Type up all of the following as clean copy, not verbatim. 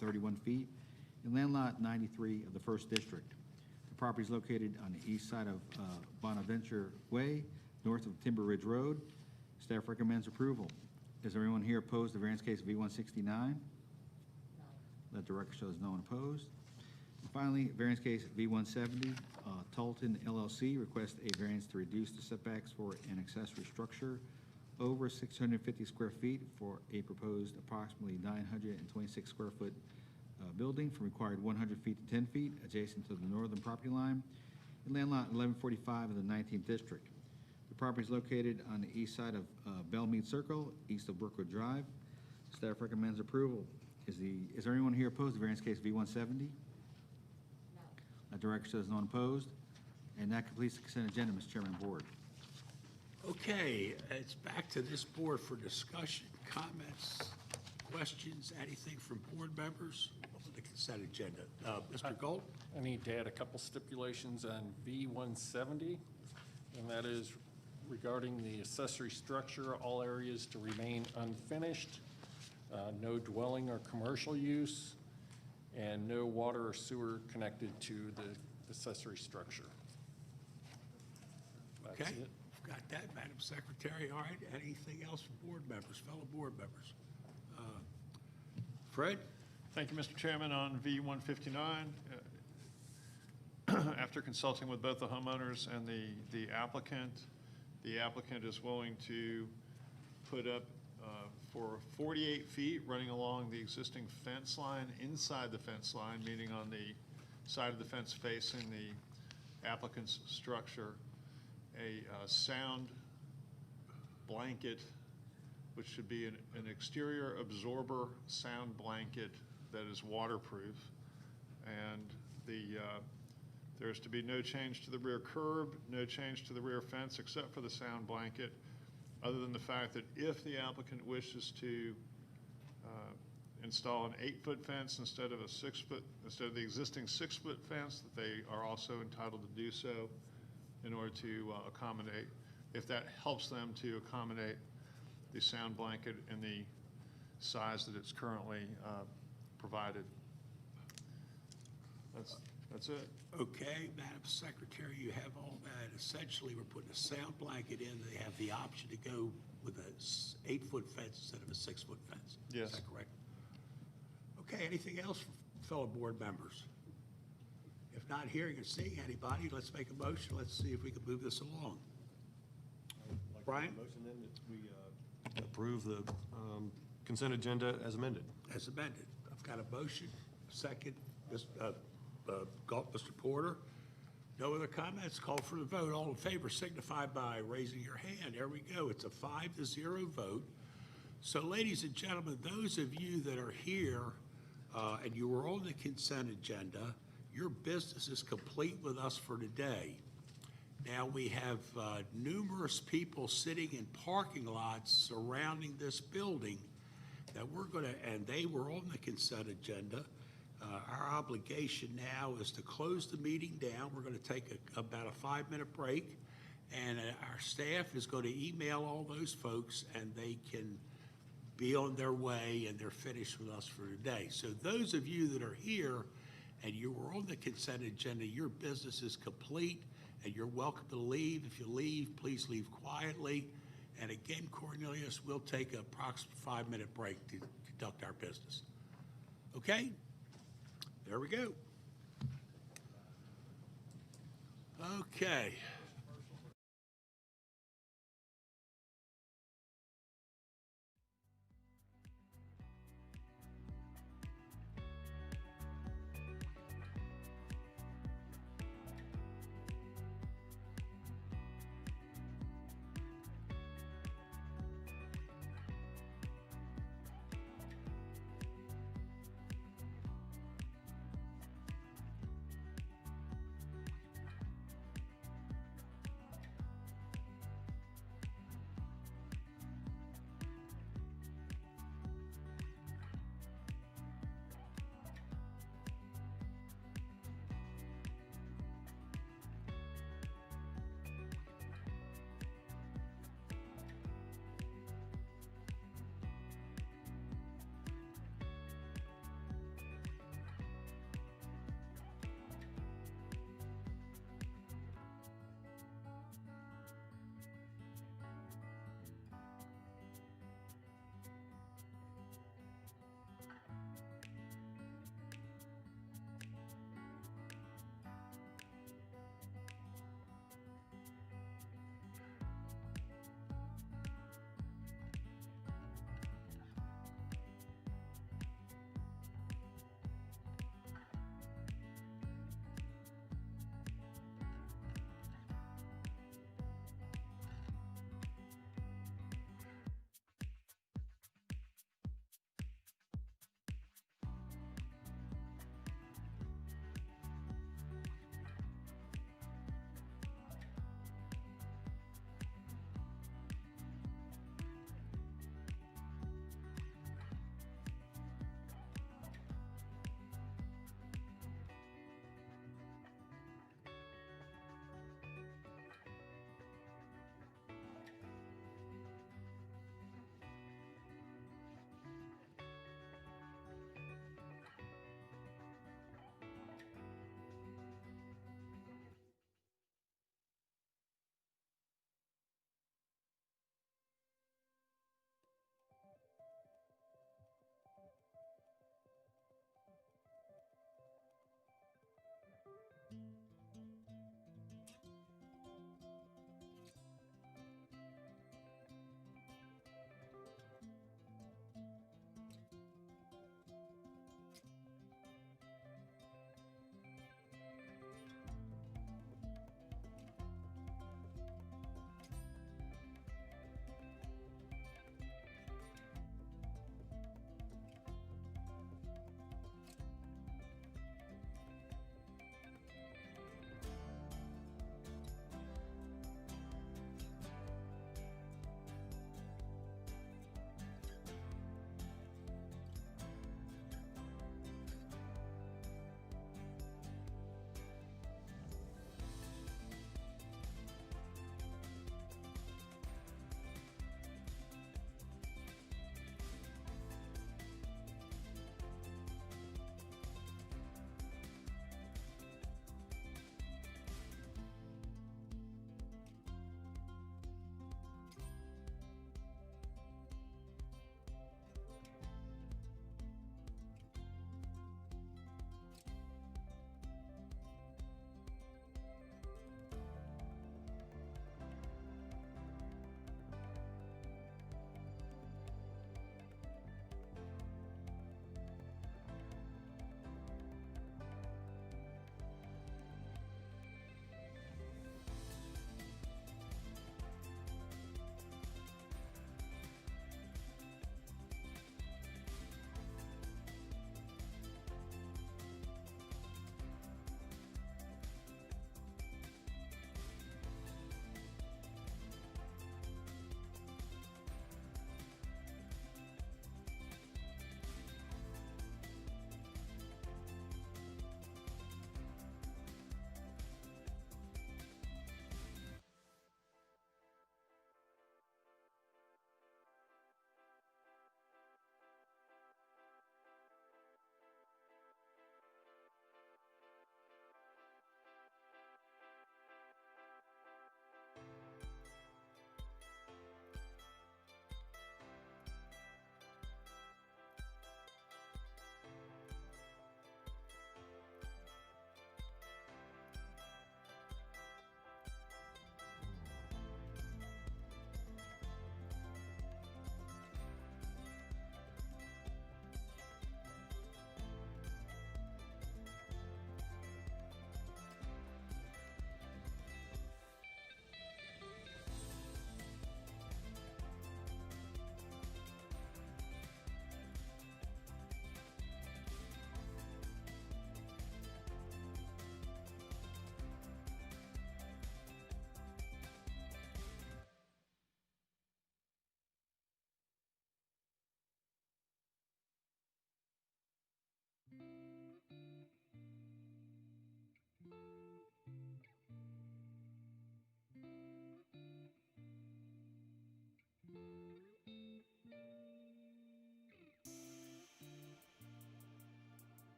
31 feet, in land lot 93 of the First District. The property is located on the east side of Bonaventure Way, north of Timber Ridge Road. Staff recommends approval. Is there anyone here opposed to variance case V169? No. Let the record show there's no one opposed. And finally, variance case V170, Tolton LLC requests a variance to reduce the setbacks for an accessory structure over 650 square feet for a proposed approximately 926 square foot building from required 100 feet to 10 feet adjacent to the northern property line in land lot 1145 of the 19th District. The property is located on the east side of Bellmead Circle, east of Brookwood Drive. Staff recommends approval. Is there anyone here opposed to variance case V170? No. Let the record show there's no one opposed. And that completes the consent agenda, Mr. Chairman and Board. Okay, it's back to this board for discussion, comments, questions, anything from board members on the consent agenda. Mr. Gold? I need to add a couple stipulations on V170, and that is regarding the accessory structure, all areas to remain unfinished, no dwelling or commercial use, and no water or sewer connected to the accessory structure. That's Okay, it. got that, Madam Secretary. All right, anything else from board members, fellow board members? Fred? Thank you, Mr. Chairman. On V159, after consulting with both the homeowners and the applicant is willing to put up for 48 feet running along the existing fence line, inside the fence line, meaning on the side of the fence facing the applicant's structure, a sound blanket, which should be an exterior absorber sound blanket that is waterproof. And there's to be no change to the rear curb, no change to the rear fence except for the sound blanket, other than the fact that if the applicant wishes to install an 8-foot fence instead of the existing 6-foot fence, that they are also entitled to do so in order to accommodate, if that helps them to accommodate the sound blanket in the size that it's currently provided. That's it. Okay, Madam Secretary, you have all that. Essentially, we're putting a sound blanket in. They have the option to go with a 8-foot fence instead of a 6-foot fence. Yes. Is that correct? Okay, anything else from fellow board members? If not hearing or seeing anybody, let's make a motion. Let's see if we can move this along. Brian? Motion then that we approve the consent agenda as amended. As amended. I've got a motion, second, Mr. Porter. No other comments? Call for the vote. All in favor signify by raising your hand. There we go. It's a 5-0 vote. So, ladies and gentlemen, those of you that are here and you were on the consent agenda, your business is complete with us for today. Now, we have numerous people sitting in parking lots surrounding this building that we're going to, and they were on the consent agenda. Our obligation now is to close the meeting down. We're going to take about a 5-minute break, and our staff is going to email all those folks, and they can be on their way, and they're finished with us for today. So those of you that are here and you were on the consent agenda, your business is complete, and you're welcome to leave. If you leave, please leave quietly. And again, Cornelius, we'll take an approximate 5-minute break to conduct our business. Okay? There we go. Okay.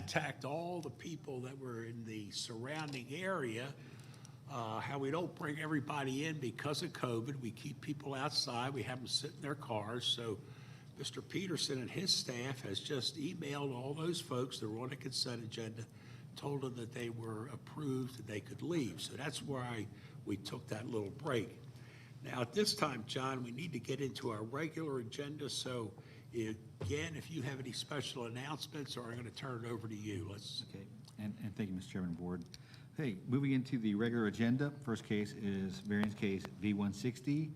contact all the people that were in the surrounding area, how we don't bring everybody in because of COVID. We keep people outside. We have them sit in their cars. So Mr. Peterson and his staff has just emailed all those folks that were on the consent agenda, told them that they were approved and they could leave. So that's why we took that little break. Now, at this time, John, we need to get into our regular agenda. So again, if you have any special announcements, or I'm going to turn it over to you. Okay, and thank you, Mr. Chairman and Board. Hey, moving into the regular agenda, first case is variance case V160,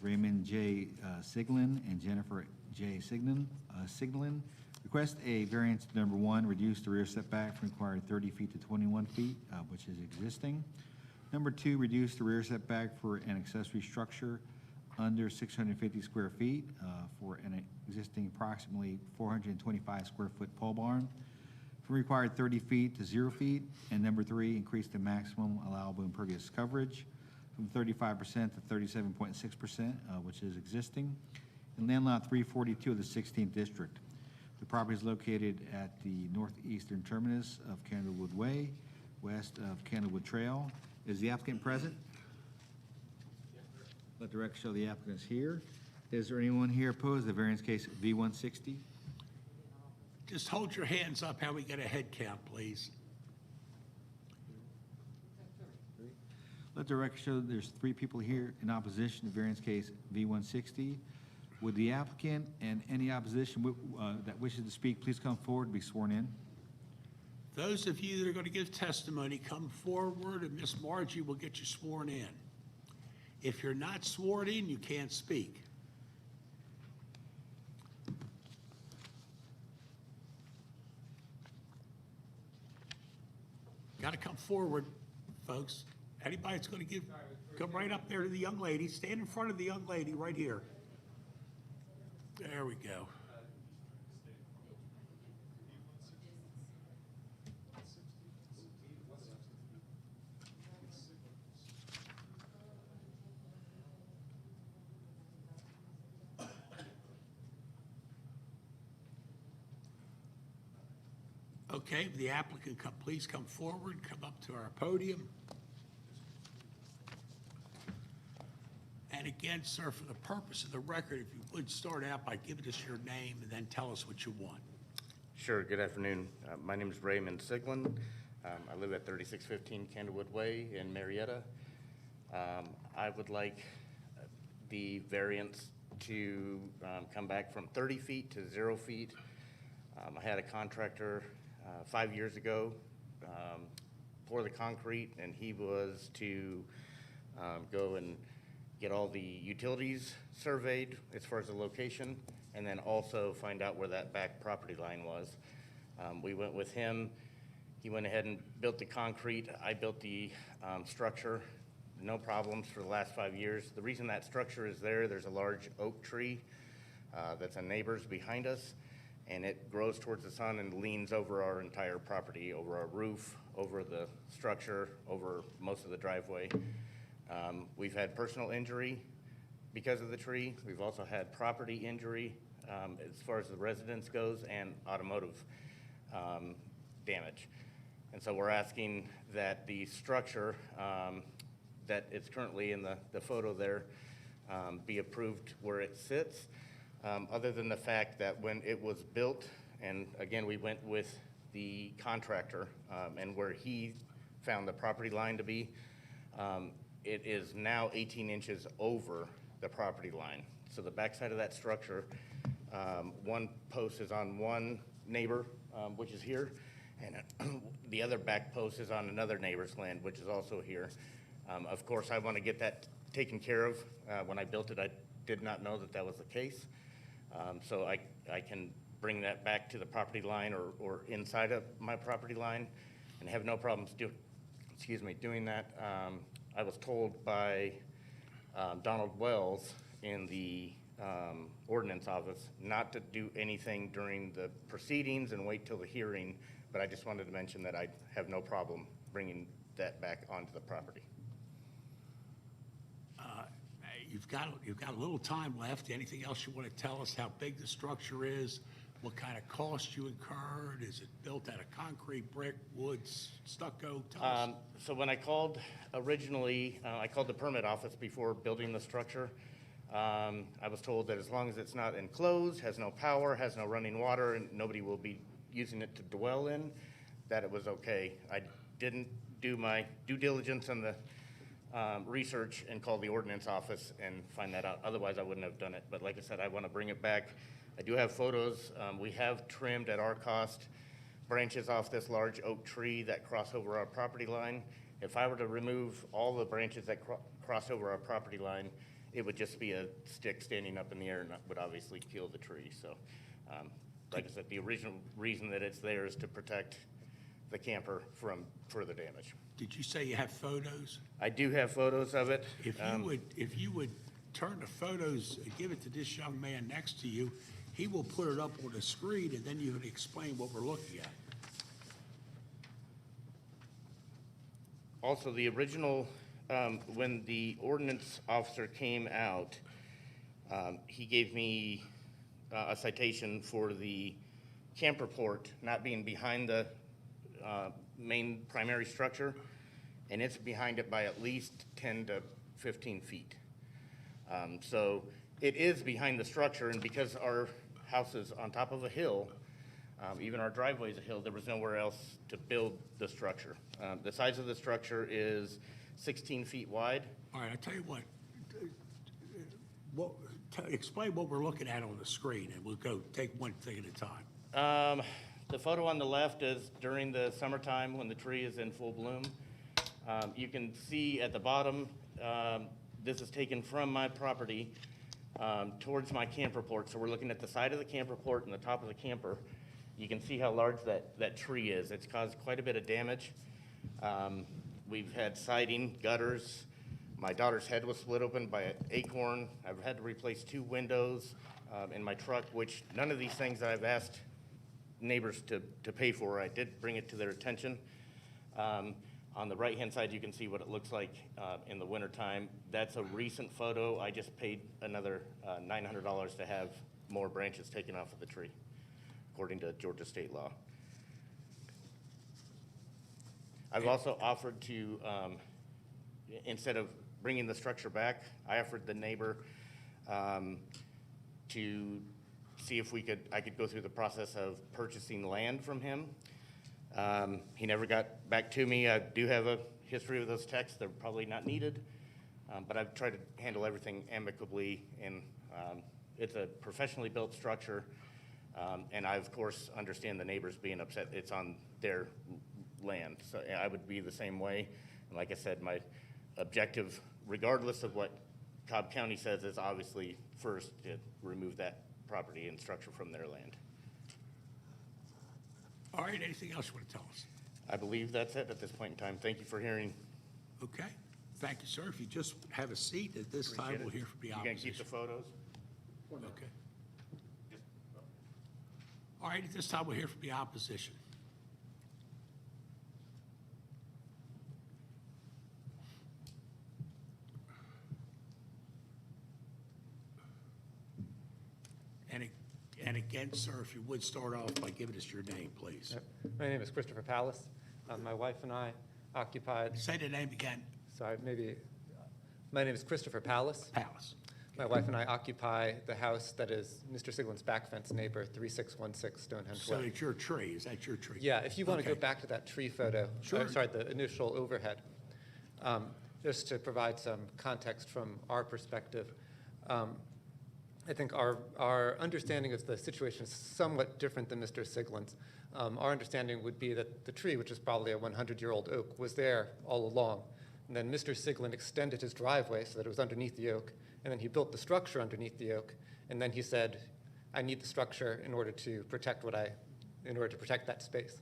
Raymond J. Siglin and Jennifer J. Siglin. Request a variance number 1, reduce the rear setback from required 30 feet to 21 feet, which is existing. Number 2, reduce the rear setback for an accessory structure under 650 square feet for an existing approximately 425 square foot pole barn from required 30 feet to 0 feet. And number 3, increase the maximum allowable impervious coverage from 35% to 37.6%, which is existing, in land lot 342 of the 16th district. The property is located at the northeastern terminus of Candlewood Way, west of Candlewood Trail. Is the applicant present? Let the record show the applicant is here. Is there anyone here opposed to the variance case V160? Just hold your hands up how we get a head count, please. Let the record show that there's 3 people here in opposition to variance case V160. Would the applicant and any opposition that wishes to speak please come forward and be sworn in? Those of you that are going to give testimony, come forward, and Miss Margie will get you sworn in. If you're not sworn in, you can't speak. Got to come forward, folks. Anybody that's going to give, come right up there to the young lady. Stand in front of the young lady right here. There we go. Okay, the applicant, please come forward, come up to our podium. And again, sir, for the purpose of the record, if you would start out by giving us your name and then tell us what you want. Sure, good afternoon. My name is Raymond Siglin. I live at 3615 Candlewood Way in Marietta. I would like the variance to come back from 30 feet to 0 feet. I had a contractor 5 years ago pour the concrete, and he was to go and get all the utilities surveyed as far as the location, and then also find out where that back property line was. We went with him. He went ahead and built the concrete. I built the structure. No problems for the last 5 years. The reason that structure is there, there's a large oak tree that's a neighbor's behind us, and it grows towards the sun and leans over our entire property, over our roof, over the structure, over most of the driveway. We've had personal injury because of the tree. We've also had property injury as far as the residence goes, and automotive damage. And so we're asking that the structure that is currently in the photo there be approved where it sits. Other than the fact that when it was built, and again, we went with the contractor and where he found the property line to be, it is now 18 inches over the property line. So the backside of that structure, one post is on one neighbor, which is here, and the other back post is on another neighbor's land, which is also here. Of course, I want to get that taken care of. When I built it, I did not know that that was the case. So I can bring that back to the property line or inside of my property line and have no problems doing that. I was told by Donald Wells in the ordinance office not to do anything during the proceedings and wait till the hearing, but I just wanted to mention that I have no problem bringing that back onto the property. You've got a little time left. Anything else you want to tell us? How big the structure is, what kind of cost you incurred? Is it built out of concrete, brick, wood, stucco? Tell us. So when I called originally, I called the permit office before building the structure. I was told that as long as it's not enclosed, has no power, has no running water, and nobody will be using it to dwell in, that it was okay. I didn't do my due diligence on the research and call the ordinance office and find that out. Otherwise, I wouldn't have done it. But like I said, I want to bring it back. I do have photos. We have trimmed at our cost branches off this large oak tree that cross over our property line. If I were to remove all the branches that cross over our property line, it would just be a stick standing up in the air and that would obviously kill the tree. So, like I said, the original reason that it's there is to protect the camper from further damage. Did you say you have photos? I do have photos of it. If you would turn the photos and give it to this young man next to you, he will put it up on the screen, and then you would explain what we're looking at. Also, the original, when the ordinance officer came out, he gave me a citation for the camper port not being behind the main primary structure, and it's behind it by at least 10 to 15 feet. So it is behind the structure, and because our house is on top of a hill, even our driveway is a hill, there was nowhere else to build the structure. The size of the structure is 16 feet wide. All right, I tell you what, explain what we're looking at on the screen, and we'll go take one thing at a time. The photo on the left is during the summertime when the tree is in full bloom. You can see at the bottom, this is taken from my property towards my camper port. So we're looking at the side of the camper port and the top of the camper. You can see how large that tree is. It's caused quite a bit of damage. We've had siding, gutters. My daughter's head was split open by an acorn. I've had to replace 2 windows in my truck, which none of these things that I've asked neighbors to pay for. I did bring it to their attention. On the right-hand side, you can see what it looks like in the wintertime. That's a recent photo. I just paid another $900 to have more branches taken off of the tree, according to Georgia state law. I've also offered to, instead of bringing the structure back, I offered the neighbor to see if I could go through the process of purchasing land from him. He never got back to me. I do have a history of those texts. They're probably not needed, but I've tried to handle everything amicably, and it's a professionally built structure, and I, of course, understand the neighbors being upset. It's on their land, so I would be the same way. And like I said, my objective, regardless of what Cobb County says, is obviously first to remove that property and structure from their land. All right, anything else you want to tell us? I believe that's it at this point in time. Thank you for hearing. Okay, thank you, sir. If you just have a seat, at this time, we'll hear from the You gonna keep the opposition. photos? Okay. All right, at this time, we'll hear from the opposition. And again, sir, if you would start off by giving us your name, please. My name is Christopher Pallas. My wife and I occupied, Say the name again. my name is Christopher Pallas. Palace. My wife and I occupy the house that is Mr. Siglin's back fence neighbor, 3616 Stonehenge So Way. it's your tree, is that your tree? Yeah, if you want to go Okay. back to that tree photo, Sure. the initial overhead, just to provide some context from our perspective. I think our understanding of the situation is somewhat different than Mr. Siglin's. Our understanding would be that the tree, which is probably a 100-year-old oak, was there all along. And then Mr. Siglin extended his driveway so that it was underneath the oak, and then he built the structure underneath the oak, and then he said, I need the structure in order to protect that space.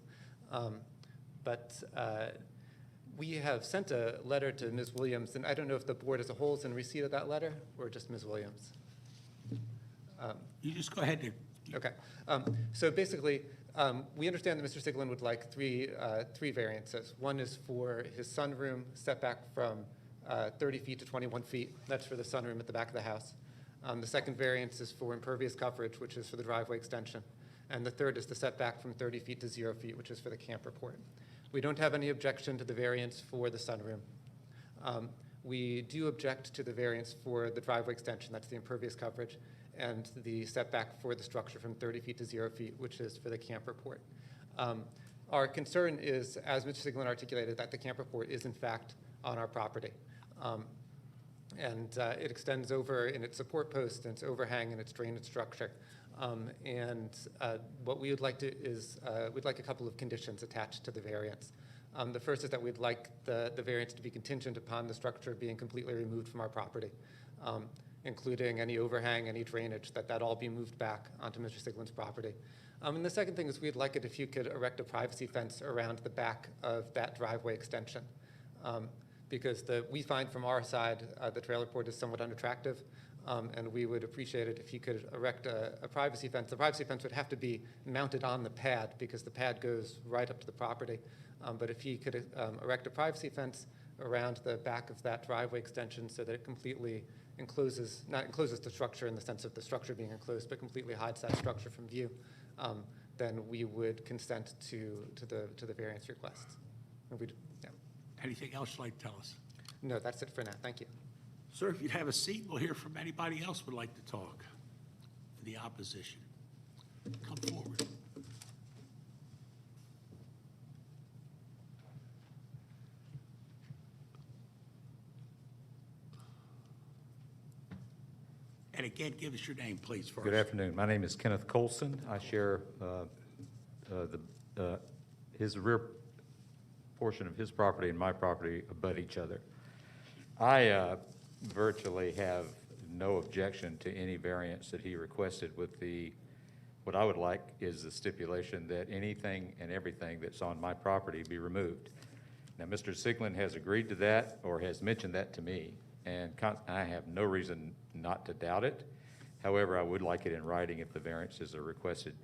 We have sent a letter to Ms. Williams, and I don't know if the board as a whole is in receipt of that letter, or just Ms. Williams. You just go ahead and, Okay. So basically, we understand that Mr. Siglin would like three variances. One is for his sunroom setback from 30 feet to 21 feet. That's for the sunroom at the back of the house. The second variance is for impervious coverage, which is for the driveway extension. And the third is the setback from 30 feet to 0 feet, which is for the camper port. We don't have any objection to the variance for the sunroom. We do object to the variance for the driveway extension, that's the impervious coverage, and the setback for the structure from 30 feet to 0 feet, which is for the camper port. Our concern is, as Mr. Siglin articulated, that the camper port is in fact on our property. It extends over in its support post and its overhang and its drainage structure. What we would like to is, we'd like a couple of conditions attached to the variance. The first is that we'd like the variance to be contingent upon the structure being completely removed from our property, including any overhang, any drainage, that all be moved back onto Mr. Siglin's property. And the second thing is we'd like it if you could erect a privacy fence around the back of that driveway extension. Because we find from our side the trailer port is somewhat unattractive, and we would appreciate it if you could erect a privacy fence. The privacy fence would have to be mounted on the pad because the pad goes right up to the property. But if you could erect a privacy fence around the back of that driveway extension so that it completely encloses, not encloses the structure in the sense of the structure being enclosed, but completely hides that structure from view, then we would consent to the variance requests. And yeah. Anything else you'd like to tell us? No, that's it for now. Thank you. Sir, if you'd have a seat, we'll hear from anybody else who would like to talk for the opposition. Come forward. And again, give us your name, please, first. Good afternoon. My name is Kenneth Colson. I share his rear portion of his property and my property abut each other. I virtually have no objection to any variance that he requested with what I would like is the stipulation that anything and everything that's on my property be removed. Now, Mr. Siglin has agreed to that or has mentioned that to me, and I have no reason not to doubt it. However, I would like it in writing if the variances are requested,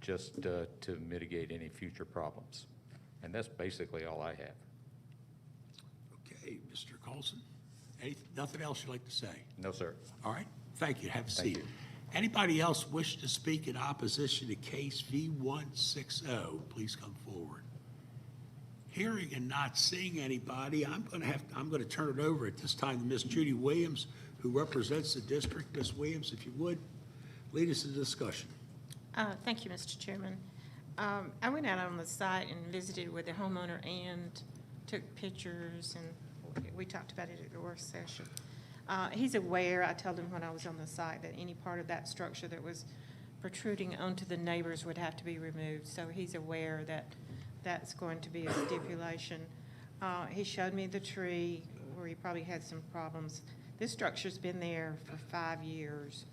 just to mitigate any future problems. And that's basically all I have. Okay, Mr. Colson, nothing else you'd like to say? No, sir. All right, thank you. Have a Thank seat. you. Anybody else wish to speak in opposition to case V160? Please come forward. Hearing and not seeing anybody, I'm going to turn it over at this time to Ms. Judy Williams, who represents the district. Ms. Williams, if you would, lead us to the discussion. Thank you, Mr. Chairman. I went out on the site and visited with the homeowner and took pictures, and we talked about it at the work session. He's aware, I told him when I was on the site, that any part of that structure that was protruding onto the neighbors would have to be removed. So he's aware that that's going to be a stipulation. He showed me the tree where he probably had some problems. This structure's been there for 5 years.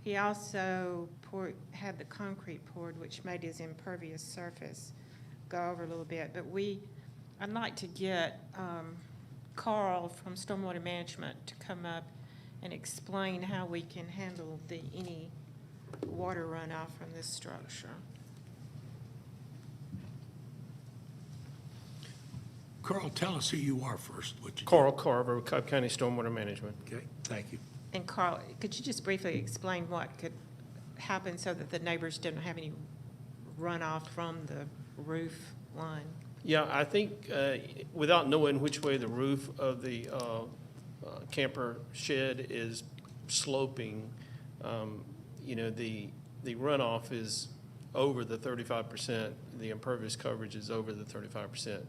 He also had the concrete poured, which made his impervious surface go over a little bit. But I'd like to get Carl from Stormwater Management to come up and explain how we can handle any water runoff from this structure. Carl, tell us who you are first. What you Carl Carver, Cobb County Stormwater Management. do. Okay, thank you. And Carl, could you just briefly explain what could happen so that the neighbors didn't have any runoff from the roof line? Yeah, I think without knowing which way the roof of the camper shed is sloping, the runoff is over the 35%. The impervious coverage is over the 35%.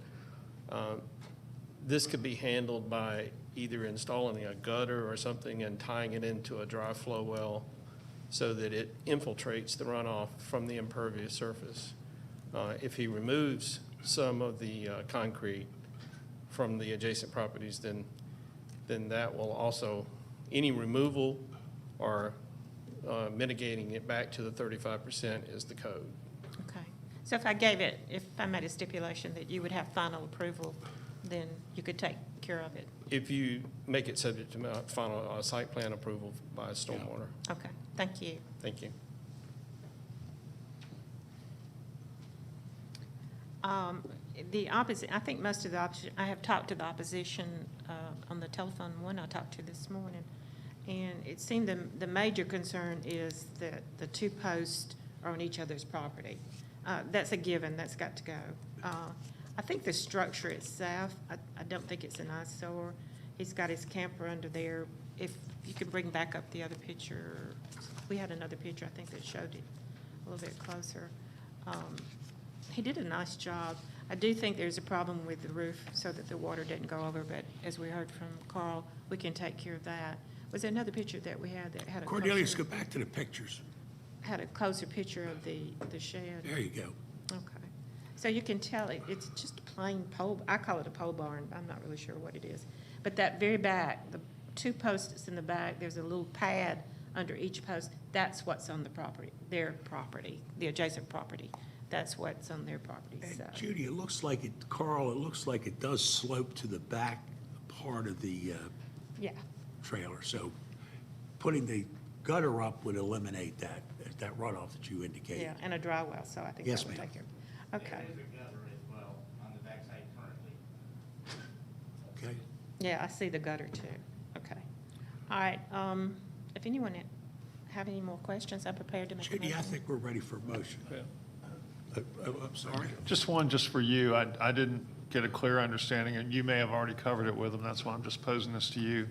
This could be handled by either installing a gutter or something and tying it into a dry flow well so that it infiltrates the runoff from the impervious surface. If he removes some of the concrete from the adjacent properties, then that will also, any removal or mitigating it back to the 35% is the code. Okay. So if I made a stipulation that you would have final approval, then you could take care of it? If you make it subject to final site plan approval by stormwater. Okay, thank you. Thank you. I think most of the opposition, I have talked to the opposition on the telephone, one I talked to this morning, And it seemed the major concern is that the two posts are on each other's property. That's a given, that's got to go. I think the structure itself, I don't think it's an eyesore. He's got his camper under there. If you could bring back up the other picture, we had another picture, I think, that showed it a little bit closer. He did a nice job. I do think there's a problem with the roof so that the water didn't go over, but as we heard from Carl, we can take care of that. Was there another picture that we had that had a Cornelius, go closer, back to the pictures. had a closer picture of the shed? There you go. Okay. So you can tell it's just a plain pole, I call it a pole barn, I'm not really sure what it is. But that very back, the two posts in the back, there's a little pad under each post. That's what's on the property, their property, the adjacent property. That's what's on their property, And so. Judy, it looks like it, Carl, it looks like it does slope to the back part of the Yeah, trailer. So putting the gutter up would eliminate that runoff that you indicated. yeah, and a dry well, so I think Yes, that would ma'am. take care of it. Okay. There is a gutter as well on the backside currently. Okay? Yeah, I see the gutter too. Okay. All right, if anyone have any more questions, I'm prepared to make a motion. Judy, I think we're ready for a motion. I'm sorry. Just one, just for you. I didn't get a clear understanding, and you may have already covered it with them. That's why I'm just posing this to you.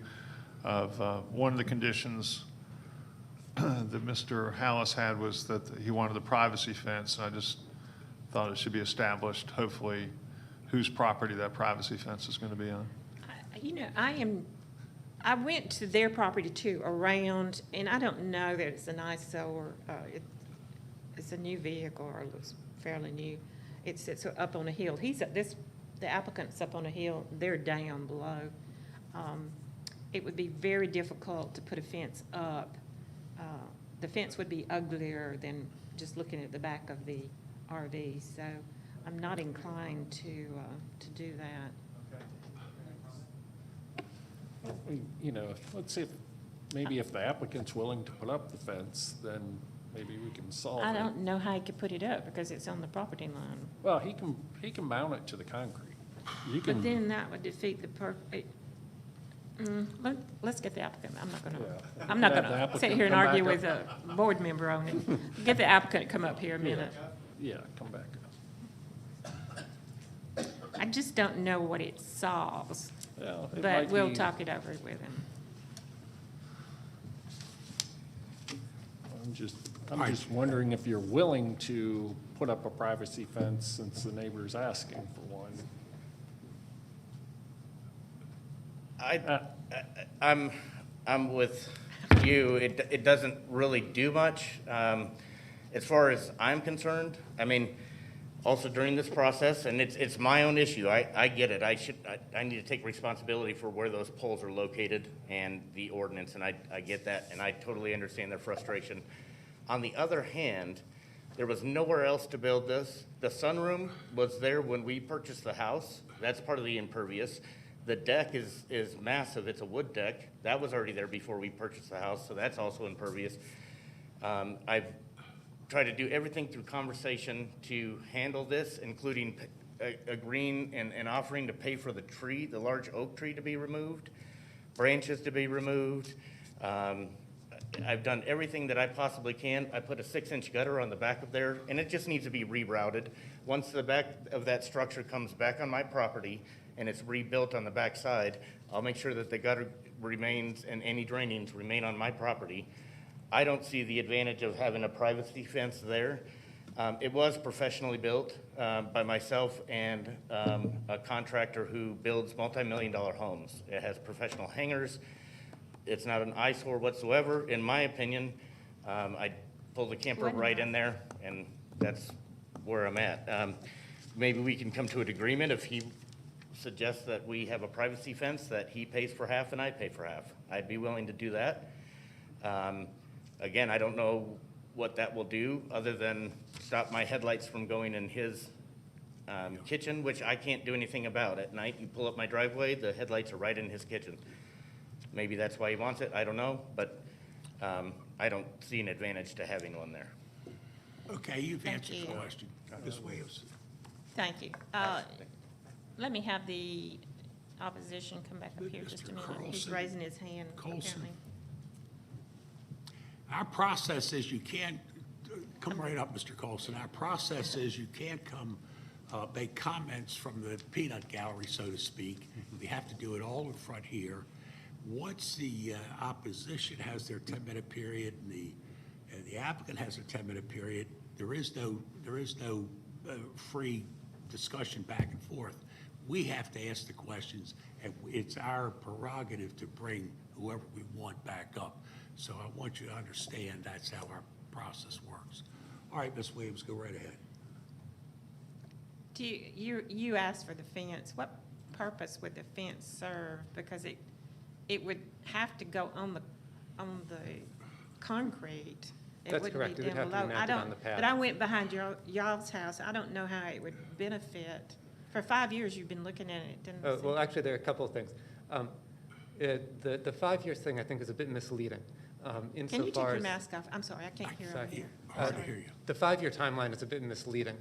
Of one of the conditions that Mr. Hallis had was that he wanted the privacy fence. And I just thought it should be established, hopefully, whose property that privacy fence is going to be on. You know, I went to their property too, around, and I don't know that it's an eyesore. It's a new vehicle, or it looks fairly new. It sits up on a hill. The applicant's up on a hill, they're down below. It would be very difficult to put a fence up. The fence would be uglier than just looking at the back of the RV, so I'm not inclined to do that. You know, let's see if, maybe if the applicant's willing to put up the fence, then maybe we can solve it. I don't know how he could put it up because it's on the property line. Well, he can mount it to the concrete. You But can, then that would defeat the purpose. Let's get the applicant. I'm not Yeah. I'm not Have the gonna sit applicant here and come argue back with a board member on it. Get the applicant to come up here a minute. yeah, come back up. I just don't know what it solves, Well, it but might we'll be- talk it over with him. I'm All right. just wondering if you're willing to put up a privacy fence since the neighbor's asking for one. I'm with you. It doesn't really do much. As far as I'm concerned, I mean, also during this process, and it's my own issue, I get it. I need to take responsibility for where those poles are located and the ordinance, and I get that, and I totally understand their frustration. On the other hand, there was nowhere else to build this. The sunroom was there when we purchased the house. That's part of the impervious. The deck is massive. It's a wood deck. That was already there before we purchased the house, so that's also impervious. I've tried to do everything through conversation to handle this, including agreeing and offering to pay for the tree, the large oak tree to be removed, branches to be removed. I've done everything that I possibly can. I put a 6-inch gutter on the back of there, and it just needs to be rerouted. Once the back of that structure comes back on my property and it's rebuilt on the back side, I'll make sure that the gutter remains and any drainings remain on my property. I don't see the advantage of having a privacy fence there. It was professionally built by myself and a contractor who builds multi-million-dollar homes. It has professional hangers. It's not an eyesore whatsoever, in my opinion. I pulled the camper right in there, and that's where I'm at. Maybe we can come to an agreement if he suggests that we have a privacy fence, that he pays for half and I pay for half. I'd be willing to do that. Again, I don't know what that will do, other than stop my headlights from going in his kitchen, which I can't do anything about. At night, you pull up my driveway, the headlights are right in his kitchen. Maybe that's why he wants it, I don't know, but I don't see an advantage to having one there. Okay, you've Thank answered the you. question. Ms. Williams. Thank you. Let me have the opposition come back up here just a Mr. minute. He's Carlson. raising his hand, Colson. apparently. Our process is you can't, come right up, Mr. Colson. Our process is you can't come, make comments from the peanut gallery, so to speak. We have to do it all in front here. Once the opposition has their 10-minute period and the applicant has a 10-minute period, there is no free discussion back and forth. We have to ask the questions, and it's our prerogative to bring whoever we want back up. So I want you to understand that's how our process works. All right, Ms. Williams, go right ahead. Do you asked for the fence. What purpose would the fence serve? Because it would have to go on the concrete. It That's wouldn't correct. be It would down have to be below. mounted on the pad. But I went behind y'all's house. I don't know how it would benefit. For 5 years, you've been looking at it. It didn't seem- Well, actually, there are a couple of things. The 5 year thing, I think, is a bit misleading. Can you take Insofar your as- mask off? I'm sorry, I can't hear over Sorry. here. Hard to hear you. The 5 year timeline is a bit misleading.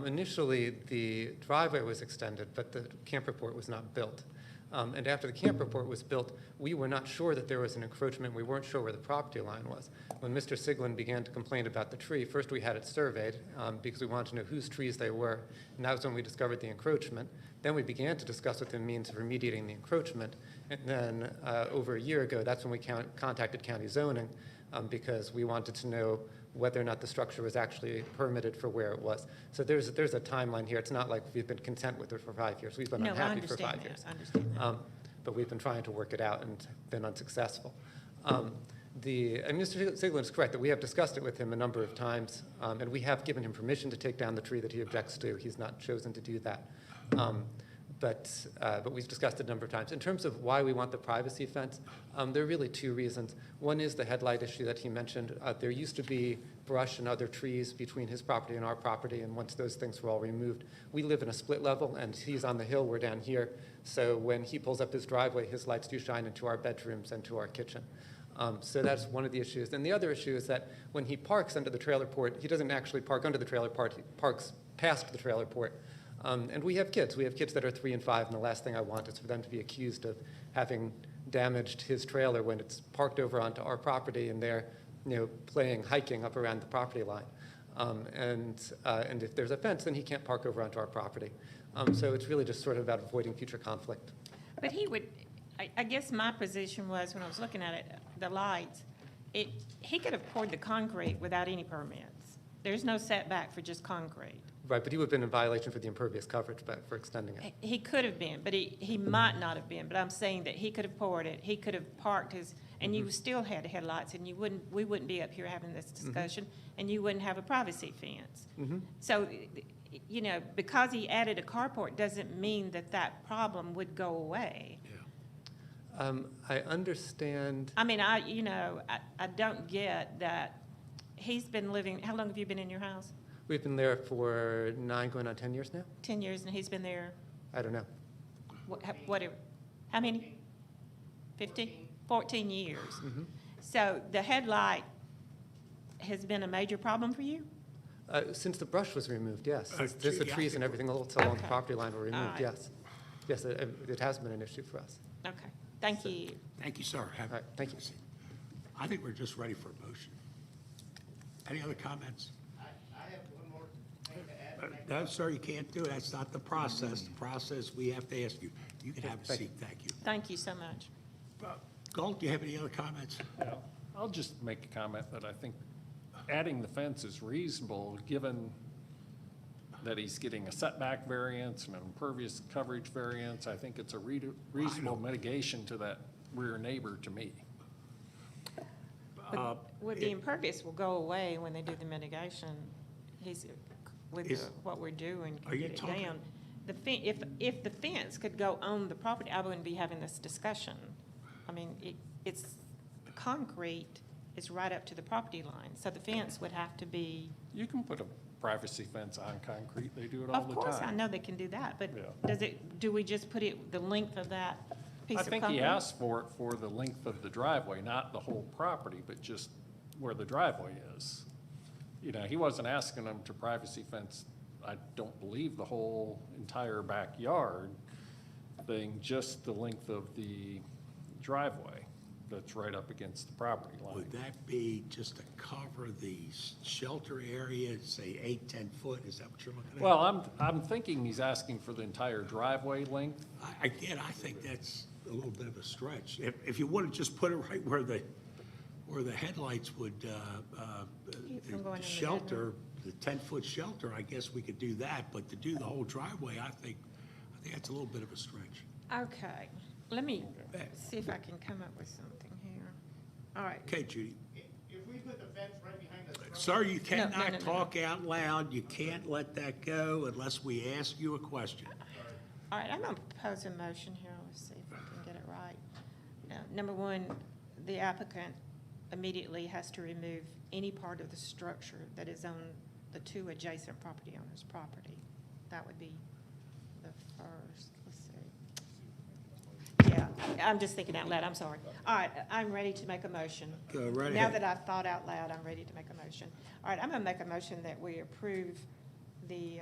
Initially, the driveway was extended, but the camp report was not built. And after the camp report was built, we were not sure that there was an encroachment. We weren't sure where the property line was. When Mr. Siglin began to complain about the tree, first we had it surveyed because we wanted to know whose trees they were, and that was when we discovered the encroachment. Then we began to discuss with him means of remediating the encroachment. And then over a year ago, that's when we contacted county zoning because we wanted to know whether or not the structure was actually permitted for where it was. So there's a timeline here. It's not like we've been content with it for 5 years. We've been No, I unhappy for 5 understand years. that. I understand that. But we've been trying to work it out and been unsuccessful. And Mr. Siglin is correct that we have discussed it with him a number of times, and we have given him permission to take down the tree that he objects to. He's not chosen to do that. But we've discussed it a number of times. In terms of why we want the privacy fence, there are really two reasons. One is the headlight issue that he mentioned. There used to be brush and other trees between his property and our property, and once those things were all removed, we live in a split level, and he's on the hill, we're down here. So when he pulls up his driveway, his lights do shine into our bedrooms and to our kitchen. So that's one of the issues. And the other issue is that when he parks under the trailer port, he doesn't actually park under the trailer port, he parks past the trailer port. And we have kids. We have kids that are 3 and 5, and the last thing I want is for them to be accused of having damaged his trailer when it's parked over onto our property and they're, playing hiking up around the property line. And if there's a fence, then he can't park over onto our property. So it's really just sort of about avoiding future conflict. But he would, I guess my position was, when I was looking at it, the lights, he could have poured the concrete without any permits. There's no setback for just concrete. Right, but he would have been in violation for the impervious coverage, but for extending it. He could have been, but he might not have been. But I'm saying that he could have poured it, he could have parked his, and you still had headlights, and we wouldn't be up here having this discussion, and you wouldn't have a privacy fence. So, because he added a carport doesn't mean that problem would go away. I understand. I mean, I don't get that he's been living, how long have you been in your house? We've been there for 9, going on 10 years now? 10 years, and he's been there, I don't know. whatever, how many? 15? 14 years. So the headlight has been a major problem for you? Since the brush was removed, yes. Since tree, the yeah, I trees think and everything along the Okay. property line were removed, All right. yes. Yes, it has been an issue for us. Okay, thank you. Thank you, sir. All right, thank you. I think we're just ready for a motion. Any other comments? I have one more thing to add. No, sir, you can't do it. That's not the process. The process, we have to ask you. You can have a seat. Thank you. Thank you so much. Galt, do you have any other comments? Yeah, I'll just make a comment that I think adding the fence is reasonable, given that he's getting a setback variance and an impervious coverage variance. I think it's a reasonable mitigation to that rear neighbor to me. Well, the impervious will go away when they do the mitigation. What we're doing, Are you get it talking- down. If the fence could go on the property, I wouldn't be having this discussion. I mean, it's, the concrete is right up to the property line, so the fence would have to be, You can put a privacy fence on concrete, they do it all the of time. course, I know they can do that, but Yeah. do we just put it, the length of that piece I of concrete? think he asked for it for the length of the driveway, not the whole property, but just where the driveway is. He wasn't asking them to privacy fence, I don't believe, the whole entire backyard thing, just the length of the driveway. that's right up against the property line. Would that be just to cover the shelter area, say 8, 10 foot? Is that what you're looking at? Well, I'm thinking he's asking for the entire driveway length. Again, I think that's a little bit of a stretch. If you want to just put it right where the headlights would, From going in the shelter, the 10-foot shelter, I guess we could do that, but to do the whole driveway, I think that's a little bit of a stretch. Okay, let me see if I can come up with something here. All right, Okay, Judy. If we put the fence right behind the Sir, you no, cannot no. talk out loud. You can't let that go unless we ask you a question. all right, I'm gonna propose a motion here, let's see if I can get it right. Number one, the applicant immediately has to remove any part of the structure that is on the two adjacent property owners' property. That would be the first, let's see. Yeah, I'm just thinking out loud, I'm sorry. All right, I'm ready to make a motion. Go right Now ahead. that I've thought out loud, I'm ready to make a motion. All right, I'm gonna make a motion that we approve the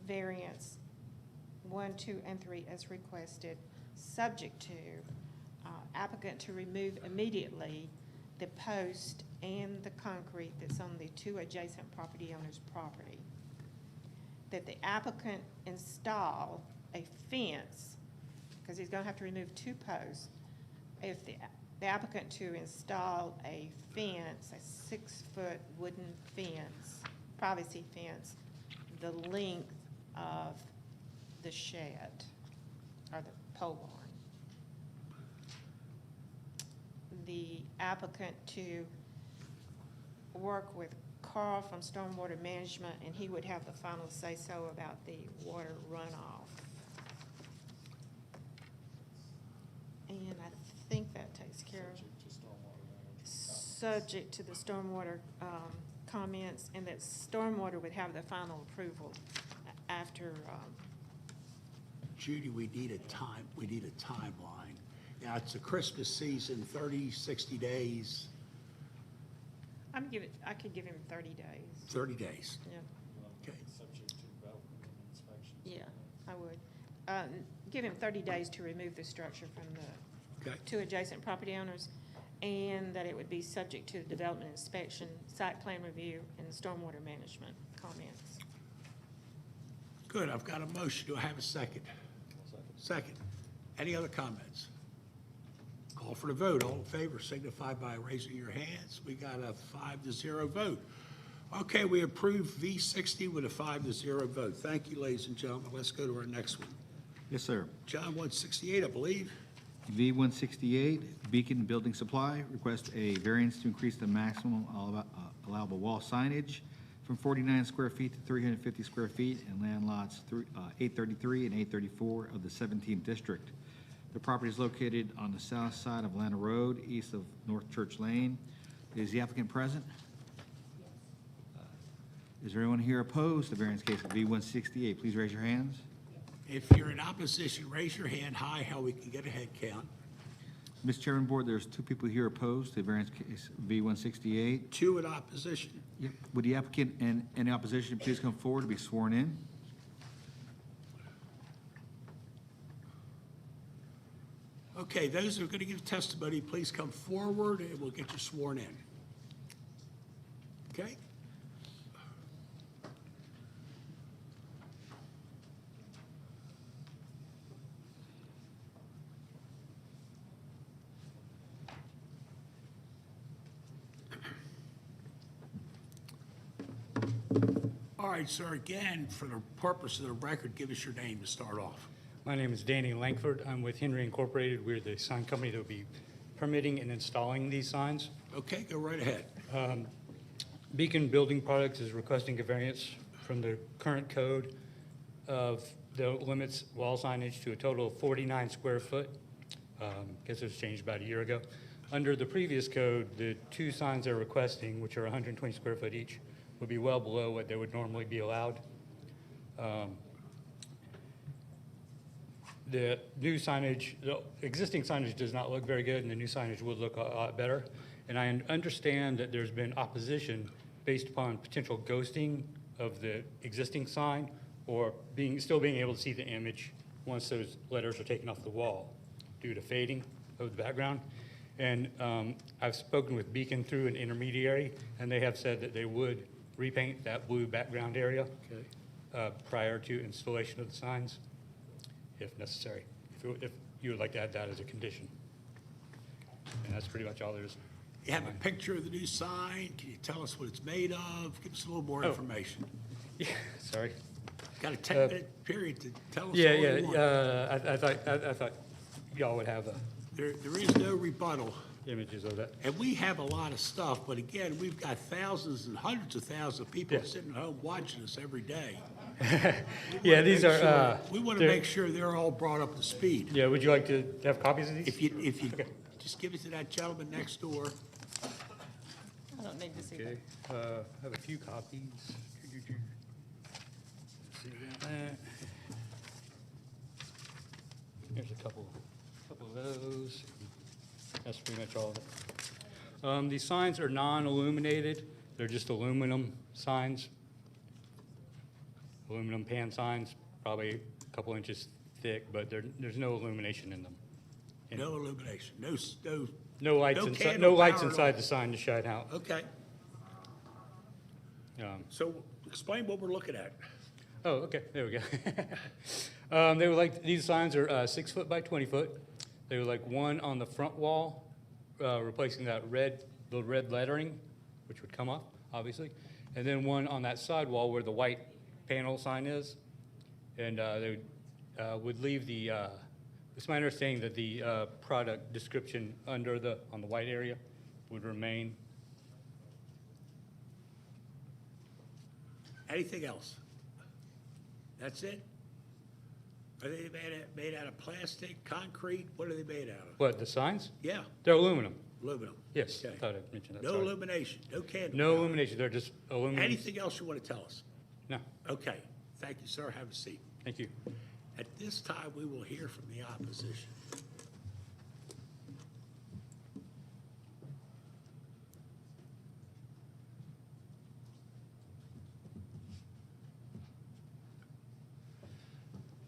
variance 1, 2, and 3 as requested, subject to applicant to remove immediately the post and the concrete that's on the two adjacent property owners' property. That the applicant install a fence, because he's gonna have to remove 2 posts. If the applicant to install a fence, a 6-foot wooden fence, privacy fence, the length of the shed, or the pole barn. The applicant to work with Carl from Stormwater Management, and he would have the final say-so about the water runoff. And I think that takes care of, subject to the stormwater comments, and that stormwater would have the final approval after, Judy, we need a timeline. Now, it's the Christmas season, 30, 60 days, I could give him 30 days. 30 days. Yeah, Okay. yeah, I would. Give him 30 days to remove the structure from the Okay. 2 adjacent property owners, and that it would be subject to development inspection, site plan review, and stormwater management comments. Good, I've got a motion. Do I have a second? Second. Any other comments? Call for the vote. All in favor signify by raising your hands. We got a 5-0 vote. Okay, we approve V60 with a 5-0 vote. Thank you, ladies and gentlemen. Let's go to our next one. Yes, sir. John 168, I believe. V168, Beacon Building Supply, request a variance to increase the maximum allowable wall signage from 49 square feet to 350 square feet in land lots 833 and 834 of the 17th district. The property is located on the south side of Atlanta Road, east of North Church Lane. Is the applicant present? Is there anyone here opposed to variance case of V168? Please raise your hands. If you're in opposition, raise your hand high, how we can get a head count. Mr. Chairman, Board, there's 2 people here opposed to variance case V168. 2 in opposition. Yep. Would the applicant and any opposition please come forward to be sworn in? Okay, those who are going to give testimony, please come forward and we'll get you sworn in. Okay? All right, sir, again, for the purpose of the record, give us your name to start off. My name is Danny Langford. I'm with Henry Incorporated. We're the sign company that will be permitting and installing these signs. Okay, go right ahead. Beacon Building Products is requesting a variance from the current code of the limits wall signage to a total of 49 square foot. Guess it was changed about a year ago. Under the previous code, the 2 signs they're requesting, which are 120 square foot each, would be well below what they would normally be allowed. The new signage, the existing signage does not look very good, and the new signage would look a lot better. And I understand that there's been opposition based upon potential ghosting of the existing sign or still being able to see the image once those letters are taken off the wall due to fading of the background. And I've spoken with Beacon through an intermediary, and they have said that they would repaint that blue background area prior to installation of the signs, if necessary, if you would like to add that as a condition. And that's pretty much all there is. You have a picture of the new sign? Can you tell us what it's made of? Give us a little more Oh. information. Yeah, sorry. Got a 10-minute period to tell us all Yeah, you want. I thought y'all would have There is no rebuttal. images of that. And we have a lot of stuff, but again, we've got thousands and hundreds of thousands of people Yeah. sitting at home watching us every day. Yeah, these are, We want to they're- make sure they're all brought up to speed. yeah, would you like to have copies of these? If you Okay. just give it to that gentleman next door. I don't need to see Okay, that. I have a few copies. See that? Here's a couple of those. That's pretty much all of it. These signs are non-illuminated. They're just aluminum signs. Aluminum pan signs, probably a couple inches thick, but there's no illumination in them. No illumination, no. No lights No inside, candle no lights power at inside all. the sign to shine out. Okay, so explain what we're looking at. Oh, okay, there we go. They were like, these signs are 6 foot by 20 foot. They were like one on the front wall, replacing that the red lettering, which would come off, obviously. And then one on that side wall where the white panel sign is. And they would leave it's my understanding that the product description on the white area would remain. Anything else? That's it? Are they made out of plastic, concrete? What are they made out of? What, the signs? Yeah, They're aluminum. aluminum. Yes, I Okay. thought I mentioned that. No sorry. illumination, no candle. No power. illumination, they're just aluminum. Anything else you want to tell us? No, Okay, thank you, sir. Have a seat. thank you. At this time, we will hear from the opposition.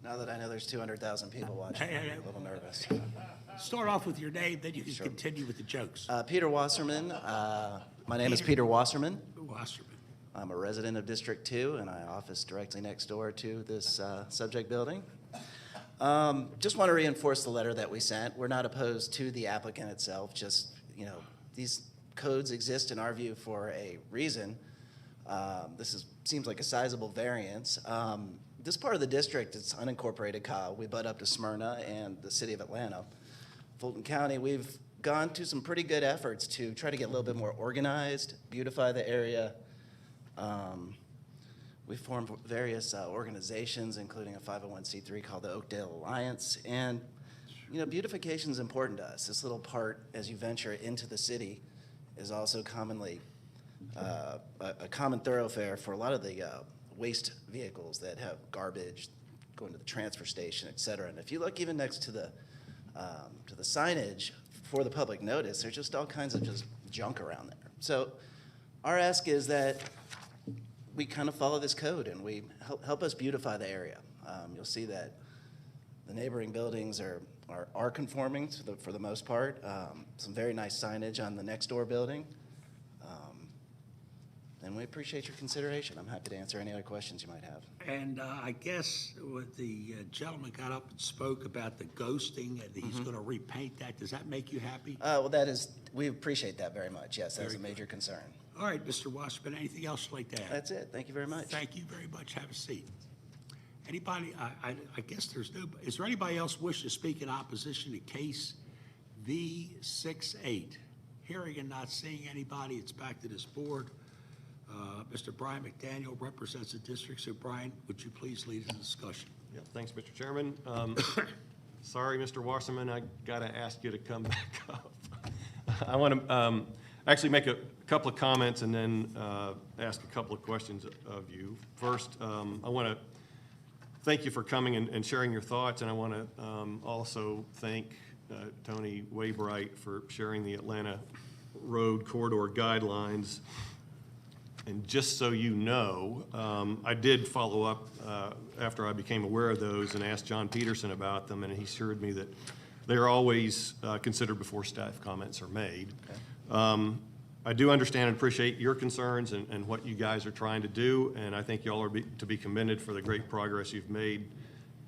Now that I know there's 200,000 people watching, I'm a little nervous. Start off with your name, then you can continue with the jokes. Peter Wasserman. My name is Peter Wasserman. Wasserman. I'm a resident of District 2, and I office directly next door to this subject building. Just want to reinforce the letter that we sent. We're not opposed to the applicant itself, just, these codes exist in our view for a reason. Seems like a sizable variance. This part of the district, it's unincorporated Cobb. We butt up to Smyrna and the city of Atlanta. Fulton County, we've gone to some pretty good efforts to try to get a little bit more organized, beautify the area. We formed various organizations, including a 501c3 called the Oakdale Alliance. And, beautification is important to us. This little part, as you venture into the city, is also commonly a common thoroughfare for a lot of the waste vehicles that have garbage going to the transfer station, et cetera. And if you look even next to the signage for the public notice, there's just all kinds of just junk around there. So our ask is that we kind of follow this code and we help us beautify the area. You'll see that the neighboring buildings are conforming for the most part. Some very nice signage on the next door building. And we appreciate your consideration. I'm happy to answer any other questions you might have. And I guess what the gentleman got up and spoke about the ghosting, and he's going to repaint that. Does that make you happy? Well, we appreciate that very much. Yes, that's a major concern. All right, Mr. Wasserman, anything else you'd like to add? That's it. Thank you very much. Thank you very much. Have a seat. Anybody, I guess is there anybody else wish to speak in opposition to case V68? Hearing and not seeing anybody, it's back to this board. Mr. Brian McDaniel represents the district. So Brian, would you please lead the discussion? Yeah, thanks, Mr. Chairman. Sorry, Mr. Wasserman, I got to ask you to come back up. I want to actually make a couple of comments and then ask a couple of questions of you. First, I want to thank you for coming and sharing your thoughts, and I want to also thank Tony Waybright for sharing the Atlanta Road Corridor Guidelines. And just so you know, I did follow up after I became aware of those and asked John Peterson about them, and he assured me that they are always considered before staff comments are made. I do understand and appreciate your concerns and what you guys are trying to do, and I think y'all are to be commended for the great progress you've made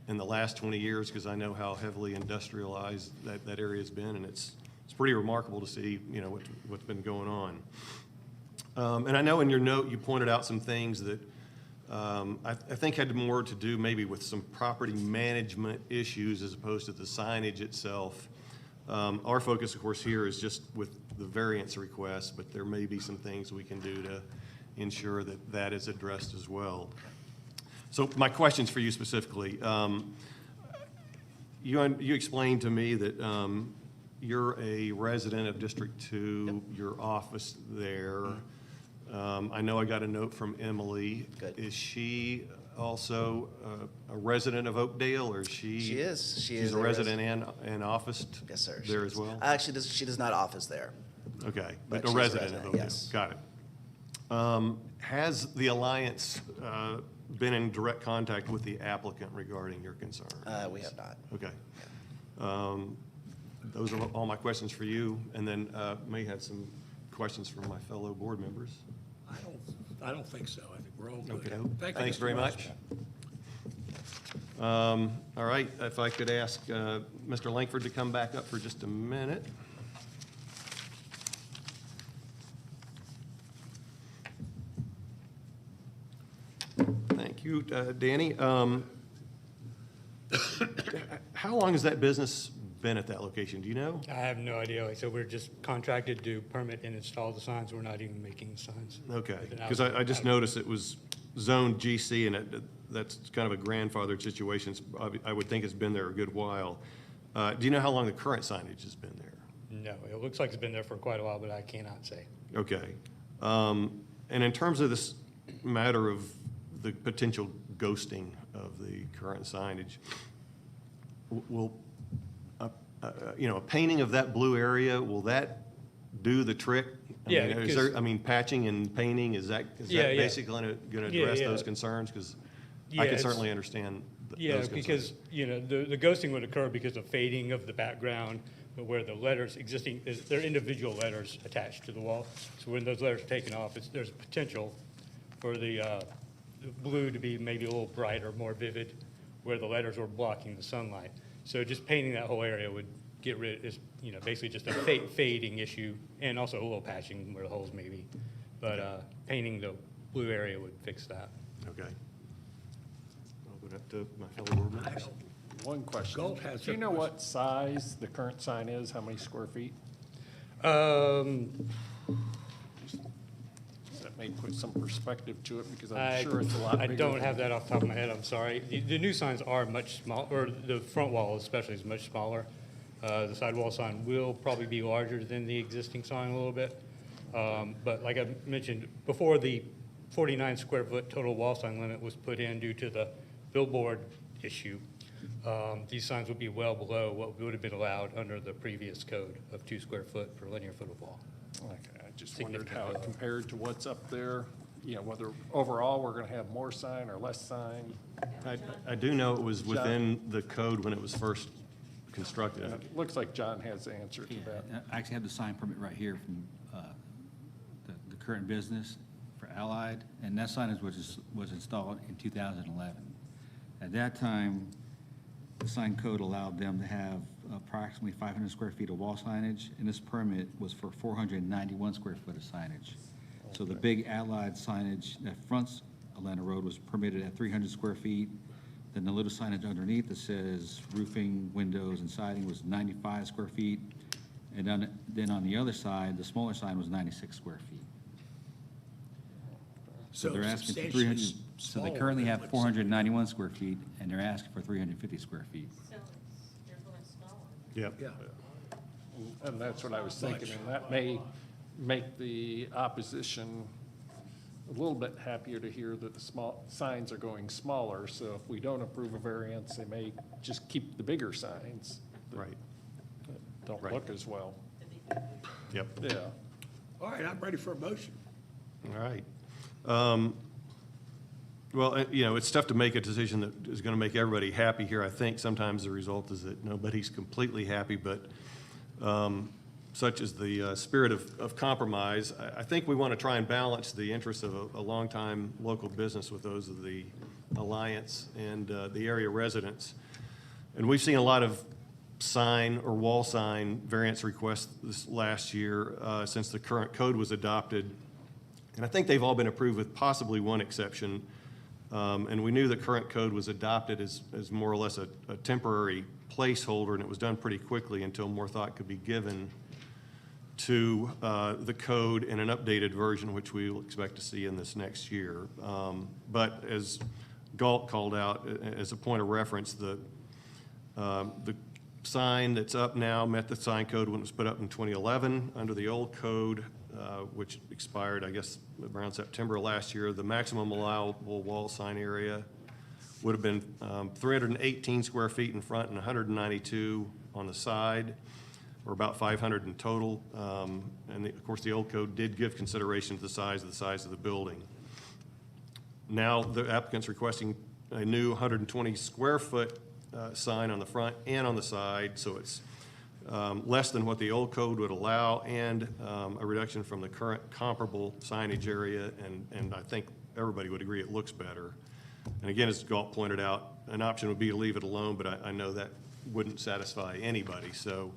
in the last 20 years, because I know how heavily industrialized that area has been, and it's pretty remarkable to see, you know, what's been going on. And I know in your note, you pointed out some things that I think had more to do maybe with some property management issues as opposed to the signage itself. Our focus, of course, here is just with the variance request, but there may be some things we can do to ensure that that is addressed as well. So my questions for you specifically, you explained to me that you're a resident of District 2, your office there. I know I got a note from Emily. Good. Is she also a resident of Oakdale, or is she? She is. She's a resident and officed Yes, sir. there as well? Actually, she does not office there. Okay, But but a she's a resident of resident, Oakdale. yes. Got it. Has the Alliance been in direct contact with the applicant regarding your concern? We have not. Okay. Those are all my questions for you, and then may have some questions from my fellow board members. I don't think so. I think we're all good. Okay. Thank you, Thanks Mr. very much. Washington. All right, if I could ask Mr. Langford to come back up for just a minute. Thank you, Danny. How long has that business been at that location? Do you know? I have no idea. Like I said, we're just contracted to permit and install the signs. We're not even making the signs. Okay, But because I just noticed it was zoned GC, and that's kind of a grandfathered situation. I would think it's been there a good while. Do you know how long the current signage has been there? No, it looks like it's been there for quite a while, but I cannot say. Okay. And in terms of this matter of the potential ghosting of the current signage, will, you know, a painting of that blue area, will that do the trick? Yeah, Is because- there, patching and painting, is that Yeah, yeah. basically going to Yeah, address yeah. those concerns? Because Yeah, I can it's- certainly understand Yeah, those because, concerns. you know, the ghosting would occur because of fading of the background, but where the letters existing, they're individual letters attached to the wall. So when those letters are taken off, there's potential for the blue to be maybe a little brighter, more vivid, where the letters were blocking the sunlight. So just painting that whole area would get rid, is, you know, basically just a fading issue, and also a little patching where the holes may be. But painting the blue area would fix that. Okay. I'll open up to my fellow board members. One question. Gold has Do you a know question. what size the current sign is? How many square feet? That may put some perspective to it, because I'm sure it's a lot I bigger. don't have that off the top of my head, I'm sorry. The new signs are much smaller, or the front wall especially is much smaller. The sidewall sign will probably be larger than the existing sign a little bit. But like I mentioned, before the 49 square foot total wall sign limit was put in due to the billboard issue, these signs would be well below what would have been allowed under the previous code of 2 square foot per linear foot of wall. Okay, I just wondered how it compared to what's up there, you know, whether overall we're going to have more sign or less sign. I do know it was within the code when it was first constructed. It looks like John has the answer to that. I actually have the sign permit right here from the current business for Allied, and that signage was installed in 2011. At that time, the sign code allowed them to have approximately 500 square feet of wall signage, and this permit was for 491 square foot of signage. So the big Allied signage that fronts Atlanta Road was permitted at 300 square feet. Then the little signage underneath that says roofing, windows, and siding was 95 square feet. And then on the other side, the smaller sign was 96 square feet. So they're asking for 300, so they currently have 491 square feet, and they're asking for 350 square feet. So they're going smaller. Yep. Yeah. And that's what I was thinking, and that may make the opposition a little bit happier to hear that the small signs are going smaller. So if we don't approve a variance, they may just keep the bigger signs. that Right. Don't Right. look as well. Yep. Yeah. All right, I'm ready for a motion. All right. Well, it's tough to make a decision that is going to make everybody happy here. I think sometimes the result is that nobody's completely happy, but such is the spirit of compromise. I think we want to try and balance the interests of a longtime local business with those of the Alliance and the area residents. And we've seen a lot of sign or wall sign variance requests this last year since the current code was adopted. And I think they've all been approved with possibly one exception. And we knew the current code was adopted as more or less a temporary placeholder, and it was done pretty quickly until more thought could be given to the code in an updated version, which we will expect to see in this next year. But as Galt called out, as a point of reference, the sign that's up now met the sign code when it was put up in 2011 under the old code, which expired, I guess, around September of last year. The maximum allowable wall sign area would have been 318 square feet in front and 192 on the side, or about 500 in total. Of course, the old code did give consideration to the size of the building. Now, the applicant's requesting a new 120 square foot sign on the front and on the side, so it's less than what the old code would allow, and a reduction from the current comparable signage area, and I think everybody would agree it looks better. And again, as Galt pointed out, an option would be to leave it alone, but I know that wouldn't satisfy anybody. So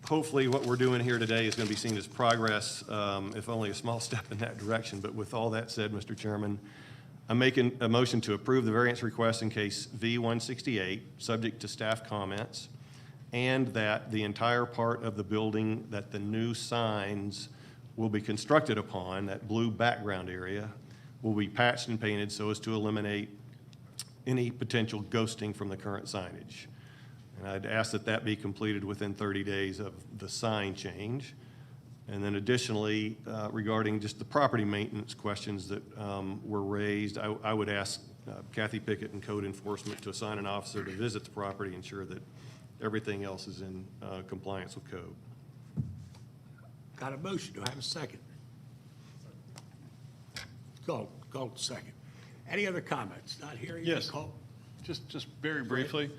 hopefully what we're doing here today is going to be seen as progress, if only a small step in that direction. But with all that said, Mr. Chairman, I'm making a motion to approve the variance request in case V168, subject to staff comments, and that the entire part of the building that the new signs will be constructed upon, that blue background area, will be patched and painted so as to eliminate any potential ghosting from the current signage. And I'd ask that that be completed within 30 days of the sign change. And then additionally, regarding just the property maintenance questions that were raised, I would ask Kathy Pickett and Code Enforcement to assign an officer to visit the property, ensure that everything else is in compliance with code. Got a motion, do I have a second? Galt, second. Any other comments? Not hearing you, Yes. Cole? Just very briefly,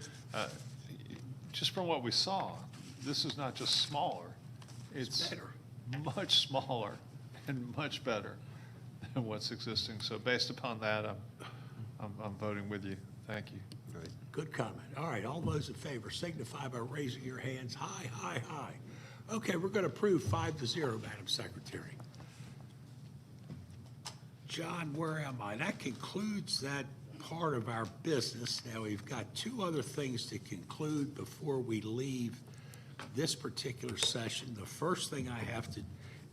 just from what we saw, this is not just smaller. It's better. much smaller and much better than what's existing. So based upon that, I'm voting with you. Thank you. Good comment. All right, all those in favor signify by raising your hands high, high, high. Okay, we're going to approve 5-0, Madam Secretary. John, where am I? That concludes that part of our business. Now, we've got two other things to conclude before we leave this particular session. The first thing I have to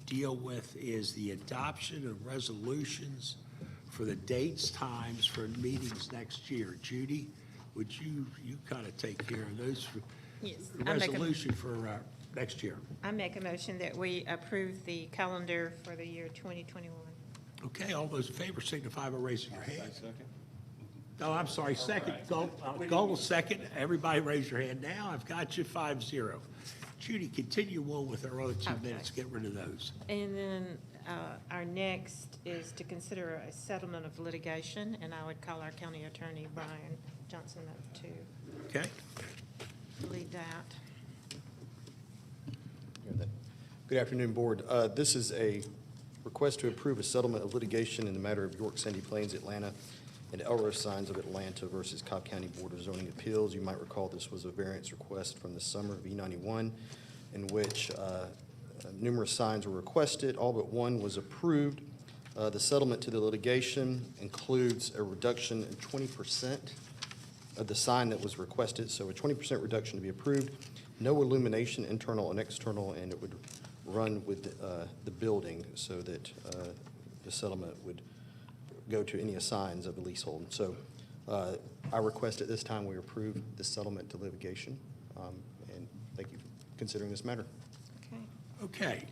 deal with is the adoption of resolutions for the dates, times for meetings next year. Judy, would you kind of take care of those? Yes. Resolution for next year. I make a motion that we approve the calendar for the year 2021. Okay, all those in favor signify by raising your hand. Oh, I'm sorry, second. Galt will second. Everybody raise your hand now. I've got you 5-0. Judy, continue on with our other 2 minutes. Get rid of those. And then our next is to consider a settlement of litigation, and I would call our county attorney, Brian Johnson, up to Okay? lead that. Good afternoon, Board. This is a request to approve a settlement of litigation in the matter of York Sandy Plains, Atlanta, and Elrose Signs of Atlanta versus Cobb County Board of Zoning Appeals. You might recall this was a variance request from the summer of E91, in which numerous signs were requested. All but one was approved. The settlement to the litigation includes a reduction in 20% of the sign that was requested, so a 20% reduction to be approved. No illumination, internal and external, and it would run with the building so that the settlement would go to any assigns of the leasehold. So I request at this time we approve this settlement to litigation, and thank you for considering this matter. Okay.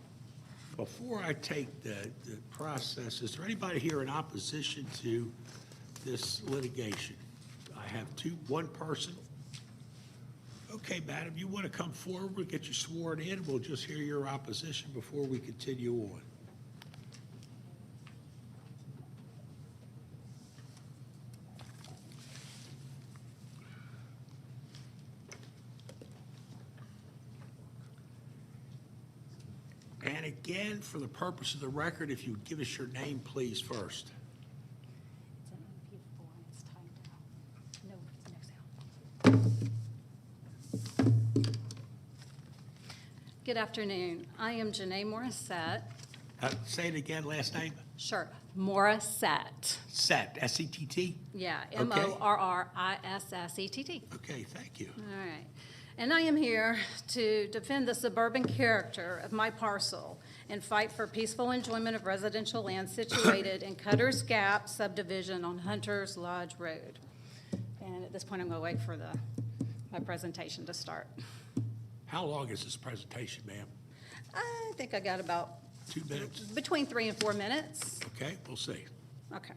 Before I take the process, is there anybody here in opposition to this litigation? I have one person. Okay, madam, you want to come forward, we'll get you sworn in, we'll just hear your opposition before we continue on. again, for the purpose of the record, if you would give us your name, please, first. It's an interview for, and it's timed out. No sound. Good afternoon. I am Janae Morissette. Say it again, last name? Sure, Morissette. Sett, S-E-T-T? Yeah, Okay. Morrissett. Okay, thank you. All right. And I am here to defend the suburban character of my parcel and fight for peaceful enjoyment of residential land situated in Cutter's Gap subdivision on Hunter's Lodge Road. And at this point, I'm going to wait for my presentation to start. How long is this presentation, ma'am? I think I got about 2 minutes? between 3 and 4 minutes. Okay, we'll see. Okay.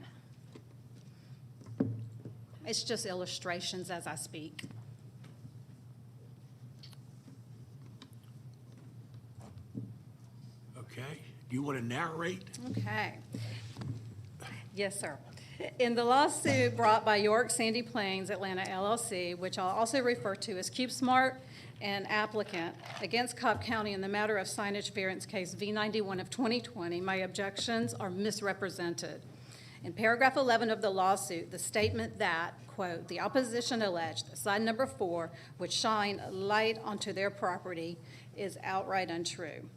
It's just illustrations as I speak. Okay, do you want to narrate? Okay. Yes, sir. In the lawsuit brought by York Sandy Plains Atlanta LLC, which I'll also refer to as CubeSmart and applicant against Cobb County in the matter of signage variance case V91 of 2020, my objections are misrepresented. In paragraph 11 of the lawsuit, the statement that, quote, the opposition alleged that sign number 4 would shine light onto their property is outright untrue.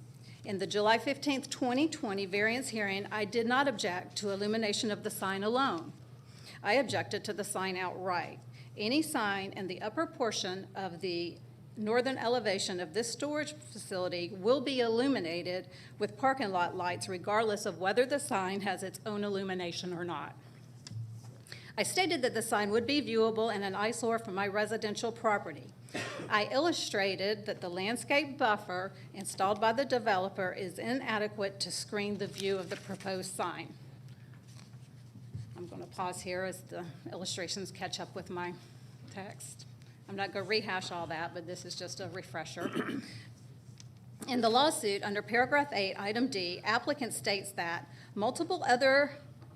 In the July 15th, 2020 variance hearing, I did not object to illumination of the sign alone. I objected to the sign outright. Any sign in the upper portion of the northern elevation of this storage facility will be illuminated with parking lot lights regardless of whether the sign has its own illumination or not. I stated that the sign would be viewable and an eyesore from my residential property. I illustrated that the landscape buffer installed by the developer is inadequate to screen the view of the proposed sign. I'm going to pause here as the illustrations catch up with my text. I'm not going to rehash all that, but this is just a refresher. In the lawsuit, under paragraph 8, item D, applicant states that multiple other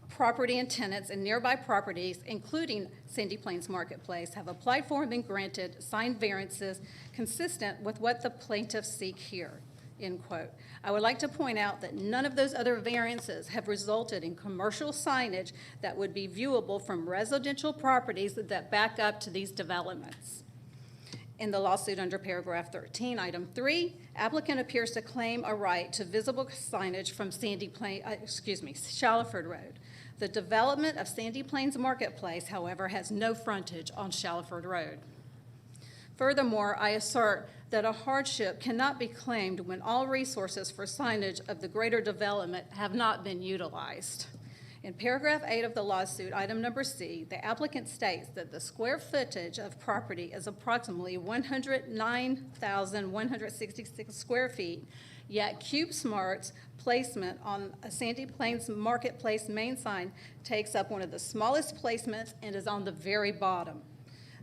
property and tenants in nearby properties, including Sandy Plains Marketplace, have applied for and been granted sign variances consistent with what the plaintiffs seek here, end quote. I would like to point out that none of those other variances have resulted in commercial signage that would be viewable from residential properties that back up to these developments. In the lawsuit under paragraph 13, item 3, applicant appears to claim a right to visible signage from Shallowford Road. The development of Sandy Plains Marketplace, however, has no frontage on Shallowford Road. Furthermore, I assert that a hardship cannot be claimed when all resources for signage of the greater development have not been utilized. In paragraph 8 of the lawsuit, item number C, the applicant states that the square footage of property is approximately 109,166 square feet, yet CubeSmart's placement on a Sandy Plains Marketplace main sign takes up one of the smallest placements and is on the very bottom.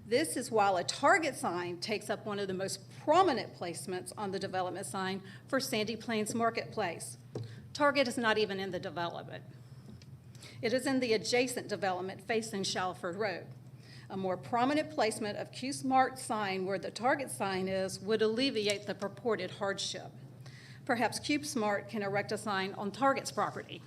This is while a Target sign takes up one of the most prominent placements on the development sign for Sandy Plains Marketplace. Target is not even in the development. It is in the adjacent development facing Shallowford Road. A more prominent placement of CubeSmart sign where the Target sign is would alleviate the purported hardship. Perhaps CubeSmart can erect a sign on Target's property.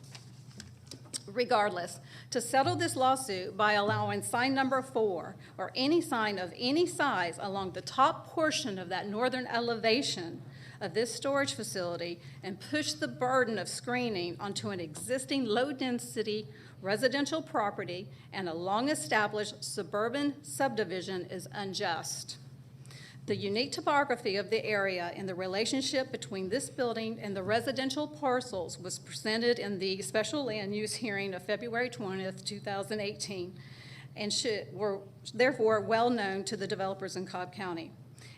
Regardless, to settle this lawsuit by allowing sign number 4 or any sign of any size along the top portion of that northern elevation of this storage facility and push the burden of screening onto an existing low-density residential property and a long-established suburban subdivision is unjust. The unique topography of the area and the relationship between this building and the residential parcels was presented in the special land use hearing of February 20th, 2018, and were therefore well known to the developers in Cobb County.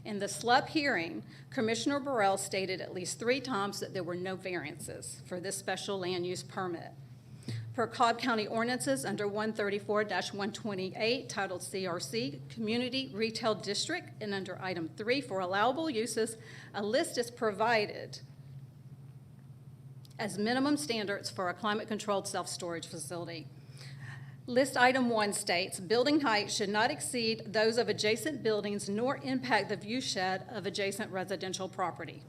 In the SLUP hearing, Commissioner Burrell stated at least 3 times that there were no variances for this special land use permit. Per Cobb County ordinances under 134-128, titled CRC, Community Retail District, and under item 3 for allowable uses, a list is provided as minimum standards for a climate-controlled self-storage facility. List item 1 states, building height should not exceed those of adjacent buildings nor impact the view shed of adjacent residential property.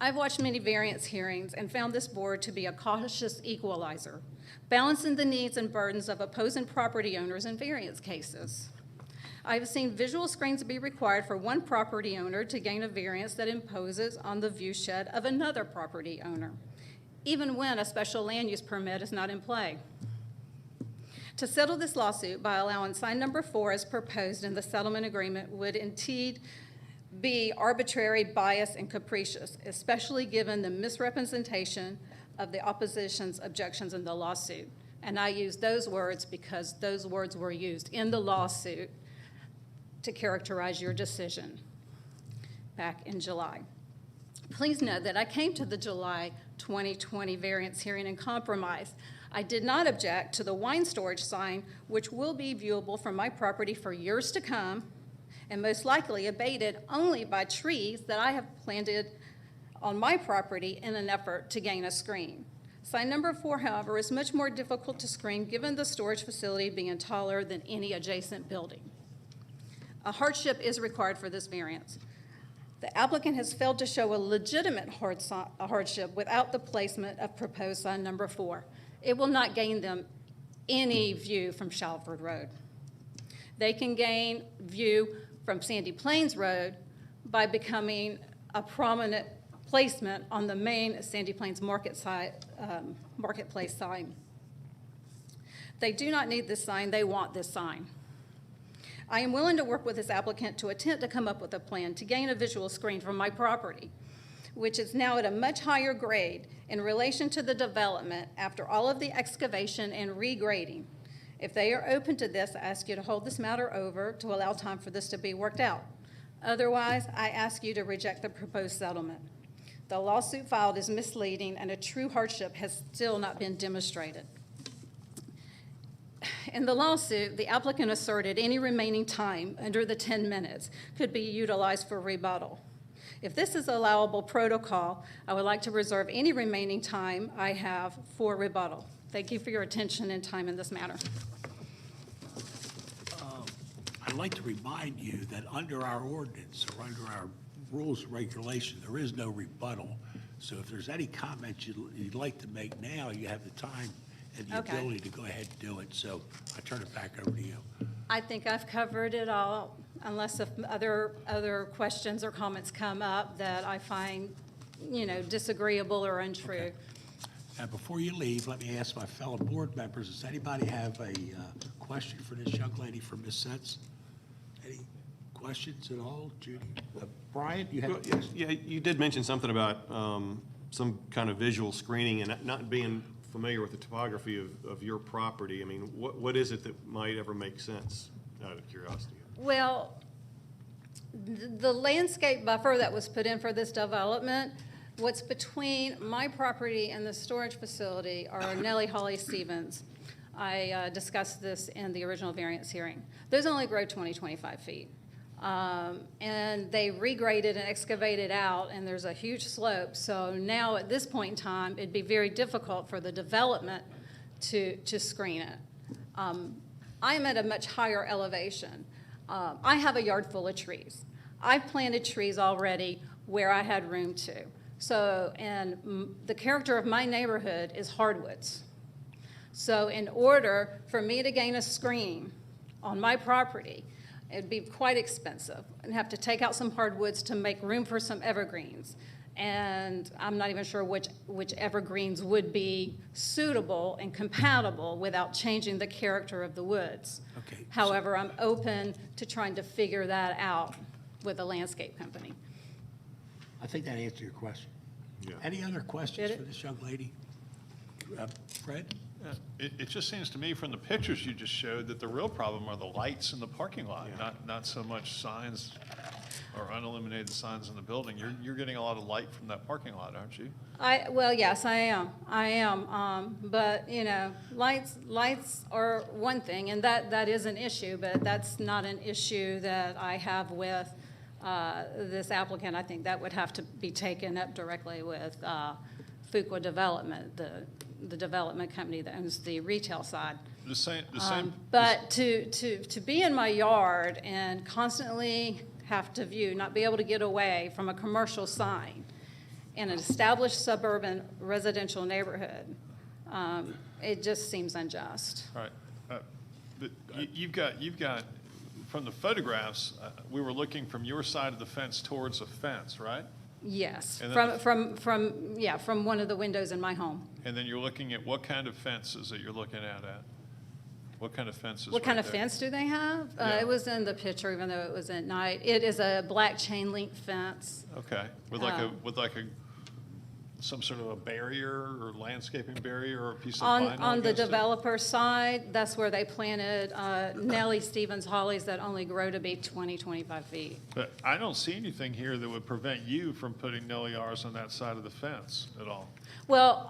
I've watched many variance hearings and found this board to be a cautious equalizer, balancing the needs and burdens of opposing property owners in variance cases. I've seen visual screens be required for one property owner to gain a variance that imposes on the view shed of another property owner, even when a special land use permit is not in play. To settle this lawsuit by allowing sign number 4 as proposed in the settlement agreement would indeed be arbitrary, biased, and capricious, especially given the misrepresentation of the opposition's objections in the lawsuit. And I use those words because those words were used in the lawsuit to characterize your decision back in July. Please note that I came to the July 2020 variance hearing in compromise. I did not object to the wine storage sign, which will be viewable from my property for years to come, and most likely abated only by trees that I have planted on my property in an effort to gain a screen. Sign number 4, however, is much more difficult to screen given the storage facility being taller than any adjacent building. A hardship is required for this variance. The applicant has failed to show a legitimate hardship without the placement of proposed sign number 4. It will not gain them any view from Shalford Road. They can gain view from Sandy Plains Road by becoming a prominent placement on the main Sandy Plains marketplace sign. They do not need this sign, they want this sign. I am willing to work with this applicant to attempt to come up with a plan to gain a visual screen from my property, which is now at a much higher grade in relation to the development after all of the excavation and regrading. If they are open to this, I ask you to hold this matter over to allow time for this to be worked out. Otherwise, I ask you to reject the proposed settlement. The lawsuit filed is misleading and a true hardship has still not been demonstrated. In the lawsuit, the applicant asserted any remaining time under the 10 minutes could be utilized for rebuttal. If this is allowable protocol, I would like to reserve any remaining time I have for rebuttal. Thank you for your attention and time in this matter. I'd like to remind you that under our ordinance or under our rules and regulations, there is no rebuttal. So if there's any comments you'd like to make now, you have the time and the Okay. ability to go ahead and do it. So I turn it back over to you. I think I've covered it all, unless if other questions or comments come up that I find, disagreeable or untrue. Okay. Now, before you leave, let me ask my fellow board members, does anybody have a question for this young lady from Ms. Setz? Any questions at all, Judy? Brian, you have a question? Yeah, you did mention something about some kind of visual screening and not being familiar with the topography of your property. I mean, what is it that might ever make sense, out of curiosity? Well, the landscape buffer that was put in for this development, what's between my property and the storage facility are Nellie Holly Stevens. I discussed this in the original variance hearing. Those only grow 25 feet. And they regraded and excavated out, and there's a huge slope. So now at this point in time, it'd be very difficult for the development to screen it. I'm at a much higher elevation. I have a yard full of trees. I've planted trees already where I had room to. So, and the character of my neighborhood is hardwoods. So in order for me to gain a screen on my property, it'd be quite expensive and have to take out some hardwoods to make room for some evergreens. And I'm not even sure which evergreens would be suitable and compatible without changing the character of the woods. Okay. However, I'm open to trying to figure that out with a landscape company. I think that answered your question. Yeah. Any other questions Did it? for this young lady? Fred? It just seems to me from the pictures you just showed that the real problem are the lights in the parking lot, not so much signs or unilluminated signs in the building. You're getting a lot of light from that parking lot, aren't you? Well, yes, I am. But, lights are one thing, and that is an issue, but that's not an issue that I have with this applicant. I think that would have to be taken up directly with Fuqua Development, the development company that owns the retail side. The same. But to be in my yard and constantly have to view, not be able to get away from a commercial sign in an established suburban residential neighborhood. It just seems unjust. All right. But you've got, from the photographs, we were looking from your side of the fence towards a fence, right? Yes, And then from one of the windows in my home. And then you're looking at what kind of fences that you're looking at? What kind of fences? What kind right of there? fence do they have? Yeah. It was in the picture, even though it was at night. It is a black chain link fence. Okay, with some sort of a barrier or landscaping barrier or a piece of vinyl On the against it? developer side, that's where they planted Nellie Stevens hollies that only grow to be 20, 25 feet. But I don't see anything here that would prevent you from putting Nelliars on that side of the fence at all. Well,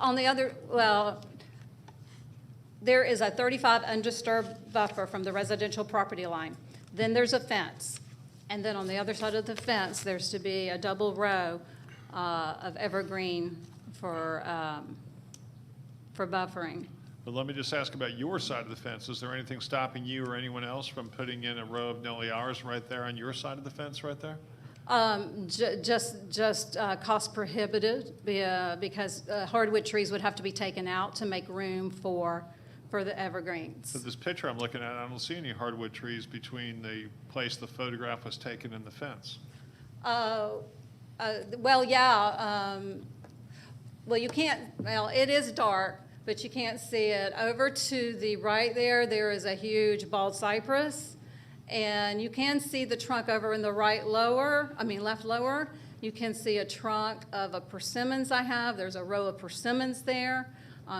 there is a 35 undisturbed buffer from the residential property line. Then there's a fence. And then on the other side of the fence, there's to be a double row of evergreen for buffering. But let me just ask about your side of the fence. Is there anything stopping you or anyone else from putting in a row of Nelliars right there on your side of the fence right there? Just cost prohibitive, because hardwood trees would have to be taken out to make room for the evergreens. But this picture I'm looking at, I don't see any hardwood trees between the place the photograph was taken and the fence. Well, yeah, you can't, it is dark, but you can't see it. Over to the right there is a huge bald cypress, and you can see the trunk over in the left lower. You can see a trunk of a persimmons I have. There's a row of persimmons there.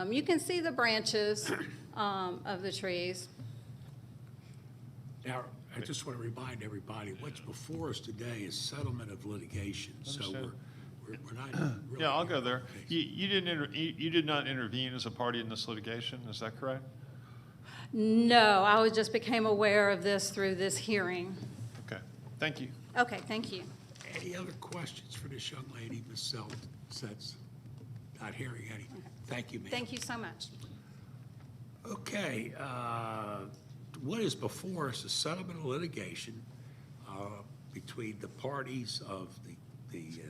You can see the branches of the trees. Now, I just want to remind everybody, what's before us today is settlement of litigation. So Understood. we're not really. Yeah, I'll go there. You did not intervene as a party in this litigation, is that correct? No, I just became aware of this through this hearing. Okay, thank you. Okay, thank you. Any other questions for this young lady, Ms. Seltz? Not hearing any. Thank you, ma'am. Thank you so much. Okay, what is before us is settlement of litigation between the parties of the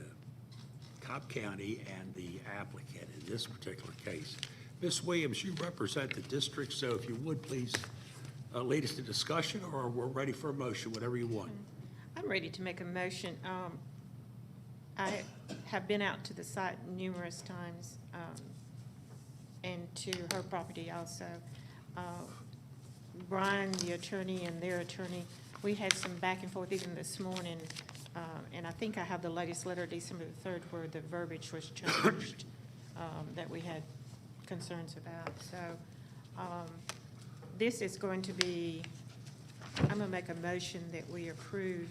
Cobb County and the applicant in this particular case. Ms. Williams, you represent the district, so if you would, please lead us to discussion, or we're ready for a motion, whatever you want. I'm ready to make a motion. I have been out to the site numerous times, and to her property also. Brian, the attorney, and their attorney, we had some back and forth even this morning, and I think I have the latest letter, December the 3rd, where the verbiage was changed that we had concerns about. So this is going to be, I'm going to make a motion that we approve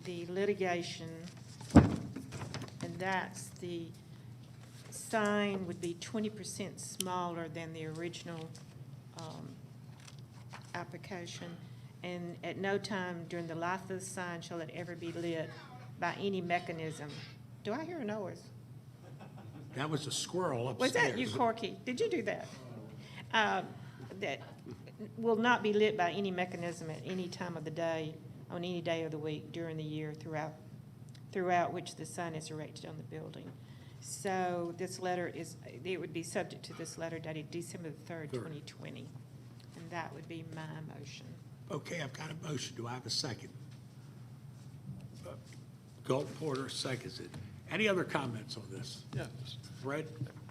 the litigation, and that's the sign would be 20% smaller than the original application, and at no time during the life of the sign shall it ever be lit by any mechanism. Do I hear a noise? That was a squirrel upstairs. Was that you, Corky? Did you do that? That will not be lit by any mechanism at any time of the day, on any day of the week, during the year, throughout which the sign is erected on the building. So this letter it would be subject to this letter dated December the 3rd, 2020. And that would be my motion. Okay, I've got a motion. Do I have a second? Galton Porter seconds it. Any other comments on this? Yeah. Fred?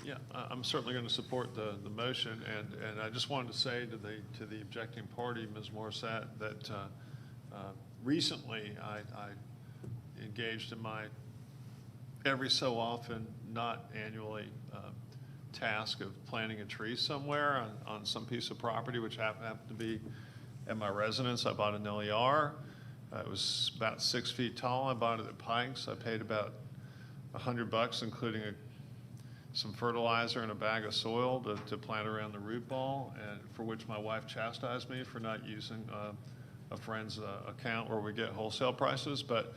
Yeah, I'm certainly going to support the motion, and I just wanted to say to the objecting party, Ms. Morissette, that recently I engaged in my every so often, not annually, task of planting a tree somewhere on some piece of property, which happened to be at my residence. I bought a Nelliar. It was about 6 feet tall. I bought it at Pikes. I paid about $100, including some fertilizer and a bag of soil to plant around the root ball, and for which my wife chastised me for not using a friend's account where we get wholesale prices. But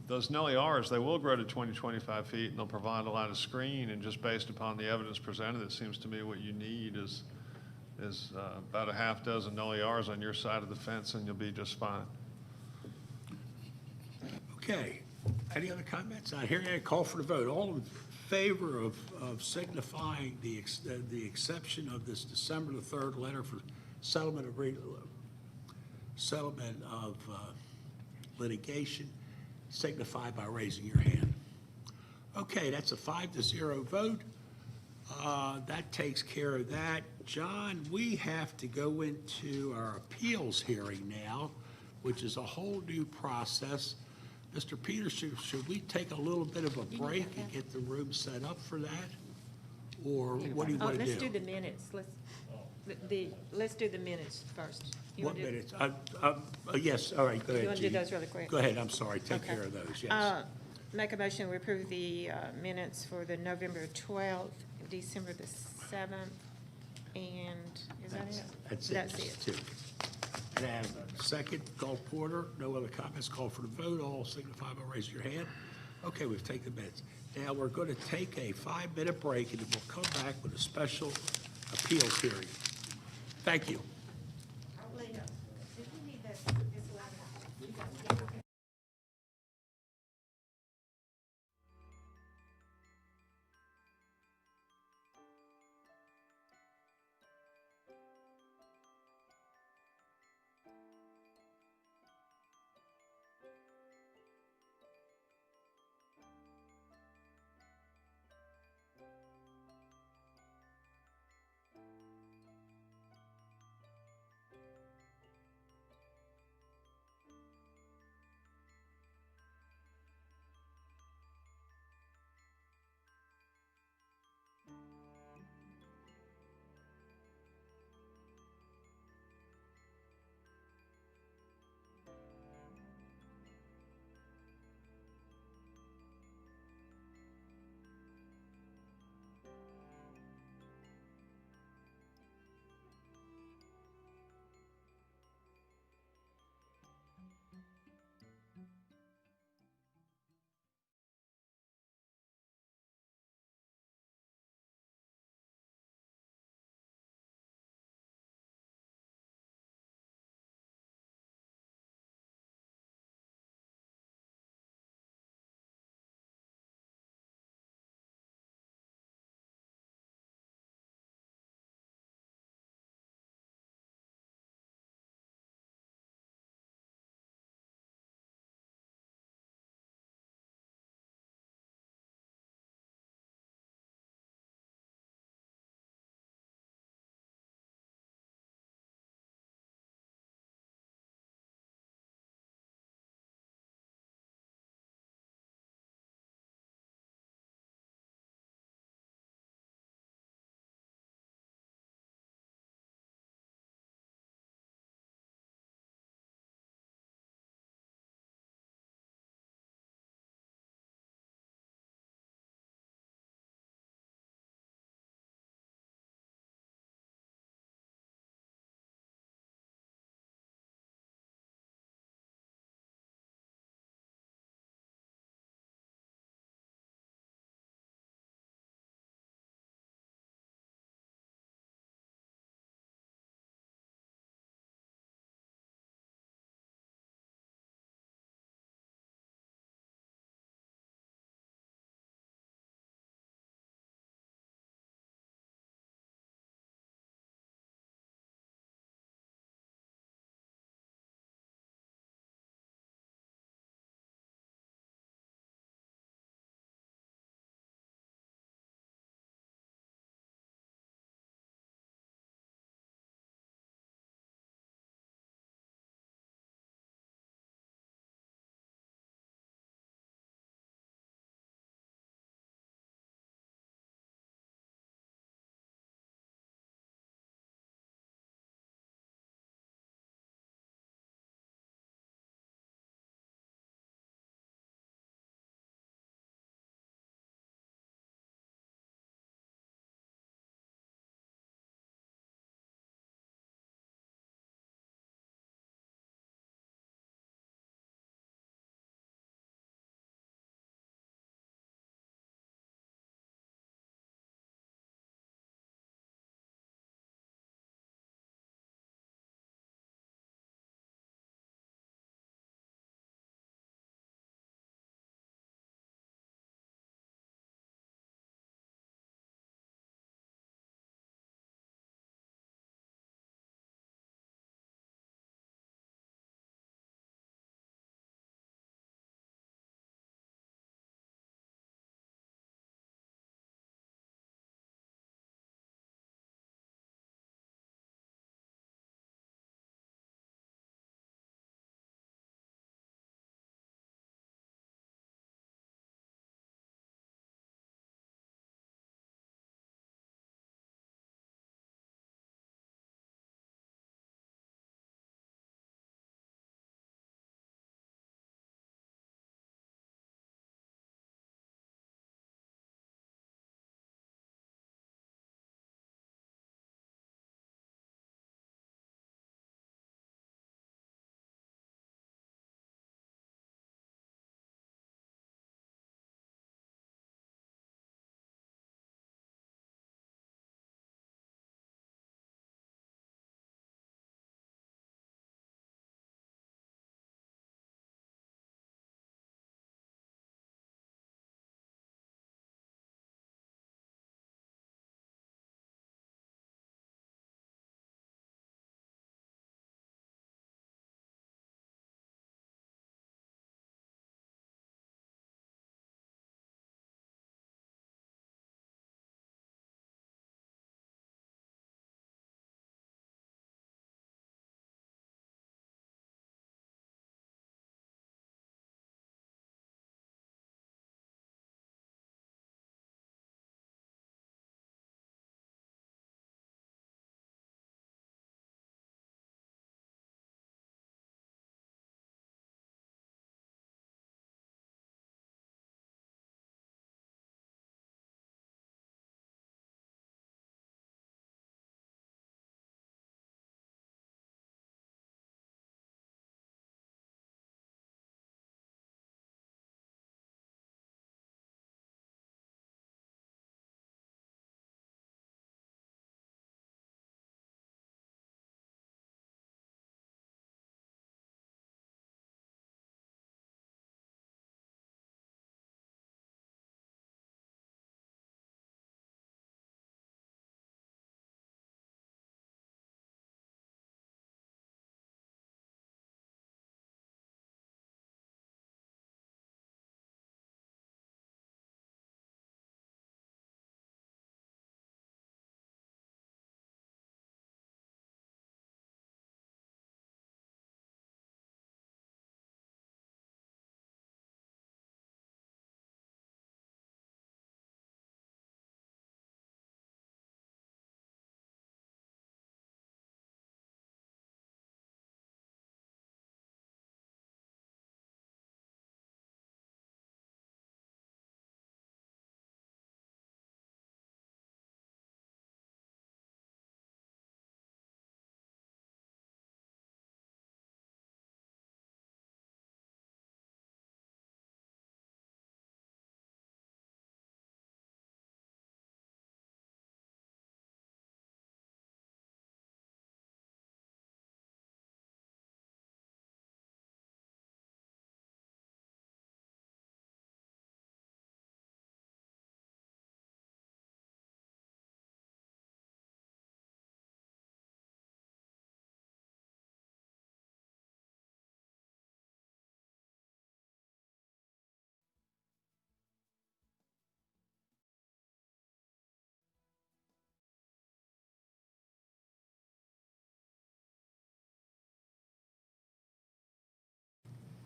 those Nelliars, they will grow to 20, 25 feet, and they'll provide a lot of screen, and just based upon the evidence presented, it seems to me what you need is about a half dozen Nelliars on your side of the fence, and you'll be just fine. Okay. Any other comments? Not hearing any, call for the vote. All in favor of signifying the exception of this December the 3rd letter for settlement of litigation, signify by raising your hand. Okay, that's a 5-0 vote. That takes care of that. John, we have to go into our appeals hearing now, which is a whole new process. Mr. Peters, should we take a little bit of a break and get the room set up for that? Or what do you want to do? Let's do the minutes. Let's do the minutes first. You What wanna do- minutes? Yes, all right, go ahead, You want to do Judy. those really quick? Go ahead, I'm sorry, take Okay. care of those, yes. Make a motion, we approve the minutes for the November 12th, December the 7th, and is that it? That's it. That's That's it. two. And I have a second, Gulf Porter, no other comments, call for the vote, all signify by raising your hand. Okay, we've taken the minutes. Now, we're going to take a 5-minute break, and then we'll come back with a special appeals hearing. Thank you.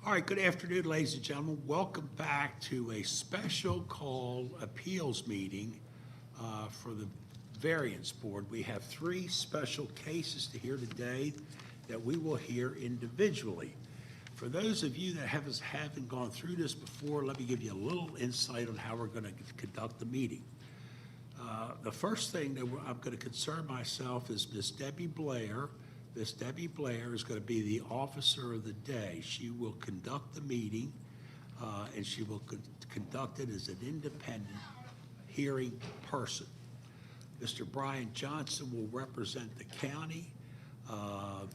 All right, good afternoon, ladies and gentlemen. Welcome back to a special call appeals meeting for the Variance Board. We have 3 special cases to hear today that we will hear individually. For those of you that haven't gone through this before, let me give you a little insight on how we're going to conduct the meeting. The first thing that I'm going to concern myself is Miss Debbie Blair. Miss Debbie Blair is going to be the officer of the day. She will conduct the meeting, and she will conduct it as an independent hearing person. Mr. Brian Johnson will represent the county, and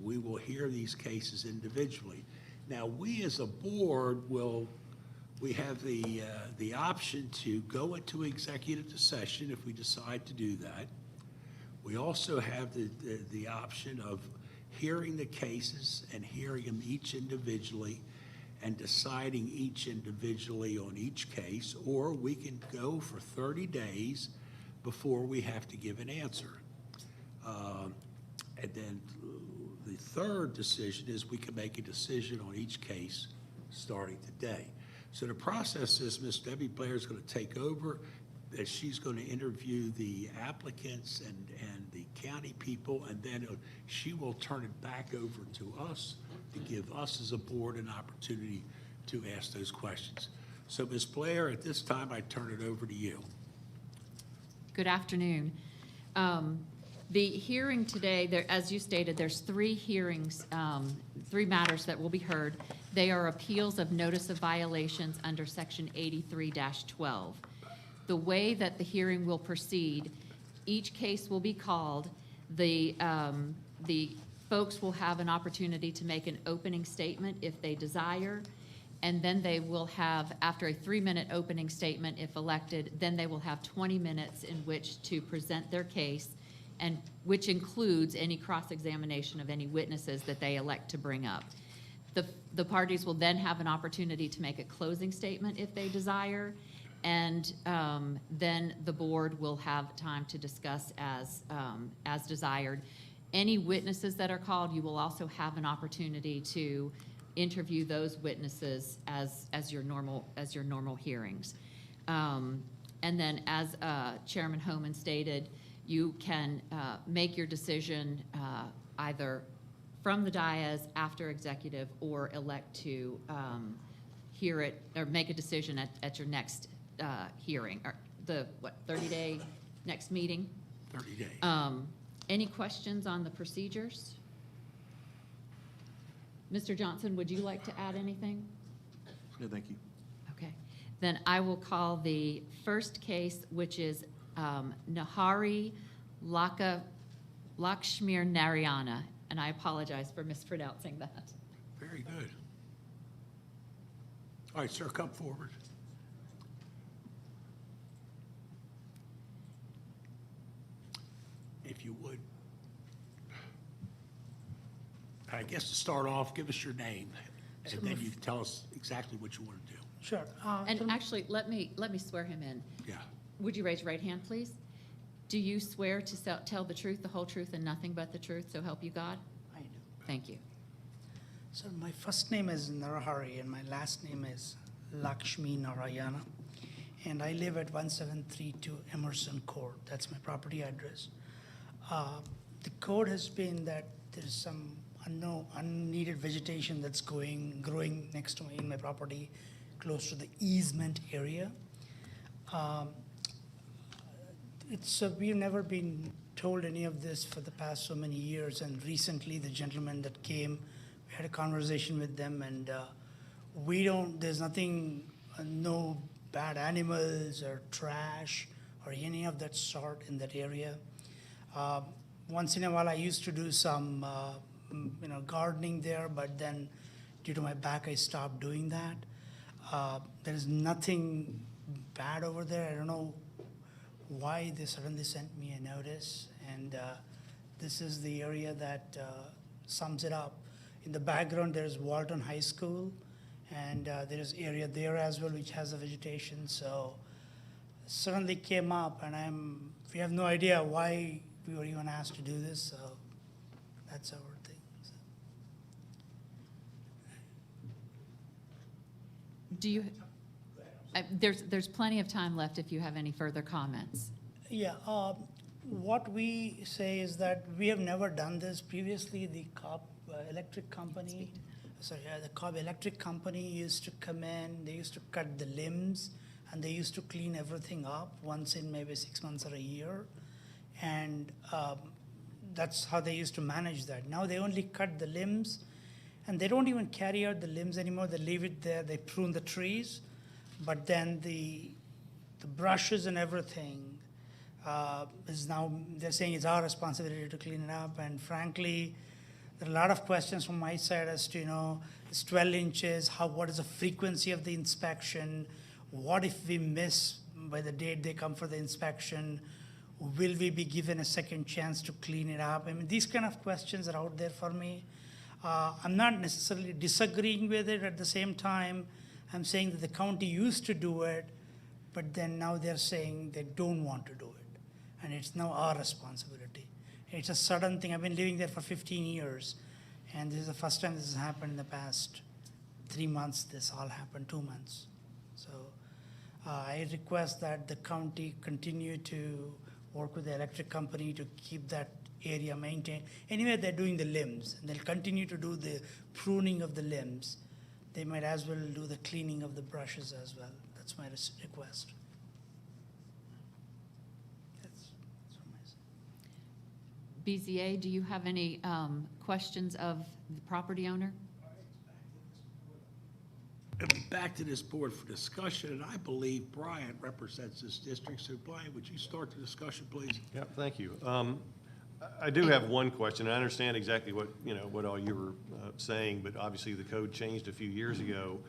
we will hear these cases individually. Now, we as a board we have the option to go into executive session if we decide to do that. We also have the option of hearing the cases and hearing them each individually and deciding each individually on each case, or we can go for 30 days before we have to give an answer. And then the third decision is we can make a decision on each case starting today. So the process is Ms. Debbie Blair is going to take over, that she's going to interview the applicants and the county people, and then she will turn it back over to us to give us as a board an opportunity to ask those questions. So Ms. Blair, at this time, I turn it over to you. Good afternoon. The hearing today, as you stated, there's 3 hearings, 3 matters that will be heard. They are appeals of notice of violations under Section 83-12. The way that the hearing will proceed, each case will be called. The folks will have an opportunity to make an opening statement if they desire, and then they will have, after a 3-minute opening statement, if elected, then they will have 20 minutes in which to present their case, and which includes any cross-examination of any witnesses that they elect to bring up. The parties will then have an opportunity to make a closing statement if they desire, and then the board will have time to discuss as desired. Any witnesses that are called, you will also have an opportunity to interview those witnesses as your normal hearings. And then, as Chairman Homan stated, you can make your decision either from the dais after executive, or elect to hear it or make a decision at your next hearing, or the 30-day next meeting. 30 days. Any questions on the procedures? Mr. Johnson, would you like to add anything? No, thank you. Okay. Then I will call the first case, which is Nahari Lakshmir Narayana, and I apologize for mispronouncing that. Very good. All right, sir, come forward. If you would. I guess to start off, give us your name, and then you can tell us exactly what you want to do. Sure. And actually, let me swear him in. Yeah. Would you raise your right hand, please? Do you swear to tell the truth, the whole truth, and nothing but the truth, so help you God? I do. Thank you. So my first name is Narahari and my last name is Lakshmi Narayana. And I live at 1732 Emerson Court. That's my property address. The code has been that there's some unneeded vegetation that's growing next to me in my property, close to the easement area. We've never been told any of this for the past so many years, and recently the gentleman that came, we had a conversation with them, and there's nothing, no bad animals or trash or any of that sort in that area. Once in a while I used to do some gardening there, but then due to my back I stopped doing that. There's nothing bad over there. I don't know why they suddenly sent me a notice, and this is the area that sums it up. In the background there's Walton High School, and there's area there as well which has a vegetation. So suddenly came up, and we have no idea why we were even asked to do this, so that's our thing. Do you, there's plenty of time left if you have any further comments. Yeah, what we say is that we have never done this previously. The Cobb Electric Company, the Cobb Electric Company used to come in, they used to cut the limbs, and they used to clean everything up once in maybe 6 months or a year. And that's how they used to manage that. Now they only cut the limbs, and they don't even carry out the limbs anymore. They leave it there, they prune the trees, but then the brushes and everything is now, they're saying it's our responsibility to clean it up. And frankly, there are a lot of questions from my side as to, it's 12 inches, what is the frequency of the inspection? What if we miss by the date they come for the inspection? Will we be given a second chance to clean it up? I mean, these kind of questions are out there for me. I'm not necessarily disagreeing with it. At the same time, I'm saying that the county used to do it, but then now they're saying they don't want to do it. And it's now our responsibility. It's a sudden thing. I've been living there for 15 years, and this is the first time this has happened in the past 3 months. This all happened 2 months. So I request that the county continue to work with the electric company to keep that area maintained. Anyway, they're doing the limbs, and they'll continue to do the pruning of the limbs. They might as well do the cleaning of the brushes as well. That's my request. That's from my side. BZA, do you have any questions of the property owner? Back to this board for discussion, and I believe Bryant represents this district. So Bryant, would you start the discussion, please? Yeah, thank you. I do have one question. I understand exactly what all you were saying, but obviously the code changed a few years ago.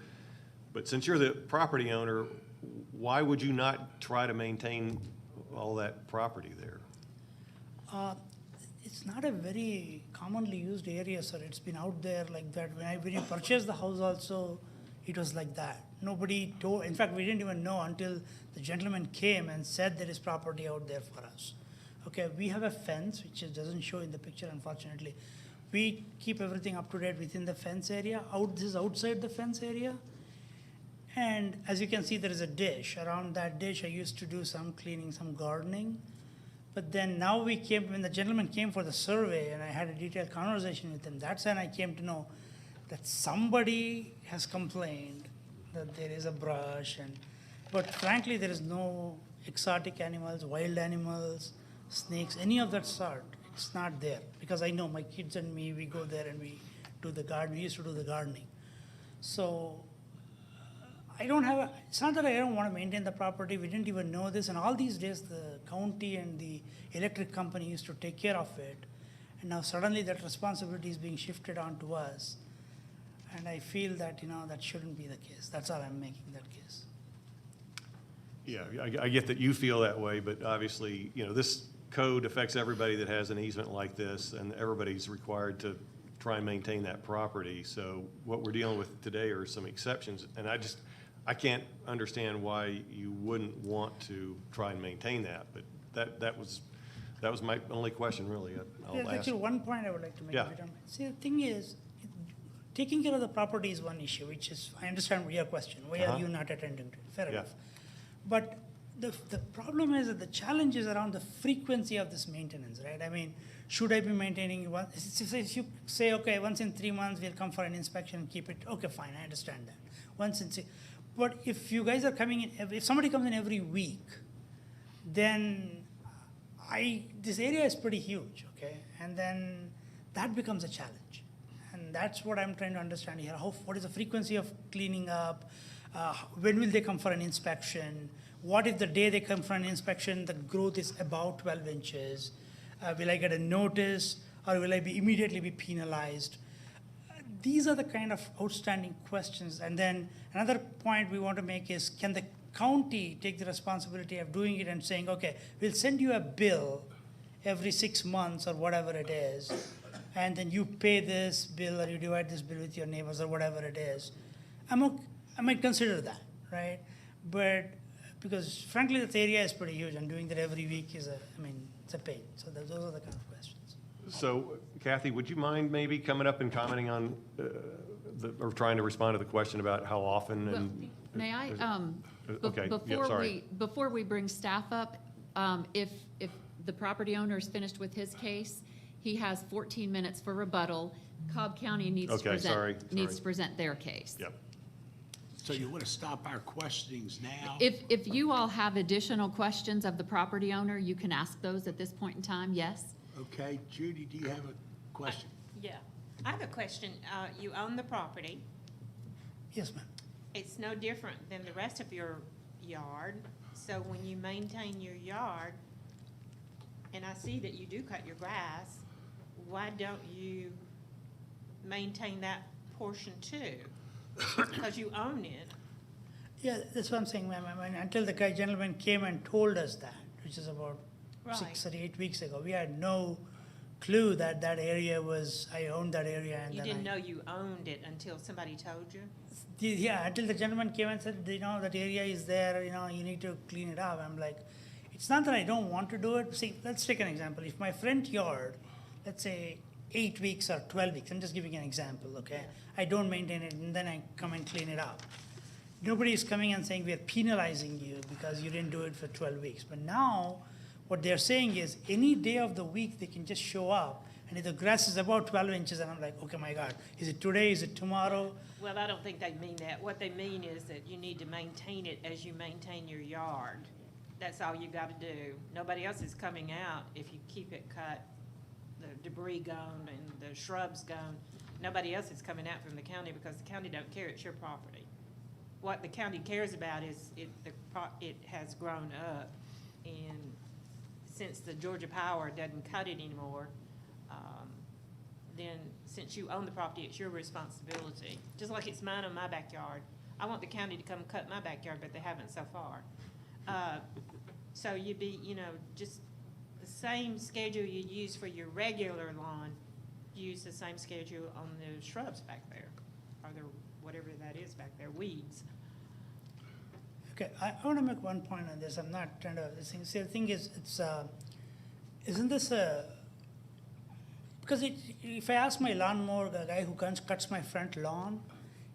But since you're the property owner, why would you not try to maintain all that property there? It's not a very commonly used area, sir. It's been out there like that. When you purchased the house also, it was like that. Nobody told, in fact, we didn't even know until the gentleman came and said there is property out there for us. Okay, we have a fence, which doesn't show in the picture, unfortunately. We keep everything up to date within the fence area. This is outside the fence area. And as you can see, there is a dish. Around that dish, I used to do some cleaning, some gardening. But then now when the gentleman came for the survey, and I had a detailed conversation with him, that's when I came to know that somebody has complained that there is a brush, but frankly, there is no exotic animals, wild animals, snakes, any of that sort. It's not there, because I know my kids and me, we go there and we do the garden. We used to do the gardening. So it's not that I don't want to maintain the property. We didn't even know this, and all these days, the county and the electric company used to take care of it, and now suddenly that responsibility is being shifted onto us. And I feel that, that shouldn't be the case. That's all I'm making that case. Yeah, I get that you feel that way, but obviously, this code affects everybody that has an easement like this, and everybody's required to try and maintain that property. So what we're dealing with today are some exceptions, and I can't understand why you wouldn't want to try and maintain that, but that was my only question, really. There's actually one point I would like to make. Yeah. See, the thing is, taking care of the property is one issue, which is, I understand your question. Why are you not attending to it? Fair enough. But the problem is that the challenge is around the frequency of this maintenance, right? I mean, should I be maintaining one? If you say, okay, once in 3 months, we'll come for an inspection and keep it, okay, fine, I understand that. But if you guys are coming in, if somebody comes in every week, then this area is pretty huge, okay? And then that becomes a challenge. And that's what I'm trying to understand here. What is the frequency of cleaning up? When will they come for an inspection? What if the day they come for an inspection, the growth is about 12 inches? Will I get a notice, or will I immediately be penalized? These are the kind of outstanding questions. And then another point we want to make is, can the county take the responsibility of doing it and saying, okay, we'll send you a bill every 6 months or whatever it is, and then you pay this bill or you divide this bill with your neighbors or whatever it is. I might consider that, right? But because frankly, this area is pretty huge, and doing that every week it's a pain. So those are the kind of questions. So Kathy, would you mind maybe coming up and commenting on, or trying to respond to the question about how often and? May I, Okay, yeah, sorry. before we bring staff up, if the property owner is finished with his case, he has 14 minutes for rebuttal. Cobb County needs to Okay, sorry. needs to present their case. Yep. So you want to stop our questionings now? If you all have additional questions of the property owner, you can ask those at this point in time, yes? Okay, Judy, do you have a question? Yeah. I have a question. You own the property. Yes, ma'am. It's no different than the rest of your yard. So when you maintain your yard, and I see that you do cut your grass, why don't you maintain that portion too? Because you own it. Yeah, that's what I'm saying, ma'am. I mean, until the gentleman came and told us that, which is about Right. 6 or 8 weeks ago, we had no clue that that area was, I owned that area and You then didn't know you owned it until somebody told you? Yeah, until the gentleman came and said, you know, that area is there, you know, you need to clean it up. I'm like, it's not that I don't want to do it. See, let's take an example. If my front yard, let's say 8 weeks or 12 weeks, I'm just giving an example, okay? I don't maintain it and then I come and clean it up. Nobody is coming and saying we are penalizing you because you didn't do it for 12 weeks. But now, what they're saying is any day of the week they can just show up, and if the grass is about 12 inches, and I'm like, okay, my God, is it today, is it tomorrow? Well, I don't think they mean that. What they mean is that you need to maintain it as you maintain your yard. That's all you gotta do. Nobody else is coming out if you keep it cut, the debris gone and the shrubs gone. Nobody else is coming out from the county because the county don't care, it's your property. What the county cares about is it has grown up, and since the Georgia Power doesn't cut it anymore, then since you own the property, it's your responsibility. Just like it's mine on my backyard. I want the county to come cut my backyard, but they haven't so far. So you'd be, you know, just the same schedule you use for your regular lawn, use the same schedule on the shrubs back there, or the, whatever that is back there, weeds. Okay, I want to make one point on this. I'm not trying to, see, the thing is, it's, isn't this a, because if I ask my lawnmower, the guy who cuts my front lawn,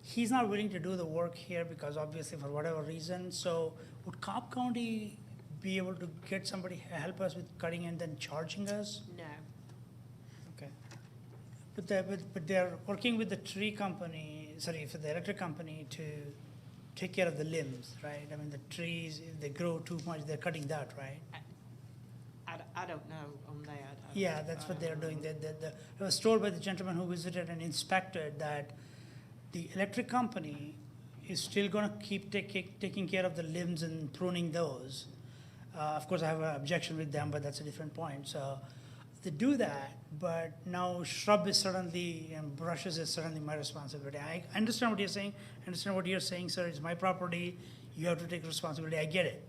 he's not willing to do the work here because obviously for whatever reason. So would Cobb County be able to get somebody help us with cutting and then charging us? No. Okay. But they're working with the tree company, sorry, for the electric company to take care of the limbs, right? I mean, the trees, if they grow too much, they're cutting that, right? I don't know on that. Yeah, that's what they're doing. It was told by the gentleman who visited and inspected that the electric company is still gonna keep taking care of the limbs and pruning those. Of course, I have an objection with them, but that's a different point. So they do that, but now shrub is suddenly, and brushes is suddenly my responsibility. I understand what you're saying. I understand what you're saying, sir. It's my property. You have to take responsibility. I get it.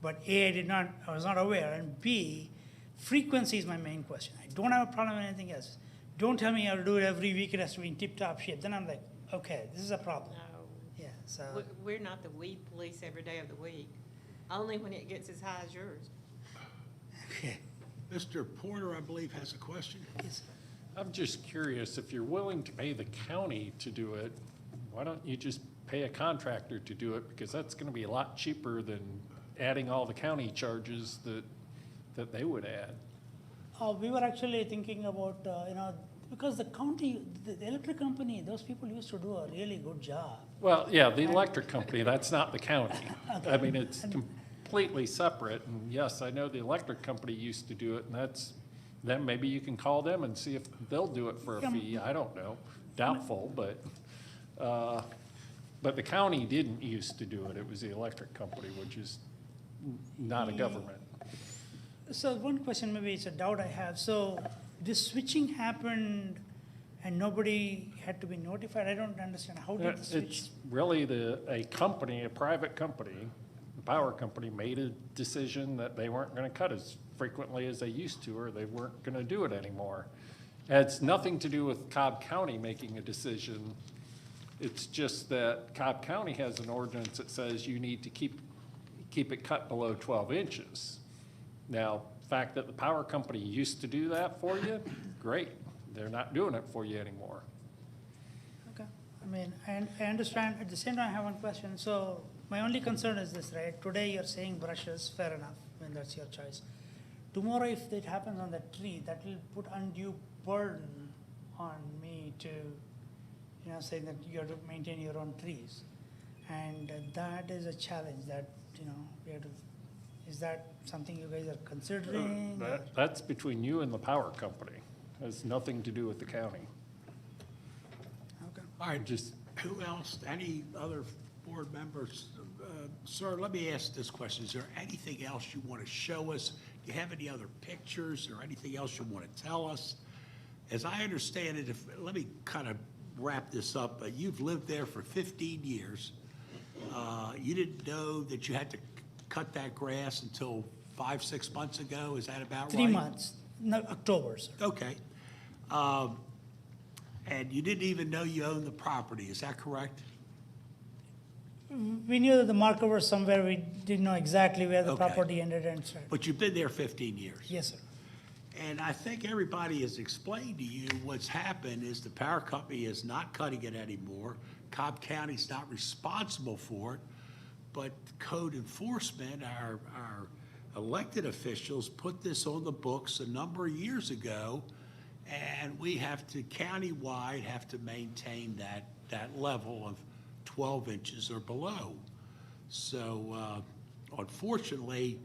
But A, I was not aware, and B, frequency is my main question. I don't have a problem with anything else. Don't tell me I have to do it every week. It has to be in tip-top shape. Then I'm like, okay, this is a problem. No. Yeah, so. We're not the weed police every day of the week, only when it gets as high as yours. Okay. Mr. Porter, I believe, has a question. Yes. I'm just curious, if you're willing to pay the county to do it, why don't you just pay a contractor to do it? Because that's gonna be a lot cheaper than adding all the county charges that they would add. We were actually thinking about, because the county, the electric company, those people used to do a really good job. Well, yeah, the electric company, that's not the county. I mean, it's completely separate, and yes, I know the electric company used to do it, and then maybe you can call them and see if they'll do it for a fee, I don't know, doubtful, but the county didn't used to do it, it was the electric company, which is not a government. So one question, maybe it's a doubt I have. So this switching happened and nobody had to be notified? I don't understand. How did the switch? It's really a company, a private company, the power company made a decision that they weren't gonna cut as frequently as they used to, or they weren't gonna do it anymore. It has nothing to do with Cobb County making a decision. It's just that Cobb County has an ordinance that says you need to keep it cut below 12 inches. Now, fact that the power company used to do that for you, great. They're not doing it for you anymore. Okay, I mean, I understand, at the same time, I have one question. So my only concern is this, right? Today you're saying brushes, fair enough, I mean, that's your choice. Tomorrow, if it happens on the tree, that will put undue burden on me to, saying that you have to maintain your own trees. And that is a challenge that, we have to, is that something you guys are considering? That's between you and the power company. Has nothing to do with the county. Okay. All right, just, who else, any other board members? Sir, let me ask this question. Is there anything else you want to show us? Do you have any other pictures or anything else you want to tell us? As I understand it, let me kind of wrap this up. You've lived there for 15 years. You didn't know that you had to cut that grass until 5-6 months ago. Is that about right? 3 months, no, October, sir. Okay. And you didn't even know you owned the property. Is that correct? We knew that the marker was somewhere, we didn't know exactly where the Okay. property ended and started. But you've been there 15 years. Yes, sir. And I think everybody has explained to you what's happened is the power company is not cutting it anymore. Cobb County's not responsible for it, but code enforcement, our elected officials put this on the books a number of years ago, and we have to, countywide, have to maintain that level of 12 inches or below. So unfortunately,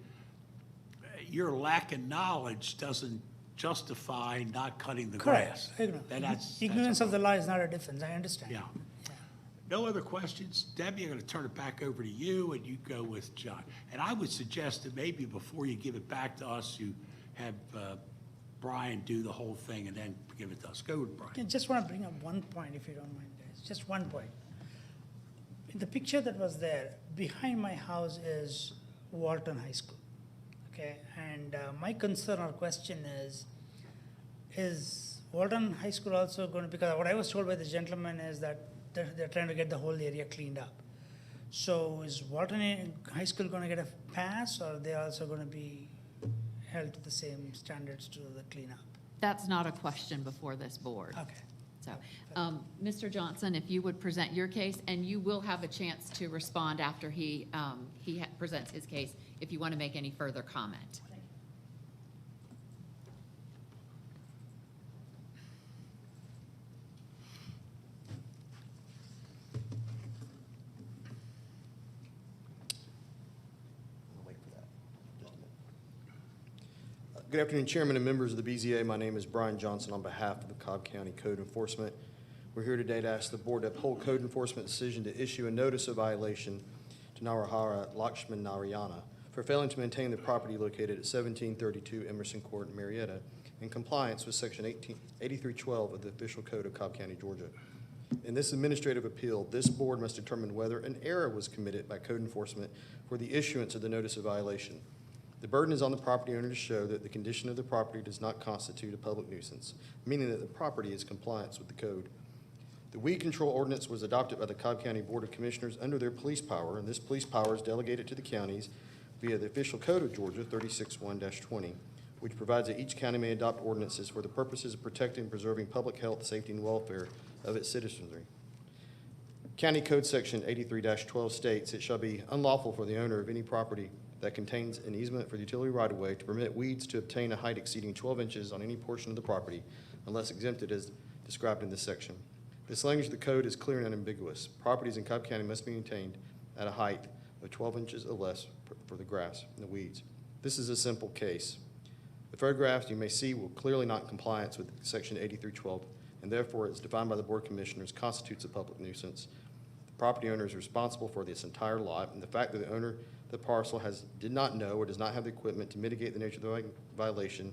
your lack of knowledge doesn't justify not cutting the grass. Correct. And that's Ignorance of the law is not a difference, I understand. Yeah. No other questions? Debbie, I'm going to turn it back over to you, and you go with John. And I would suggest that maybe before you give it back to us, you have Brian do the whole thing and then give it to us. Go with Brian. I just want to bring up one point, if you don't mind, guys. Just one point. In the picture that was there, behind my house is Walton High School. Okay, and my concern or question is Walton High School also going to, because what I was told by the gentleman is that they're trying to get the whole area cleaned up. So is Walton High School going to get a pass, or they also going to be held to the same standards to the cleanup? That's not a question before this board. Okay. So, Mr. Johnson, if you would present your case, and you will have a chance to respond after he presents his case, if you want to make any further comment. Good afternoon, Chairman and members of the BZA. My name is Brian Johnson on behalf of the Cobb County Code Enforcement. We're here today to ask the board to uphold code enforcement decision to issue a notice of violation to Narahara Lakshman Narayana for failing to maintain the property located at 1732 Emerson Court in Marietta in compliance with Section 8312 of the Official Code of Cobb County, Georgia. In this administrative appeal, this board must determine whether an error was committed by code enforcement for the issuance of the notice of violation. The burden is on the property owner to show that the condition of the property does not constitute a public nuisance, meaning that the property is in compliance with the code. The weed control ordinance was adopted by the Cobb County Board of Commissioners under their police power, and this police power is delegated to the counties via the Official Code of Georgia 36-1-20, which provides that each county may adopt ordinances for the purposes of protecting and preserving public health, safety, and welfare of its citizenry. County Code Section 83-12 states it shall be unlawful for the owner of any property that contains an easement for the utility right-of-way to permit weeds to obtain a height exceeding 12 inches on any portion of the property unless exempted as described in this section. This language of the code is clear and unambiguous. Properties in Cobb County must be maintained at a height of 12 inches or less for the grass and the weeds. This is a simple case. The photographs you may see will clearly not in compliance with Section 8312, and therefore, as defined by the Board of Commissioners, constitutes a public nuisance. The property owner is responsible for this entire lot, and the fact that the owner of the parcel did not know or does not have the equipment to mitigate the nature of the violation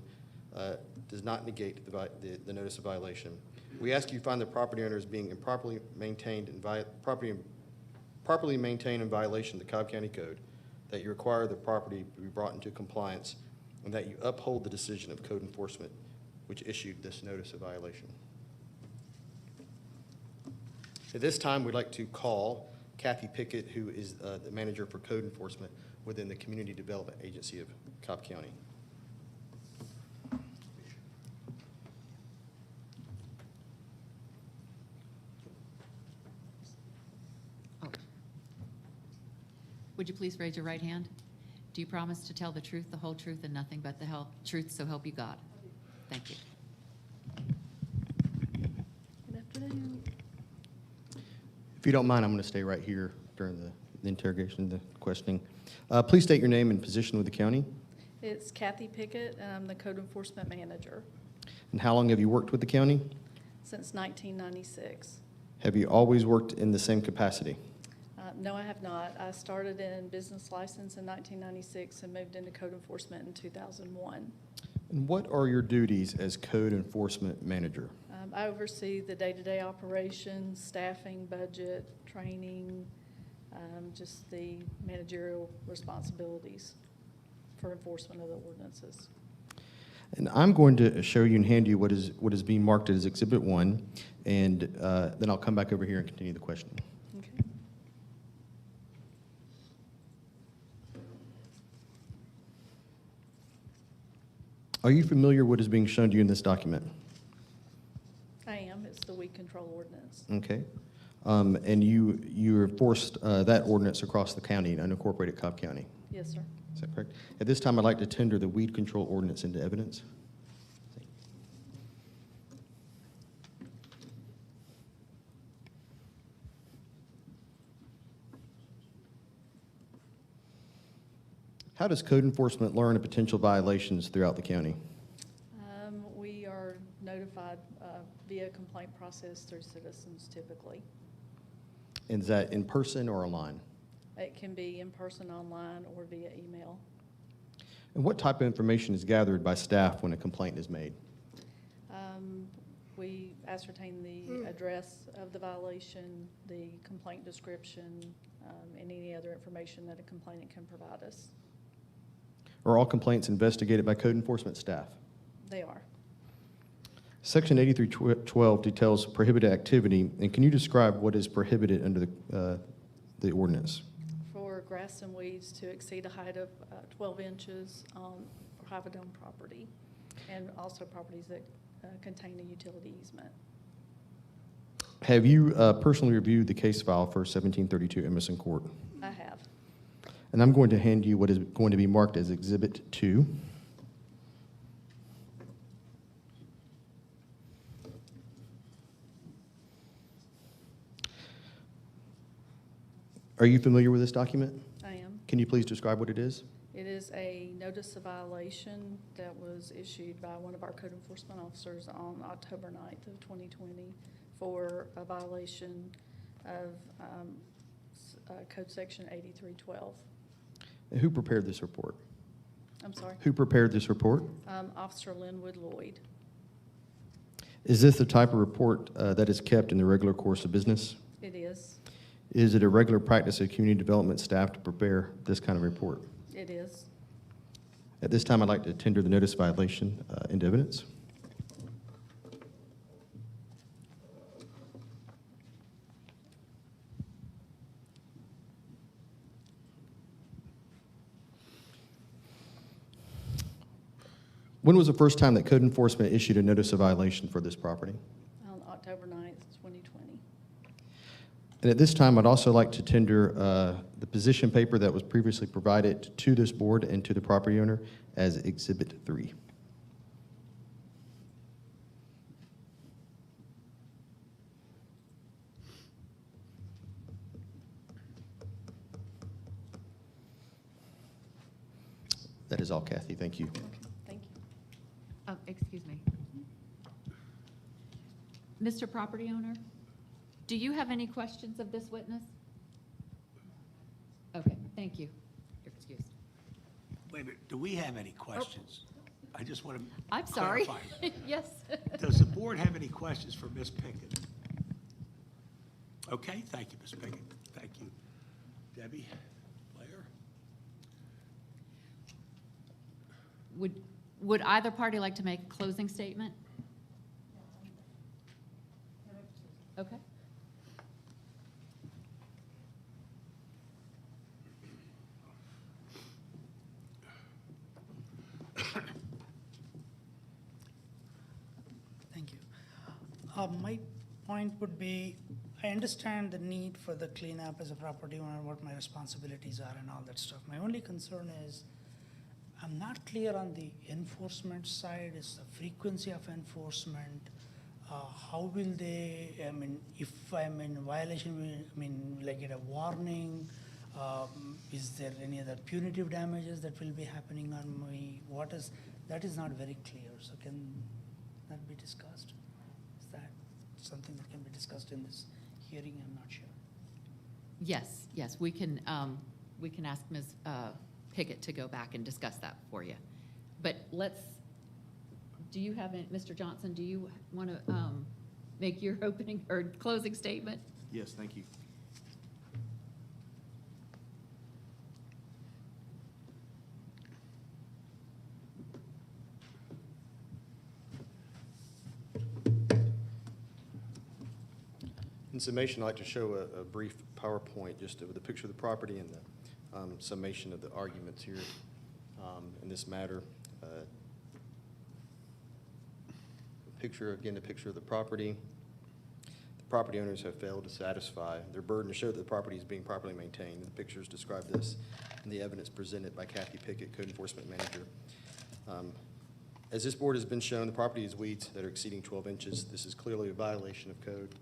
does not negate the notice of violation. We ask you find the property owner as being improperly maintained properly maintained in violation of the Cobb County Code, that you require the property to be brought into compliance, and that you uphold the decision of code enforcement which issued this notice of violation. At this time, we'd like to call Kathy Pickett, who is the manager for code enforcement within the Community Development Agency of Cobb County. Would you please raise your right hand? Do you promise to tell the truth, the whole truth, and nothing but the truth, so help you God? Thank you. Good afternoon. If you don't mind, I'm going to stay right here during the interrogation, the questioning. Please state your name and position with the county. It's Kathy Pickett, and I'm the Code Enforcement Manager And how long have you worked with the county? since 1996. Have you always worked in the same capacity? No, I have not. I started in business license in 1996 and moved into code enforcement in 2001. And what are your duties as code enforcement manager? I oversee the day-to-day operations, staffing, budget, training, just the managerial responsibilities for enforcement of the ordinances. And I'm going to show you and hand you what is being marked as Exhibit 1, and then I'll come back over here and continue the questioning. Okay. Are you familiar what is being shown to you in this document? I am. It's the weed control ordinance. Okay. And you enforced that ordinance across the county, in unincorporated Cobb County. Yes, sir. Is that correct? At this time, I'd like to tender the weed control ordinance into evidence. How does code enforcement learn of potential violations throughout the county? We are notified via complaint process through citizens typically. And is that in person or online? It can be in person, online, or via email. And what type of information is gathered by staff when a complaint is made? We ascertain the address of the violation, the complaint description, and any other information that a complainant can provide us. Are all complaints investigated by code enforcement staff? They are. Section 8312 details prohibited activity, and can you describe what is prohibited under the ordinance? For grass and weeds to exceed a height of 12 inches on private owned property, and also properties that contain a utility easement. Have you personally reviewed the case file for 1732 Emerson Court? I have. And I'm going to hand you what is going to be marked as Exhibit 2. Are you familiar with this document? I am. Can you please describe what it is? It is a notice of violation that was issued by one of our code enforcement officers on October 9th of 2020 for a violation of Code Section 8312. And who prepared this report? I'm sorry? Who prepared this report? Officer Linwood Lloyd. Is this the type of report that is kept in the regular course of business? It is. Is it a regular practice of community development staff to prepare this kind of report? It is. At this time, I'd like to tender the notice violation into evidence. When was the first time that code enforcement issued a notice of violation for this property? On October 9th, 2020. And at this time, I'd also like to tender the position paper that was previously provided to this board and to the property owner as Exhibit 3. That is all, Kathy. Thank you. Okay, thank you. Oh, excuse me. Mr. Property Owner, do you have any questions of this witness? Okay, thank you. You're excused. Wait a minute, do we have any questions? I just want to I'm sorry. clarify. Yes. Does the board have any questions for Ms. Pickett? Okay, thank you, Ms. Pickett. Thank you. Debbie, Blair? Would either party like to make a closing statement? Okay. Thank you. My point would be, I understand the need for the cleanup as a property owner, what my responsibilities are and all that stuff. My only concern is, I'm not clear on the enforcement side, is the frequency of enforcement. How will they, I mean, if I'm in violation, will I get a warning? Is there any other punitive damages that will be happening on me? That is not very clear, so can that be discussed? Is that something that can be discussed in this hearing? I'm not sure. Yes, we can ask Ms. Pickett to go back and discuss that for you. But do you have, Mr. Johnson, do you want to make your opening or closing statement? Yes, thank you. In summation, I'd like to show a brief PowerPoint just of the picture of the property and the summation of the arguments here in this matter. The picture of the property. The property owners have failed to satisfy their burden to show that the property is being properly maintained. The pictures describe this in the evidence presented by Kathy Pickett, Code Enforcement Manager. As this board has been shown, the property is weeds that are exceeding 12 inches. This is clearly a violation of code.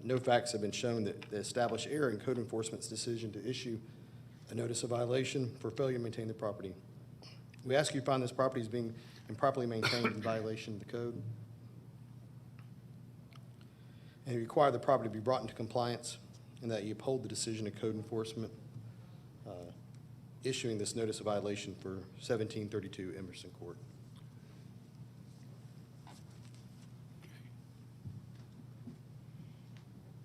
No facts have been shown that establish error in code enforcement's decision to issue a notice of violation for failure to maintain the property. We ask you to find this property as being improperly maintained in violation of the code, and you require the property to be brought into compliance, and that you uphold the decision of code enforcement issuing this notice of violation for 1732 Emerson Court.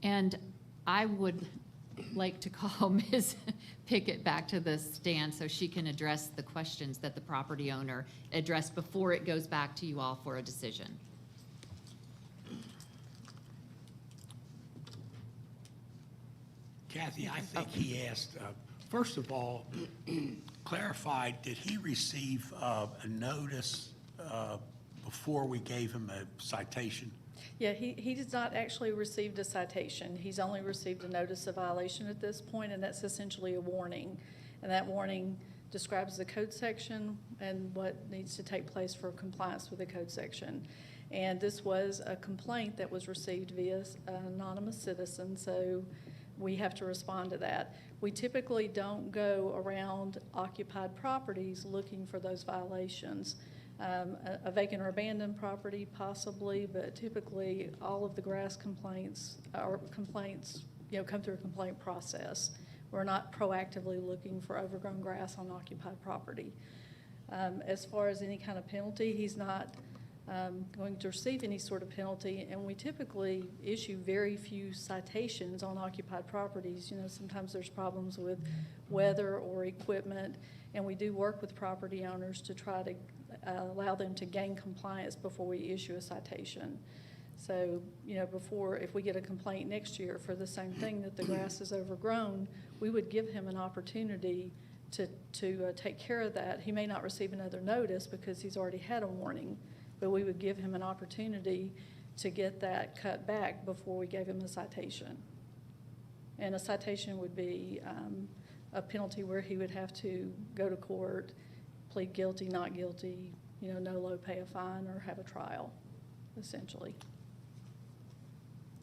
And I would like to call Ms. Pickett back to the stand so she can address the questions that the property owner addressed before it goes back to you all for a decision. Kathy, I think he asked, first of all, clarified, did he receive a notice before we gave him a citation? Yeah, he does not actually received a citation. He's only received a notice of violation at this point, and that's essentially a warning. And that warning describes the code section and what needs to take place for compliance with the code section. And this was a complaint that was received via an anonymous citizen, so we have to respond to that. We typically don't go around occupied properties looking for those violations. A vacant or abandoned property possibly, but typically all of the grass complaints come through a complaint process. We're not proactively looking for overgrown grass on occupied property. As far as any kind of penalty, he's not going to receive any sort of penalty, and we typically issue very few citations on occupied properties. You know, sometimes there's problems with weather or equipment, and we do work with property owners to try to allow them to gain compliance before we issue a citation. So, you know, if we get a complaint next year for the same thing, that the grass is overgrown, we would give him an opportunity to take care of that. He may not receive another notice because he's already had a warning, but we would give him an opportunity to get that cut back before we gave him a citation. And a citation would be a penalty where he would have to go to court, plead guilty, not guilty, no low, pay a fine, or have a trial, essentially.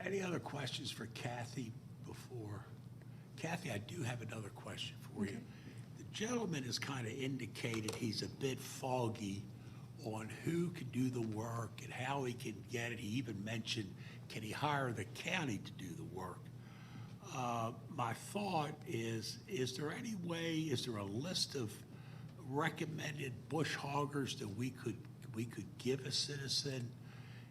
Any other questions for Kathy before? Kathy, I do have another question for you. The gentleman has kind of indicated he's a bit foggy on who can do the work and how he can get it. He even mentioned, can he hire the county to do the work? My thought is there any way, is there a list of recommended bush hoggers that we could give a citizen?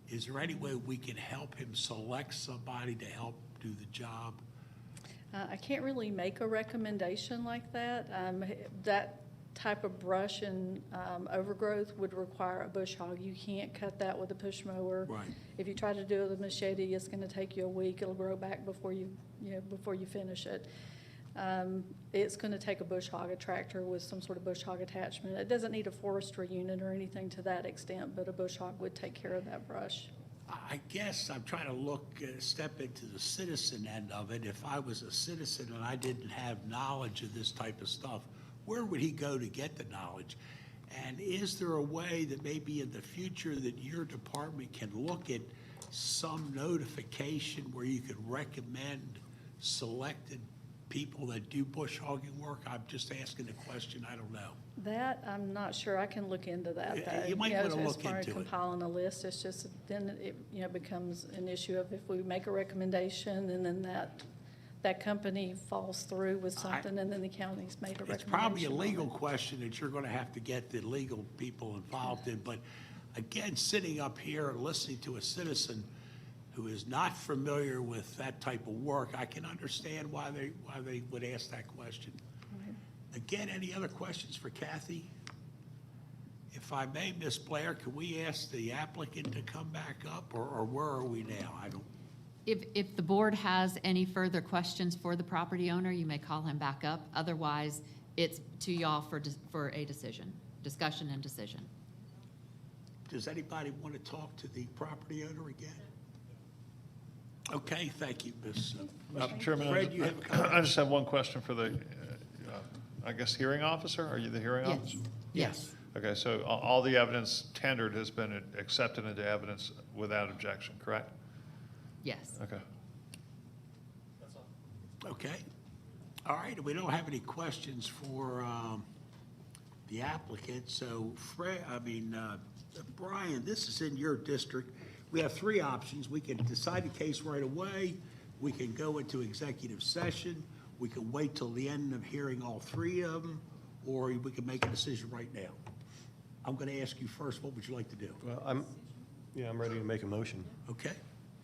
Is there any way we can help him select somebody to help do the job? I can't really make a recommendation like that. That type of brush and overgrowth would require a bush hog. You can't cut that with a push mower. Right. If you try to do it with a machete, it's going to take you a week. It'll grow back before you finish it. It's going to take a bush hog, a tractor with some sort of bush hog attachment. It doesn't need a forestry unit or anything to that extent, but a bush hog would take care of that brush. I guess I'm trying to step into the citizen end of it. If I was a citizen and I didn't have knowledge of this type of stuff, where would he go to get the knowledge? And is there a way that maybe in the future that your department can look at some notification where you could recommend selected people that do bush hogging work? I'm just asking a question, I don't know. That, I'm not sure. I can look into that, Yeah, though. you might wanna look As far as into it. compiling a list, it's just, then it becomes an issue of if we make a recommendation and then that company falls through with something and then the county's made a recommendation. It's probably a on legal it. question that you're gonna have to get the legal people involved in, but again, sitting up here and listening to a citizen who is not familiar with that type of work, I can understand why they would ask that question. Right. Again, any other questions for Kathy? If I may, Ms. Blair, can we ask the applicant to come back up, or where are we now? I don't, If the board has any further questions for the property owner, you may call him back up. Otherwise, it's to y'all for a decision, discussion and decision. does anybody want to talk to the property owner again? Okay, thank you, Ms. Mr. Chairman, Fred, you have a comment? I just have one question for the, I guess, hearing officer? Are you the hearing Yes. officer? Yes. Okay, so all the evidence tendered has been accepted into evidence without objection, correct? Yes. Okay. Okay. All right, we don't have any questions for the applicant, so Brian, this is in your district. We have three options. We can decide the case right away, we can go into executive session, we can wait till the end of hearing all three of them, or we can make a decision right now. I'm going to ask you first, what would you like to do? Well, I'm ready to make a motion. Okay,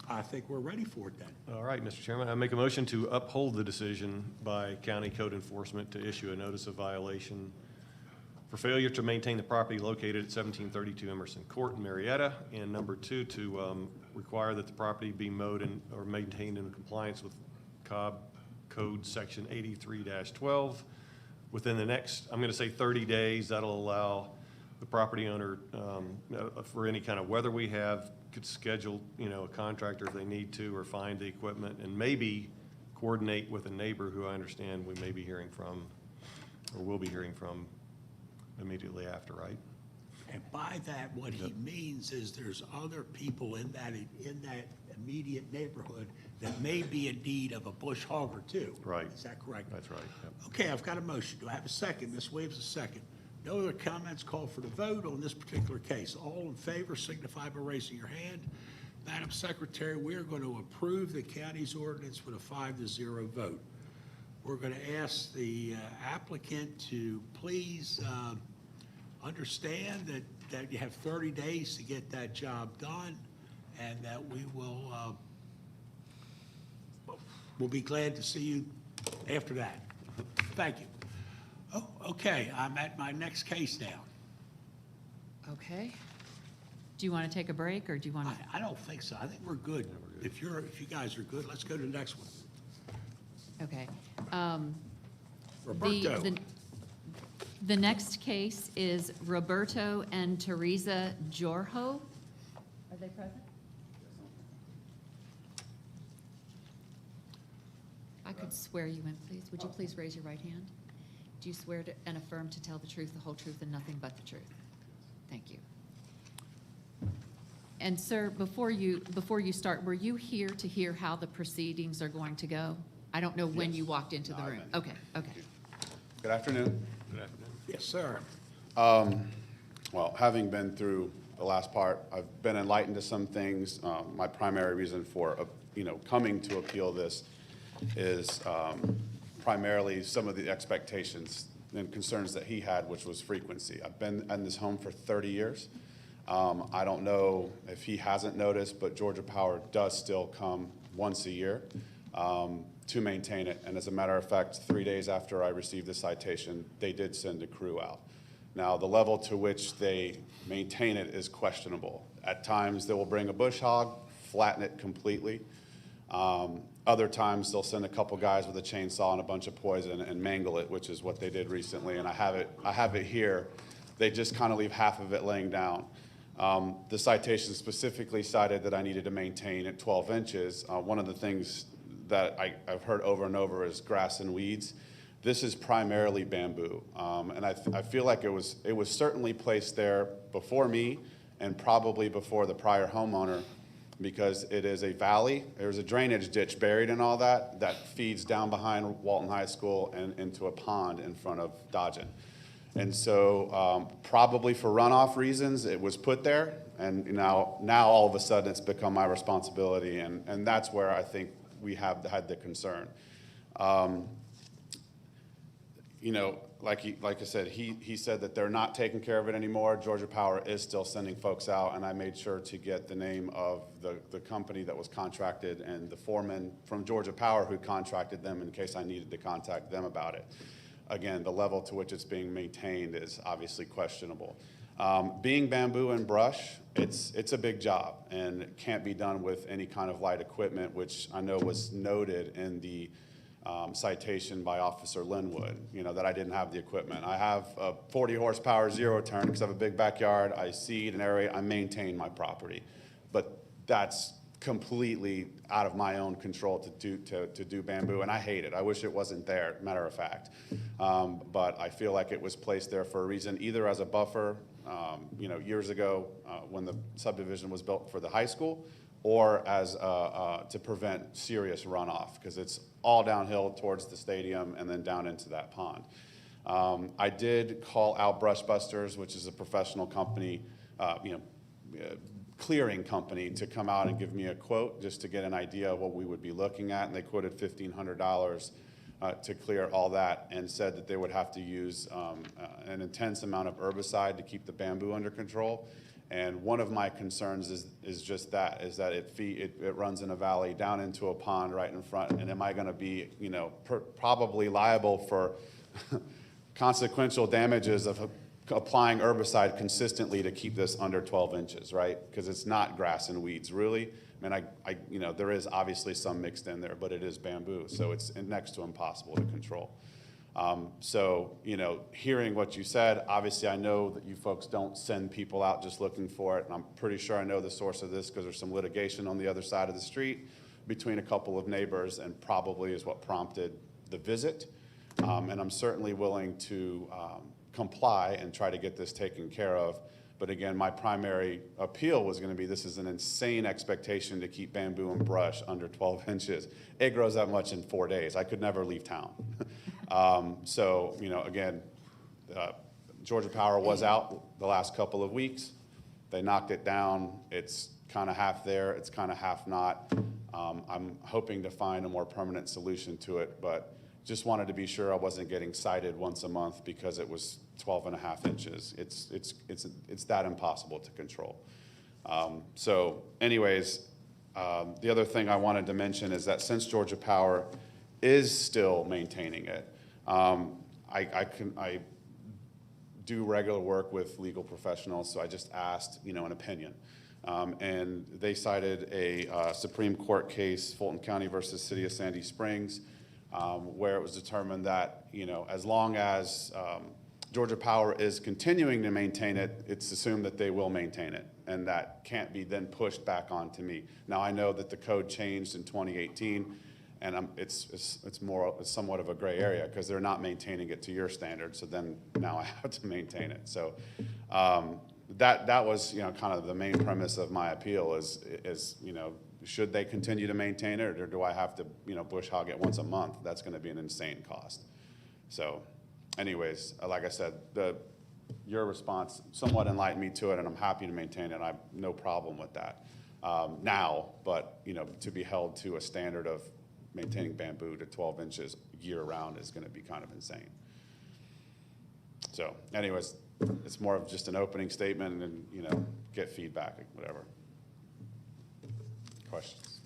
I think we're ready for it then. All right, Mr. Chairman, I make a motion to uphold the decision by county code enforcement to issue a notice of violation for failure to maintain the property located at 1732 Emerson Court in Marietta, and number two, to require that the property be mowed or maintained in compliance with Cobb Code Section 83-12 within the next, I'm going to say 30 days. That'll allow the property owner, for any kind of weather we have, could schedule, a contractor if they need to, or find the equipment, and maybe coordinate with a neighbor who I understand we may be hearing from, or will be hearing from immediately after, right? And by that, what he means is there's other people in that immediate neighborhood that may be in need of a bush hogger too. Right. Is that correct? That's right. Yep. Okay, I've got a motion. Do I have a second? Ms. Williams, a second. No other comments? Call for the vote on this particular case. All in favor signify by raising your hand. Madam Secretary, we are going to approve the county's ordinance with a 5-0 vote. We're going to ask the applicant to please understand that you have 30 days to get that job done, and that we'll be glad to see you after that. Thank you. Oh, okay, I'm at my next case now. Okay. Do you want to take a break, or do you want to? I don't think so. I think we're good. If you guys are good, let's go to the next one. Okay. Roberto. The next case is Roberto and Teresa Jorho. Are they present? I could swear you in, please. Would you please raise your right hand? Do you swear to and affirm to tell the truth, the whole truth, and nothing but the truth? Thank you. And sir, before you start, were you here to hear how the proceedings are going to go? I don't know when you walked into the room. Okay, okay. Good afternoon. Good afternoon. Yes, sir. Well, having been through the last part, I've been enlightened to some things. My primary reason for, coming to appeal this is primarily some of the expectations and concerns that he had, which was frequency. I've been in this home for 30 years. I don't know if he hasn't noticed, but Georgia Power does still come once a year to maintain it. And as a matter of fact, 3 days after I received the citation, they did send a crew out. Now, the level to which they maintain it is questionable. At times, they will bring a bush hog, flatten it completely. Other times, they'll send a couple guys with a chainsaw and a bunch of poison and mangle it, which is what they did recently. And I have it here. They just kind of leave half of it laying down. The citation specifically cited that I needed to maintain at 12 inches. One of the things that I've heard over and over is grass and weeds. This is primarily bamboo, and I feel like it was certainly placed there before me and probably before the prior homeowner, because it is a valley. There's a drainage ditch buried in all that feeds down behind Walton High School and into a pond in front of Dodgen. And so probably for runoff reasons, it was put there, and now all of a sudden it's become my responsibility, and that's where I think we have had the concern. You know, like I said, he said that they're not taking care of it anymore. Georgia Power is still sending folks out, and I made sure to get the name of the company that was contracted and the foreman from Georgia Power who contracted them in case I needed to contact them about it. Again, the level to which it's being maintained is obviously questionable. Being bamboo and brush, it's a big job, and it can't be done with any kind of light equipment, which I know was noted in the citation by Officer Linwood, you know, that I didn't have the equipment. I have a 40 horsepower zero turn because I have a big backyard. I seed an area, I maintain my property. But that's completely out of my own control to do bamboo, and I hate it. I wish it wasn't there, matter of fact. But I feel like it was placed there for a reason, either as a buffer, you know, years ago when the subdivision was built for the high school, or as to prevent serious runoff, because it's all downhill towards the stadium and then down into that pond. I did call out Brush Busters, which is a professional company, clearing company, to come out and give me a quote just to get an idea of what we would be looking at, and they quoted $1,500 to clear all that, and said that they would have to use an intense amount of herbicide to keep the bamboo under control. And one of my concerns is just that, is that it runs in a valley down into a pond right in front, and am I going to be, you know, probably liable for consequential damages of applying herbicide consistently to keep this under 12 inches, right? Because it's not grass and weeds, really. I mean, you know, there is obviously some mixed in there, but it is bamboo, so it's next to impossible to control. So, you know, hearing what you said, obviously I know that you folks don't send people out just looking for it, and I'm pretty sure I know the source of this because there's some litigation on the other side of the street between a couple of neighbors, and probably is what prompted the visit. And I'm certainly willing to comply and try to get this taken care of. But again, my primary appeal was going to be, this is an insane expectation to keep bamboo and brush under 12 inches. It grows that much in 4 days. I could never leave town. So, you know, again, Georgia Power was out the last couple of weeks. They knocked it down. It's kind of half there. It's kind of half not. I'm hoping to find a more permanent solution to it, but just wanted to be sure I wasn't getting cited once a month because it was 12.5 inches. It's that impossible to control. So anyways, the other thing I wanted to mention is that since Georgia Power is still maintaining it, I do regular work with legal professionals, so I just asked, you know, an opinion. And they cited a Supreme Court case, Fulton County versus City of Sandy Springs, where it was determined that, you know, as long as Georgia Power is continuing to maintain it, it's assumed that they will maintain it, and that can't be then pushed back onto me. Now, I know that the code changed in 2018, and it's somewhat of a gray area because they're not maintaining it to your standards, so then now I have to maintain it. So that was, you know, kind of the main premise of my appeal is, you know, should they continue to maintain it, or do I have to, you know, bush hog it once a month? That's going to be an insane cost. So anyways, like I said, your response somewhat enlightened me to it, and I'm happy to maintain it. I have no problem with that now, but, you know, to be held to a standard of maintaining bamboo to 12 inches year-round is going to be kind of insane. So anyways, it's more of just an opening statement and, you know, get feedback, whatever. Questions?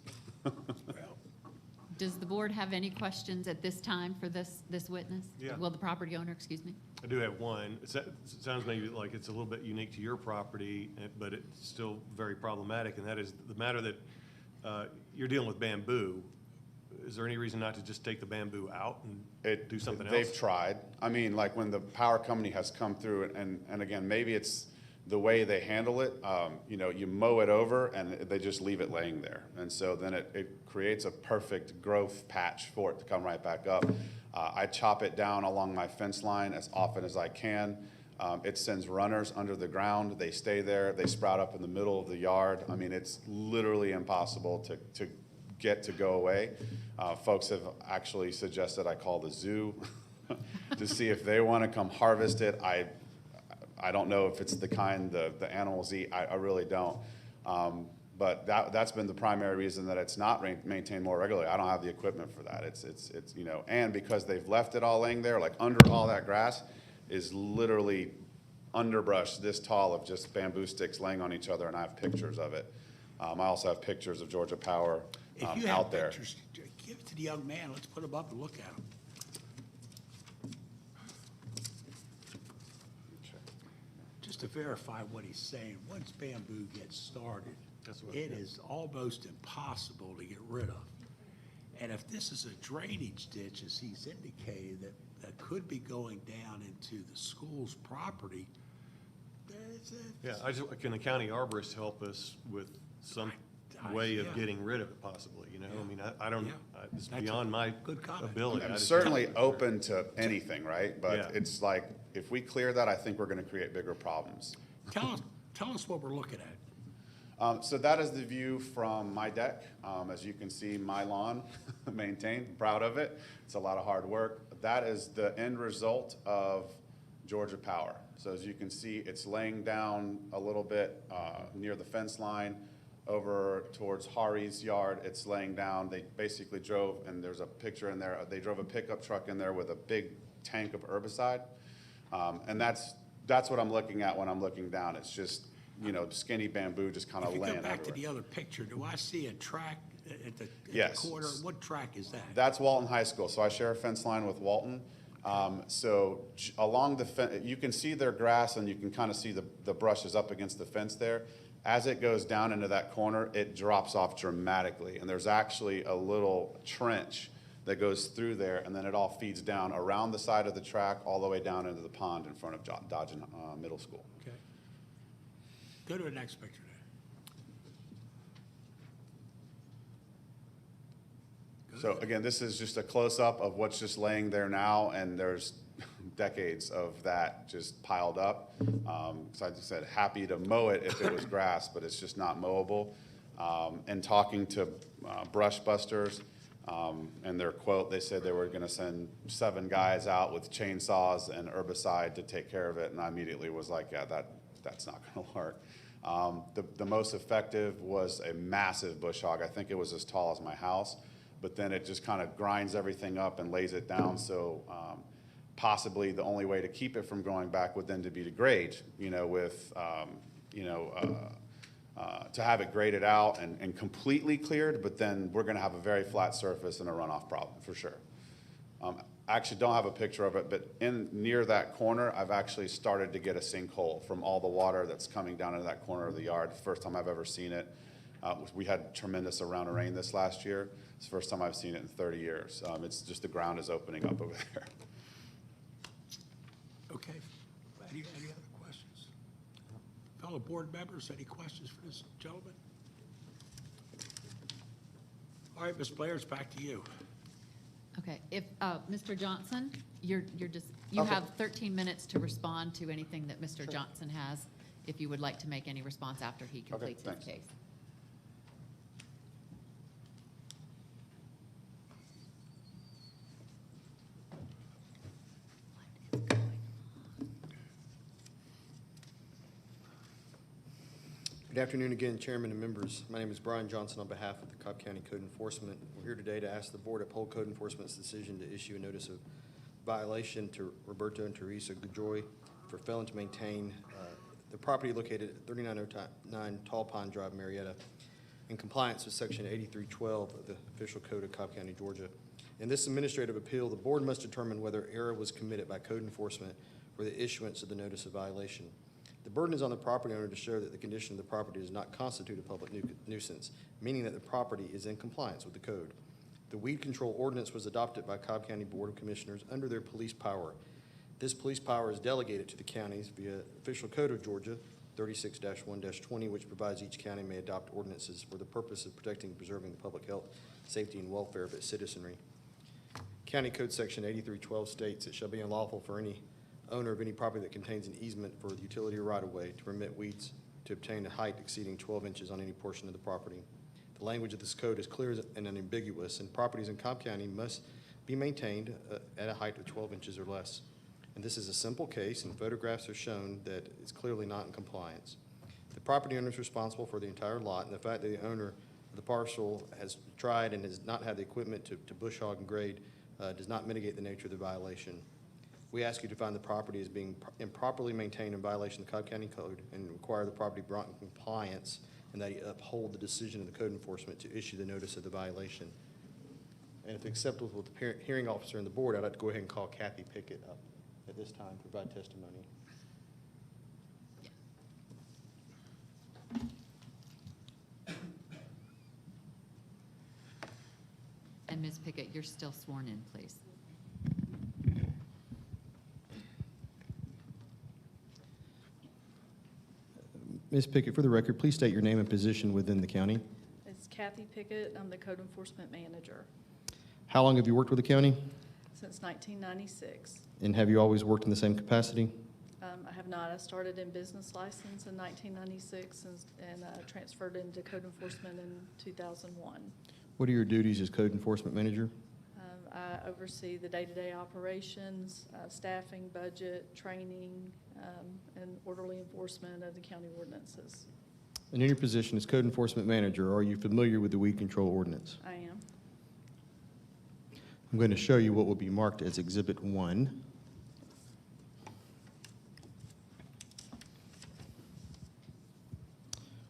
Does the board have any questions at this time for this witness? Yeah. Well, the property owner, excuse me. I do have one. It sounds maybe like it's a little bit unique to your property, but it's still very problematic, and that is the matter that you're dealing with bamboo. Is there any reason not to just take the bamboo out and do something else? They've tried. I mean, like when the power company has come through, and again, maybe it's the way they handle it, you know, you mow it over and they just leave it laying there. And so then it creates a perfect growth patch for it to come right back up. I chop it down along my fence line as often as I can. It sends runners under the ground. They stay there. They sprout up in the middle of the yard. I mean, it's literally impossible to get to go away. Folks have actually suggested I call the zoo to see if they want to come harvest it. I don't know if it's the kind the animals eat. I really don't. But that's been the primary reason that it's not maintained more regularly. I don't have the equipment for that. It's you know, and because they've left it all laying there, like under all that grass is literally underbrush this tall of just bamboo sticks laying on each other, and I have pictures of it. I also have pictures of Georgia Power If you out have there. pictures, give it to the young man. Let's put them up and look at them. Just to verify what he's saying, once bamboo gets started, it is almost impossible to get rid of. And if this is a drainage ditch, as he's indicated, that could be going down into the school's property, Yeah, can the county arborist help us with some way of getting rid of it possibly, you know? I mean, I don't, it's beyond my ability. I'm certainly open to anything, right? But Yeah. it's like, if we clear that, I think we're gonna create bigger problems. Tell us what we're looking at. So that is the view from my deck. As you can see, my lawn maintained, proud of it. It's a lot of hard work. That is the end result of Georgia Power. So as you can see, it's laying down a little bit near the fence line over towards Hari's yard. It's laying down. They basically drove, and there's a picture in there, they drove a pickup truck in there with a big tank of herbicide. And that's what I'm looking at when I'm looking down. It's just, you know, skinny bamboo just kind of If you laying go back to everywhere. the other picture, do I see a track at the Yes. corner? What track is that? That's Walton High School, so I share a fence line with Walton. So along the fence, you can see their grass and you can kind of see the brushes up against the fence there. As it goes down into that corner, it drops off dramatically. And there's actually a little trench that goes through there, and then it all feeds down around the side of the track all the way down into the pond in front of Dodgen Middle School. Okay. Go to the next picture there. So again, this is just a close-up of what's just laying there now, and there's decades of that just piled up. So I just said, happy to mow it if it was grass, but it's just not mowable. And talking to brush busters, and their quote, they said they were gonna send 7 guys out with chainsaws and herbicide to take care of it, and I immediately was like, yeah, that's not gonna work. The most effective was a massive bush hog. I think it was as tall as my house, but then it just kind of grinds everything up and lays it down. So possibly the only way to keep it from going back would then to be to grade, you know, with, to have it graded out and completely cleared, but then we're gonna have a very flat surface and a runoff problem for sure. I actually don't have a picture of it, but near that corner, I've actually started to get a sinkhole from all the water that's coming down into that corner of the yard. First time I've ever seen it. We had tremendous amount of rain this last year. It's the first time I've seen it in 30 years. It's just the ground is opening up over there. Okay. Any other questions? Fellow board members, any questions for this gentleman? All right, Ms. Blair, it's back to you. Okay, if, Mr. Johnson, you have 13 minutes to respond to anything that Mr. Johnson has, if you would like to make any response after he completes his thanks. case. Good afternoon again, Chairman and members. My name is Brian Johnson on behalf of the Cobb County Code Enforcement. We're here today to ask the board uphold Code Enforcement's decision to issue a notice of violation to Roberto and Teresa Gajoy for failing to maintain the property located at 3909 Tall Pine Drive, Marietta, in compliance with Section 8312 of the Official Code of Cobb County, Georgia. In this administrative appeal, the board must determine whether error was committed by Code Enforcement for the issuance of the notice of violation. The burden is on the property owner to show that the condition of the property does not constitute a public nuisance, meaning that the property is in compliance with the code. The weed control ordinance was adopted by Cobb County Board of Commissioners under their police power. This police power is delegated to the counties via Official Code of Georgia 36-1-20, which provides each county may adopt ordinances for the purpose of protecting and preserving the public health, safety, and welfare of its citizenry. County Code Section 8312 states it shall be unlawful for any owner of any property that contains an easement for the utility or right-of-way to permit weeds to obtain a height exceeding 12 inches on any portion of the property. The language of this code is clear and unambiguous, and properties in Cobb County must be maintained at a height of 12 inches or less. And this is a simple case, and photographs have shown that it's clearly not in compliance. The property owner is responsible for the entire lot, and the fact that the owner of the parcel has tried and has not had the equipment to bush hog and grade does not mitigate the nature of the violation. We ask you to find the property as being improperly maintained in violation of the Cobb County Code and require the property brought in compliance, and that you uphold the decision of the code enforcement to issue the notice of the violation. And if acceptable with the hearing officer and the board, I'd like to go ahead and call Kathy Pickett up at this time, provide testimony. And Ms. Pickett, you're still sworn in, please. Ms. Pickett, for the record, please state your name and position within the county. It's Kathy Pickett. I'm the Code Enforcement Manager How long have you worked with the county? since 1996. And have you always worked in the same capacity? I have not. I started in business license in 1996 and transferred into code enforcement in 2001. What are your duties as code enforcement manager? I oversee the day-to-day operations, staffing, budget, training, and orderly enforcement of the county ordinances. And in your position as code enforcement manager, are you familiar with the weed control ordinance? I am. I'm going to show you what will be marked as Exhibit 1.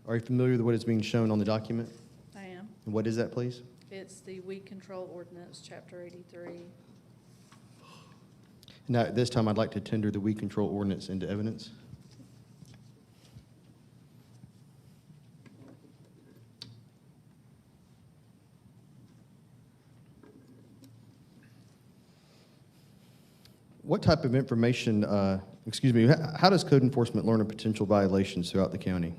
Are you familiar with what is being shown on the document? I am. And what is that, please? It's the Weed Control Ordinance, Chapter 83. Now, at this time, I'd like to tender the weed control ordinance into evidence. What type of information, how does code enforcement learn of potential violations throughout the county?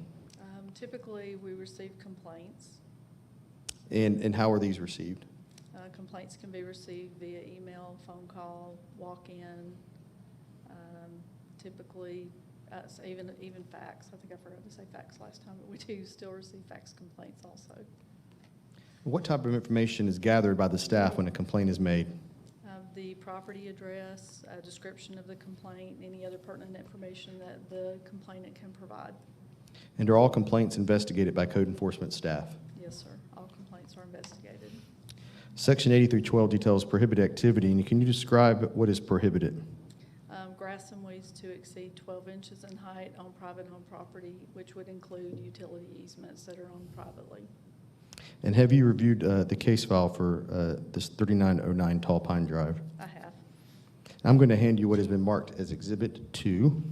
Typically, we receive complaints. And how are these received? Complaints can be received via email, phone call, walk-in, typically, even fax. I think I forgot to say fax last time, but we do still receive fax complaints also. What type of information is gathered by the staff when a complaint is made? The property address, a description of the complaint, any other pertinent information that the complainant can provide. And are all complaints investigated by code enforcement staff? Yes, sir. All complaints are investigated. Section 8312 details prohibited activity, and can you describe what is prohibited? Grass and weeds to exceed 12 inches in height on private home property, which would include utility easements that are owned privately. And have you reviewed the case file for this 3909 Tall Pine Drive? I have. I'm going to hand you what has been marked as Exhibit 2.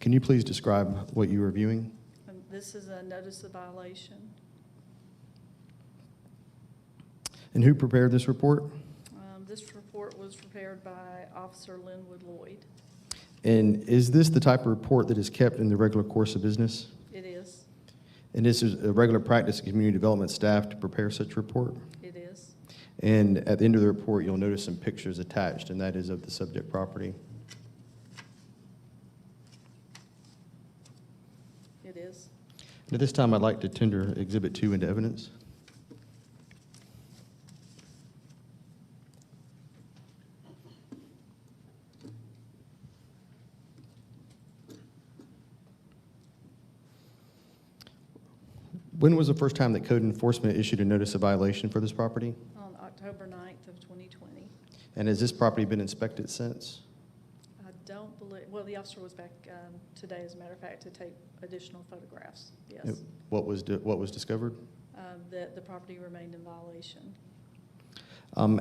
Can you please describe what you're reviewing? This is a notice of violation. And who prepared this report? This report was prepared by Officer Linwood Lloyd. And is this the type of report that is kept in the regular course of business? It is. And this is a regular practice of community development staff to prepare such report? It is. And at the end of the report, you'll notice some pictures attached, and that is of the subject property. It is. And at this time, I'd like to tender Exhibit 2 into evidence. When was the first time that code enforcement issued a notice of violation for this property? On October 9th of 2020. And has this property been inspected since? I don't believe, well, the officer was back today, as a matter of fact, to take additional photographs, yes. What was discovered? That the property remained in violation.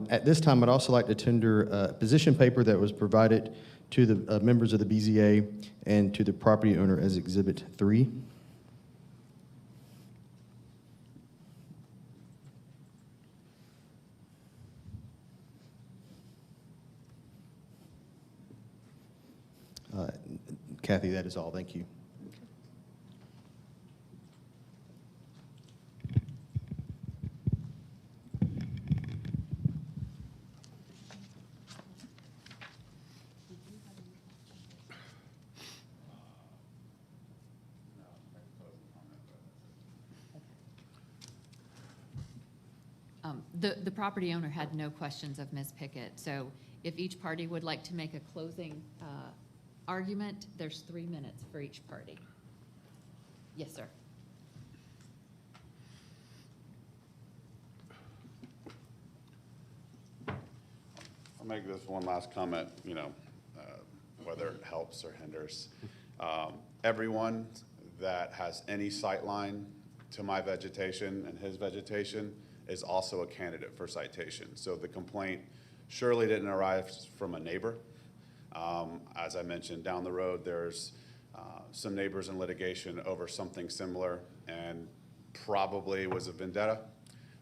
At this time, I'd also like to tender a position paper that was provided to the members of the BZA and to the property owner as Exhibit 3. Kathy, that is all. Thank you. The property owner had no questions of Ms. Pickett, so if each party would like to make a closing argument, there's 3 minutes for each party. Yes, sir. I'll make this one last comment, whether it helps or hinders. Everyone that has any sight line to my vegetation and his vegetation is also a candidate for citation. So the complaint surely didn't arise from a neighbor. As I mentioned, down the road, there's some neighbors in litigation over something similar and probably was a vendetta,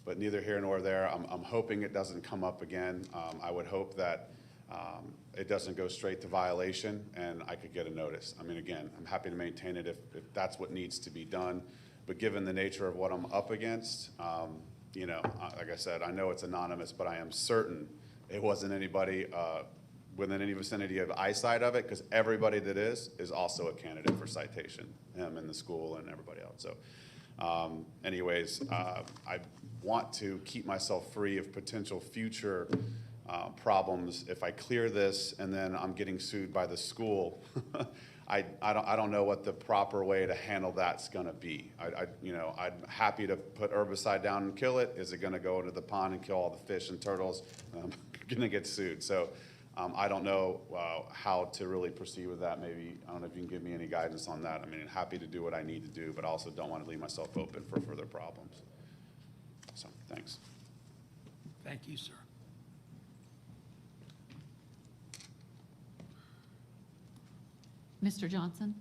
but neither here nor there. I'm hoping it doesn't come up again. I would hope that it doesn't go straight to violation and I could get a notice. I mean, again, I'm happy to maintain it if that's what needs to be done. But given the nature of what I'm up against, like I said, I know it's anonymous, but I am certain it wasn't anybody within any vicinity of eyesight of it, because everybody that is also a candidate for citation, him and the school and everybody else. So anyways, I want to keep myself free of potential future problems. If I clear this and then I'm getting sued by the school, I don't know what the proper way to handle that's going to be. I'm happy to put herbicide down and kill it. Is it going to go into the pond and kill all the fish and turtles? I'm going to get sued. So I don't know how to really proceed with that. Maybe, I don't know if you can give me any guidance on that. I mean, happy to do what I need to do, but also don't want to leave myself open for further problems. So, thanks. Thank you, sir. Mr. Johnson?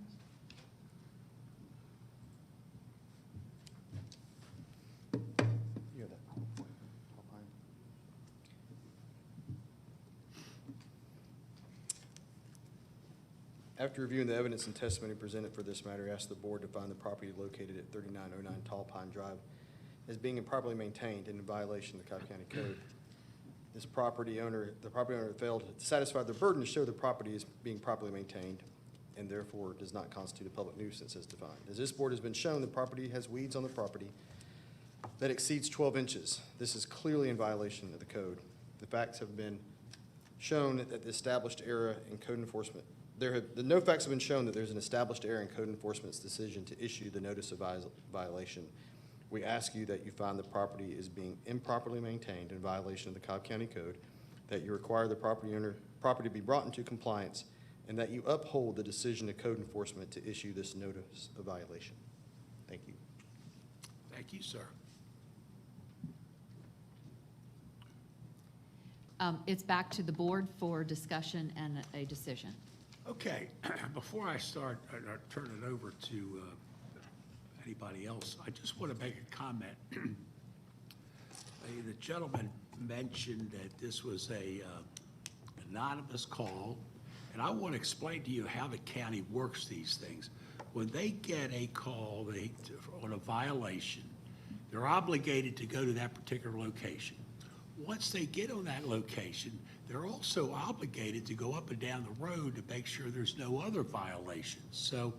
After reviewing the evidence and testimony presented for this matter, I ask the board to find the property located at 3909 Tall Pine Drive as being improperly maintained and in violation of the Cobb County Code. The property owner failed to satisfy the burden to show the property is being properly maintained and therefore does not constitute a public nuisance as defined. As this board has been shown, the property has weeds on the property that exceeds 12 inches. This is clearly in violation of the code. The facts have been shown that the established error in code enforcement, no facts have been shown that there's an established error in code enforcement's decision to issue the notice of violation. We ask you that you find the property is being improperly maintained in violation of the Cobb County Code, that you require the property to be brought into compliance, and that you uphold the decision of code enforcement to issue this notice of violation. Thank you. Thank you, sir. It's back to the board for discussion and a decision. Okay, before I start, or turn it over to anybody else, I just want to make a comment. The gentleman mentioned that this was a anonymous call, and I want to explain to you how the county works these things. When they get a call on a violation, they're obligated to go to that particular location. Once they get on that location, they're also obligated to go up and down the road to make sure there's no other violations. So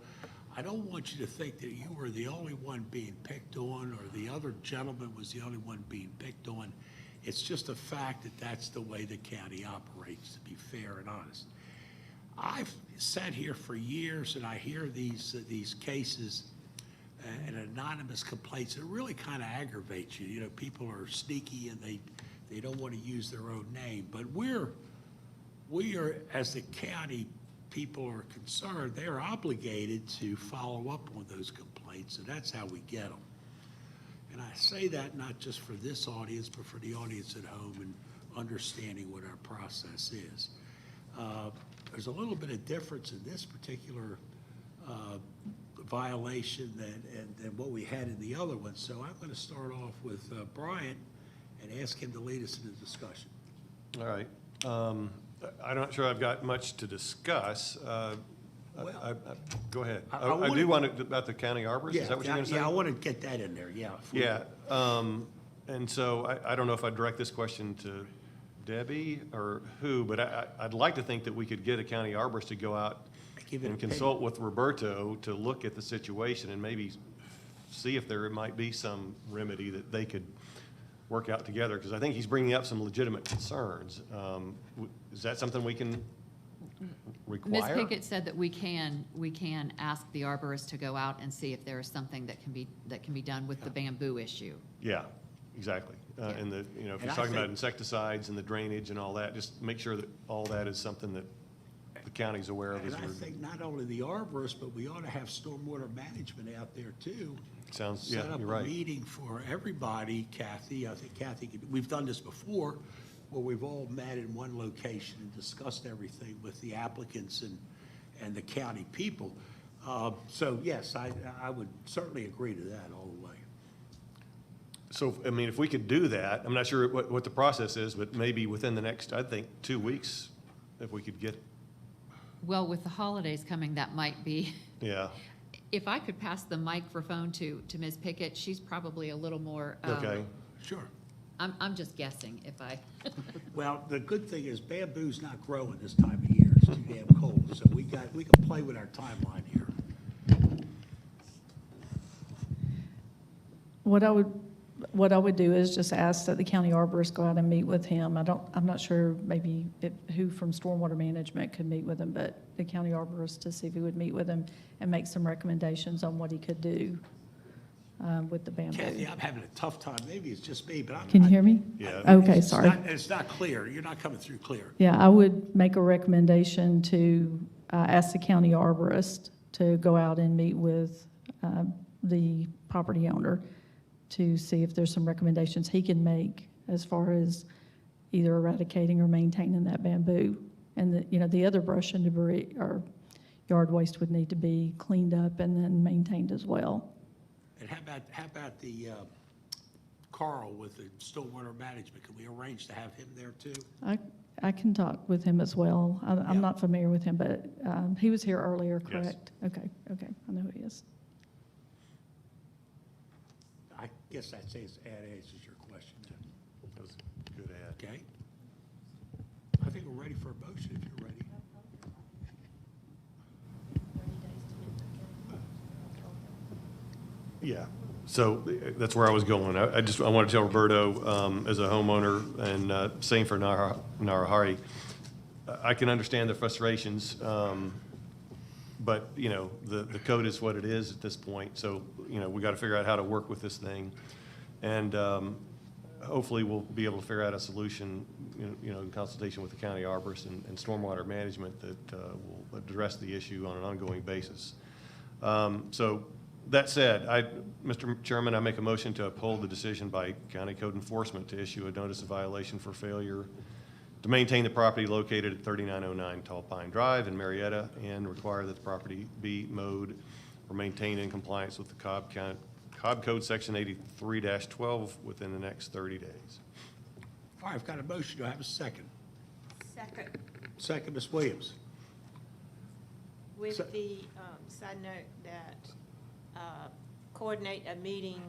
I don't want you to think that you were the only one being picked on or the other gentleman was the only one being picked on. It's just a fact that that's the way the county operates, to be fair and honest. I've sat here for years and I hear these cases and anonymous complaints that really kind of aggravate you. You know, people are sneaky and they don't want to use their own name. But we are, as the county people are concerned, they're obligated to follow up on those complaints, and that's how we get them. And I say that not just for this audience, but for the audience at home and understanding what our process is. There's a little bit of difference in this particular violation than what we had in the other one. So I'm going to start off with Brian and ask him to lead us in the discussion. All right. I'm not sure I've got much to discuss. Go ahead. I I do want to, about the county arborist, is that what you're going to say? Yeah, I want to get that in there, yeah. Yeah, and so I don't know if I direct this question to Debbie or who, but I'd like to think that we could get a county arborist to go out Give it and a opinion. consult with Roberto to look at the situation and maybe see if there might be some remedy that they could work out together, because I think he's bringing up some legitimate concerns. Is that something we can require? Ms. Pickett said that we can ask the arborist to go out and see if there is something that can be done with the bamboo issue. Yeah, exactly. And the, you know, if And he's I talking about think- insecticides and the drainage and all that, just make sure that all that is something that the county's aware of. And I think not only the arborist, but we ought to have stormwater management out there too. Sounds, yeah, Set up you're a right. meeting for everybody, Kathy. I think Kathy, we've done this before, where we've all met in one location and discussed everything with the applicants and the county people. So yes, I would certainly agree to that all the way. So, I mean, if we could do that, I'm not sure what the process is, but maybe within the next, I think, 2 weeks, if we could get, Well, with the holidays coming, that might be. yeah, If I could pass the microphone to Ms. Pickett, she's probably a little more. okay. Sure. I'm just guessing if I. Well, the good thing is bamboo's not growing this time of year. It's too damn cold. So we can play with our timeline here. What I would do is just ask that the county arborist go out and meet with him. I'm not sure maybe who from stormwater management could meet with him, but the county arborist to see if he would meet with him and make some recommendations on what he could do with the bamboo. Kathy, I'm having a tough time. Maybe it's just me, but I'm. Can you hear me? Yeah. Okay, It's sorry. It's not clear. You're not coming through clear. Yeah, I would make a recommendation to ask the county arborist to go out and meet with the property owner to see if there's some recommendations he can make as far as either eradicating or maintaining that bamboo. And the other brush and debris or yard waste would need to be cleaned up and then maintained as well. And how about the Carl with the stormwater management? Can we arrange to have him there too? I can talk with him as well. I'm not familiar with him, but he was here earlier, Yes. correct? Okay, I know who he is. I guess that answers your question. That was a good add. Okay? I think we're ready for a motion if you're ready. Yeah, so that's where I was going. I want to tell Roberto, as a homeowner, and same for Narahari, I can understand the frustrations, but, the code is what it is at this point, so, we got to figure out how to work with this thing. And hopefully, we'll be able to figure out a solution, in consultation with the county arborist and stormwater management that will address the issue on an ongoing basis. So, that said, Mr. Chairman, I make a motion to uphold the decision by county code enforcement to issue a notice of violation for failure to maintain the property located at 3909 Tall Pine Drive in Marietta and require that the property be mowed or maintained in compliance with the Cobb Code Section 83-12 within the next 30 days. All right, I've got a motion. Do I have a second? Second. Second, Ms. Williams. With So- the side note that coordinate a meeting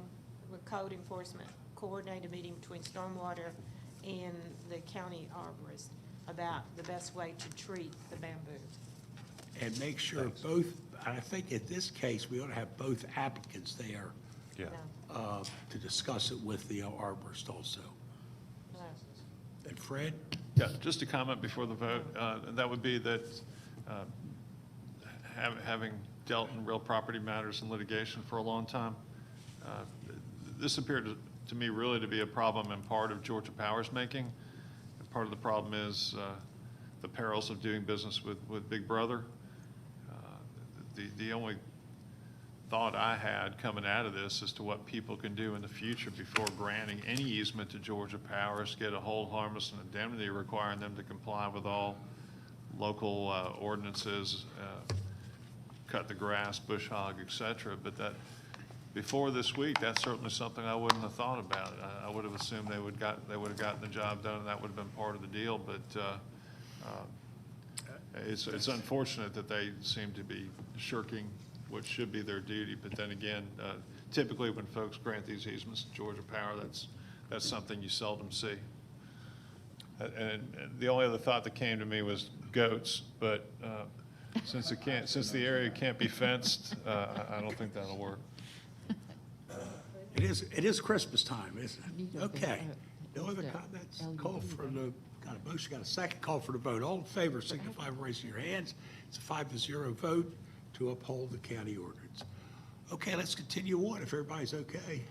with code enforcement, coordinate a meeting between stormwater and the county arborist about the best way to treat the bamboo. And make sure both, I think in this case, we ought to have both applicants there Yeah. to discuss it with the arborist also. And Fred? Yeah, just a comment before the vote. That would be that having dealt in real property matters and litigation for a long time, this appeared to me really to be a problem in part of Georgia Power's making. And part of the problem is the perils of doing business with Big Brother. The only thought I had coming out of this as to what people can do in the future before granting any easement to Georgia Power is get a hold harmless and indemnity requiring them to comply with all local ordinances, cut the grass, bush hog, et cetera. But that, before this week, that's certainly something I wouldn't have thought about. I would have assumed they would have gotten the job done and that would have been part of the deal. But It's unfortunate that they seem to be shirking what should be their duty, but then again, typically when folks grant these easements to Georgia Power, that's something you seldom see. And the only other thought that came to me was goats, but since the area can't be fenced, I don't think that'll work. It is Christmas time, isn't it? Okay. No other comments? Call for the, got a motion, got a second, call for the vote. All in favor signify by raising your hands. It's a 5-0 vote to uphold the county ordinance. Okay, let's continue on if everybody's okay.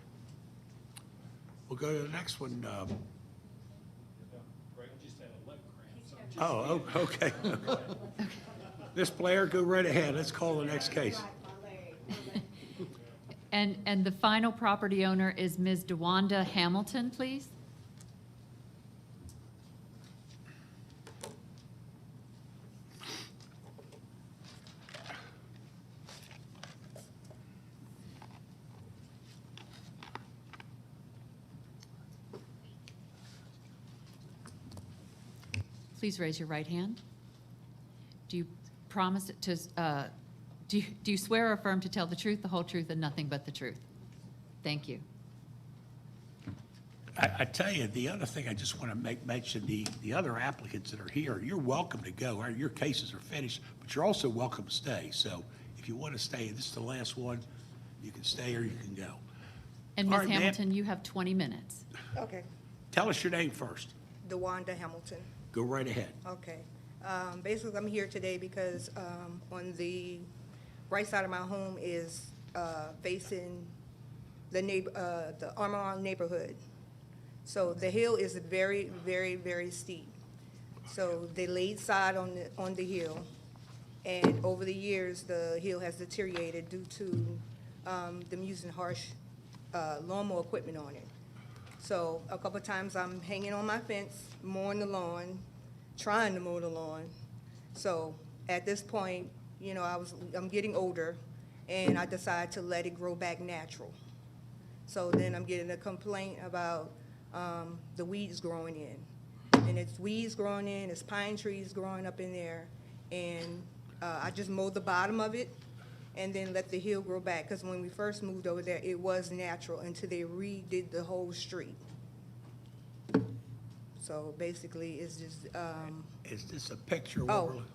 We'll go to the next one. Oh, okay. Miss Blair, go right ahead. Let's call the next case. And the final property owner is Ms. DeWanda Hamilton, please. Please raise your right hand. Do you promise to, do you swear or affirm to tell the truth, the whole truth, and nothing but the truth? Thank you. I tell you, the other thing I just want to mention, the other applicants that are here, you're welcome to go. Your cases are finished, but you're also welcome to stay. So if you want to stay, this is the last one, you can stay or you can go. And All Ms. right, ma'am. Hamilton, you have 20 minutes. Okay, Tell us your name first. DeWanda Hamilton. Go right ahead. Okay. Basically, I'm here today because on the right side of my home is facing the Armand neighborhood. So the hill is very, very, very steep. So they laid sod on the hill, and over the years, the hill has deteriorated due to them using harsh lawnmower equipment on it. So a couple of times I'm hanging on my fence, mowing the lawn, trying to mow the lawn. So at this point, you know, I'm getting older, and I decided to let it grow back natural. So then I'm getting a complaint about the weeds growing in. And it's weeds growing in, it's pine trees growing up in there, and I just mowed the bottom of it and then let the hill grow back, because when we first moved over there, it was natural until they redid the whole street. So basically, it's just, Is this a picture? of Oh. what we're look-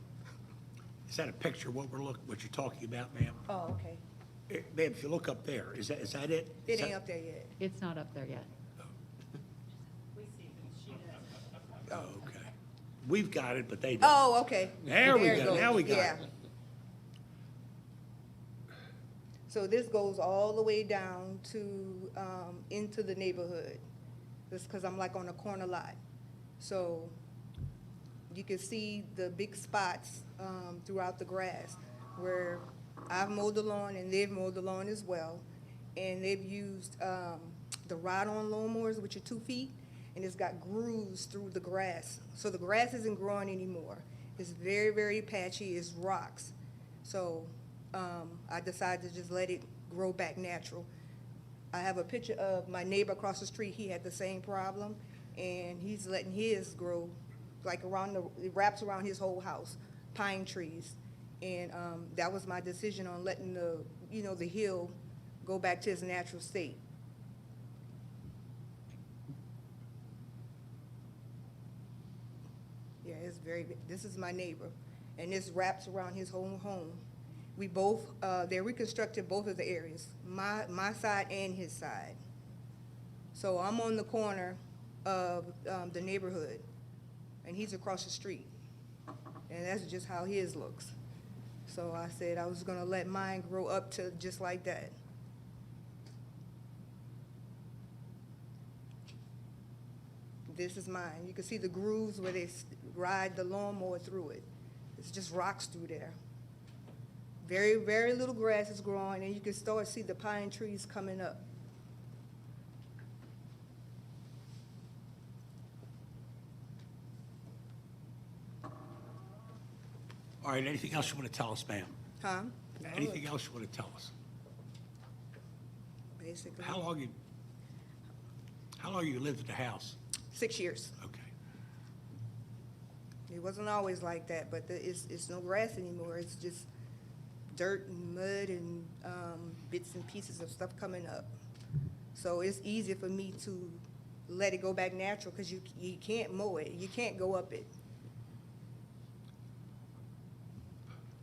Is that a picture of what what you're talking about, ma'am? oh, okay. Ma'am, if you look up there, is that it? It Is ain't that- up there yet. It's not up there yet. Oh, okay. We've got it, but they don't. Oh, okay. There we it go. goes. Now we got Yeah. it. So this goes all the way down to, into the neighborhood. Just because I'm like on a corner lot. So you can see the big spots throughout the grass where I've mowed the lawn and they've mowed the lawn as well. And they've used the ride-on lawnmowers, which are 2 feet, and it's got grooves through the grass. So the grass isn't growing anymore. It's very, very patchy, it's rocks. So I decided to just let it grow back natural. I have a picture of my neighbor across the street. He had the same problem, and he's letting his grow like it wraps around his whole house, pine trees. And that was my decision on letting the hill go back to its natural state. Yeah, it's this is my neighbor, and this wraps around his whole home. We both, they reconstructed both of the areas, my side and his side. So I'm on the corner of the neighborhood, and he's across the street. And that's just how his looks. So I said I was gonna let mine grow up to just like that. This is mine. You can see the grooves where they ride the lawnmower through it. It's just rocks through there. Very, very little grass is growing, and you can start to see the pine trees coming up. All right, anything else you want to tell us, ma'am? Huh? Anything else you want to tell us? Basically. How long you lived in the house? 6 years. Okay. It wasn't always like that, but it's no grass anymore. It's just dirt and mud and bits and pieces of stuff coming up. So it's easier for me to let it go back natural because you can't mow it. You can't go up it.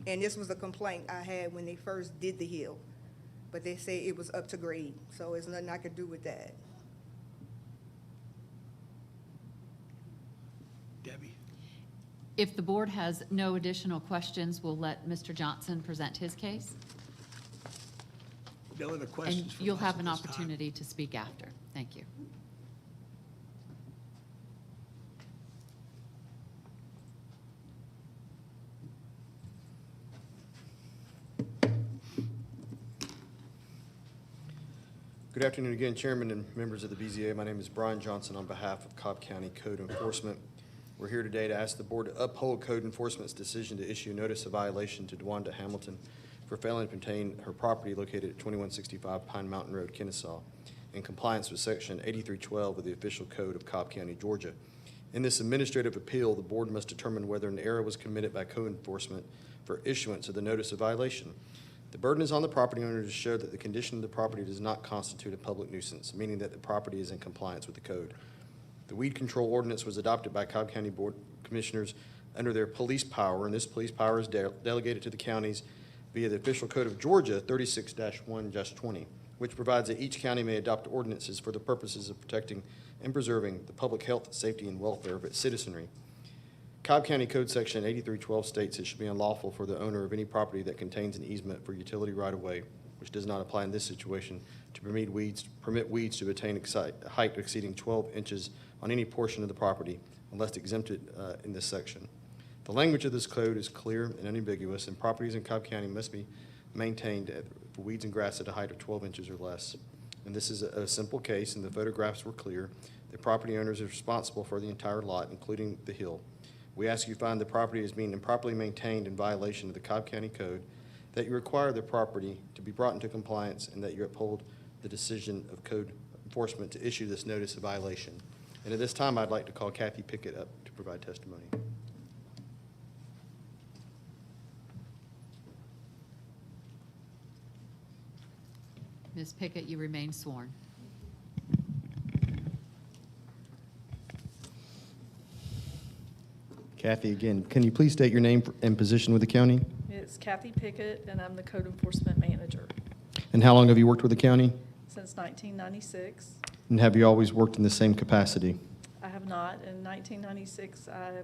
And this was a complaint I had when they first did the hill. But they say it was up to grade, so there's nothing I could do with that. Debbie? If the board has no additional questions, we'll let Mr. Johnson present his case. No other And questions from you'll us have at an this time? opportunity to speak after. Thank you. Good afternoon again, Chairman and members of the BZA. My name is Brian Johnson on behalf of Cobb County Code Enforcement. We're here today to ask the board to uphold Code Enforcement's decision to issue notice of violation to DeWanda Hamilton for failing to maintain her property located at 2165 Pine Mountain Road, Kennesaw, in compliance with Section 8312 of the Official Code of Cobb County, Georgia. In this administrative appeal, the board must determine whether an error was committed by Code Enforcement for issuance of the notice of violation. The burden is on the property owner to show that the condition of the property does not constitute a public nuisance, meaning that the property is in compliance with the code. The weed control ordinance was adopted by Cobb County Board of Commissioners under their police power, and this police power is delegated to the counties via the Official Code of Georgia 36-1-20, which provides that each county may adopt ordinances for the purposes of protecting and preserving the public health, safety, and welfare of its citizenry. Cobb County Code Section 8312 states it should be unlawful for the owner of any property that contains an easement for utility right-of-way, which does not apply in this situation, to permit weeds to attain a height exceeding 12 inches on any portion of the property unless exempted in this section. The language of this code is clear and unambiguous, and properties in Cobb County must be maintained for weeds and grass at a height of 12 inches or less. And this is a simple case, and the photographs were clear. The property owners are responsible for the entire lot, including the hill. We ask you find the property as being improperly maintained in violation of the Cobb County Code, that you require the property to be brought into compliance, and that you uphold the decision of Code Enforcement to issue this notice of violation. And at this time, I'd like to call Kathy Pickett up to provide testimony. Ms. Pickett, you remain sworn. Kathy, again, can you please state your name and position with the county? It's Kathy Pickett, and I'm the Code Enforcement Manager And how long have you worked with the county? since 1996. And have you always worked in the same capacity? I have not. In 1996, I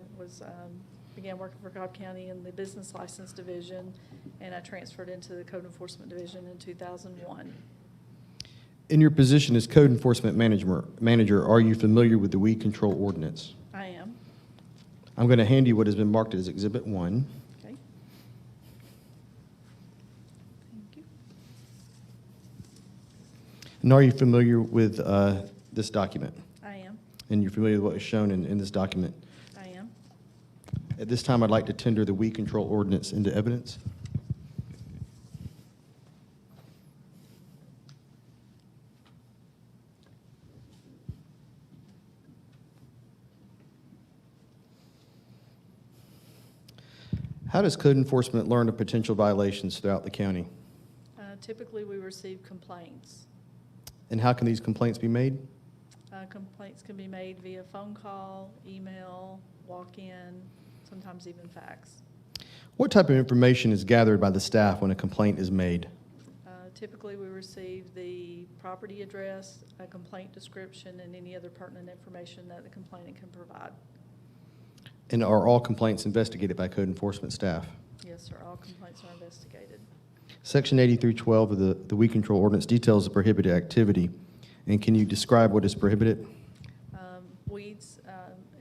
began working for Cobb County in the Business License Division, and I transferred into the Code Enforcement Division in 2001. In your position as Code Enforcement Manager, are you familiar with the weed control ordinance? I am. I'm going to hand you what has been marked as Exhibit 1. Okay. Thank you. And are you familiar with this document? I am. And you're familiar with what is shown in this document? I am. At this time, I'd like to tender the weed control ordinance into evidence. How does code enforcement learn of potential violations throughout the county? Typically, we receive complaints. And how can these complaints be made? Complaints can be made via phone call, email, walk-in, sometimes even fax. What type of information is gathered by the staff when a complaint is made? Typically, we receive the property address, a complaint description, and any other pertinent information that the complainant can provide. And are all complaints investigated by code enforcement staff? Yes, sir, all complaints are investigated. Section 8312 of the weed control ordinance details the prohibited activity. And can you describe what is prohibited? Weeds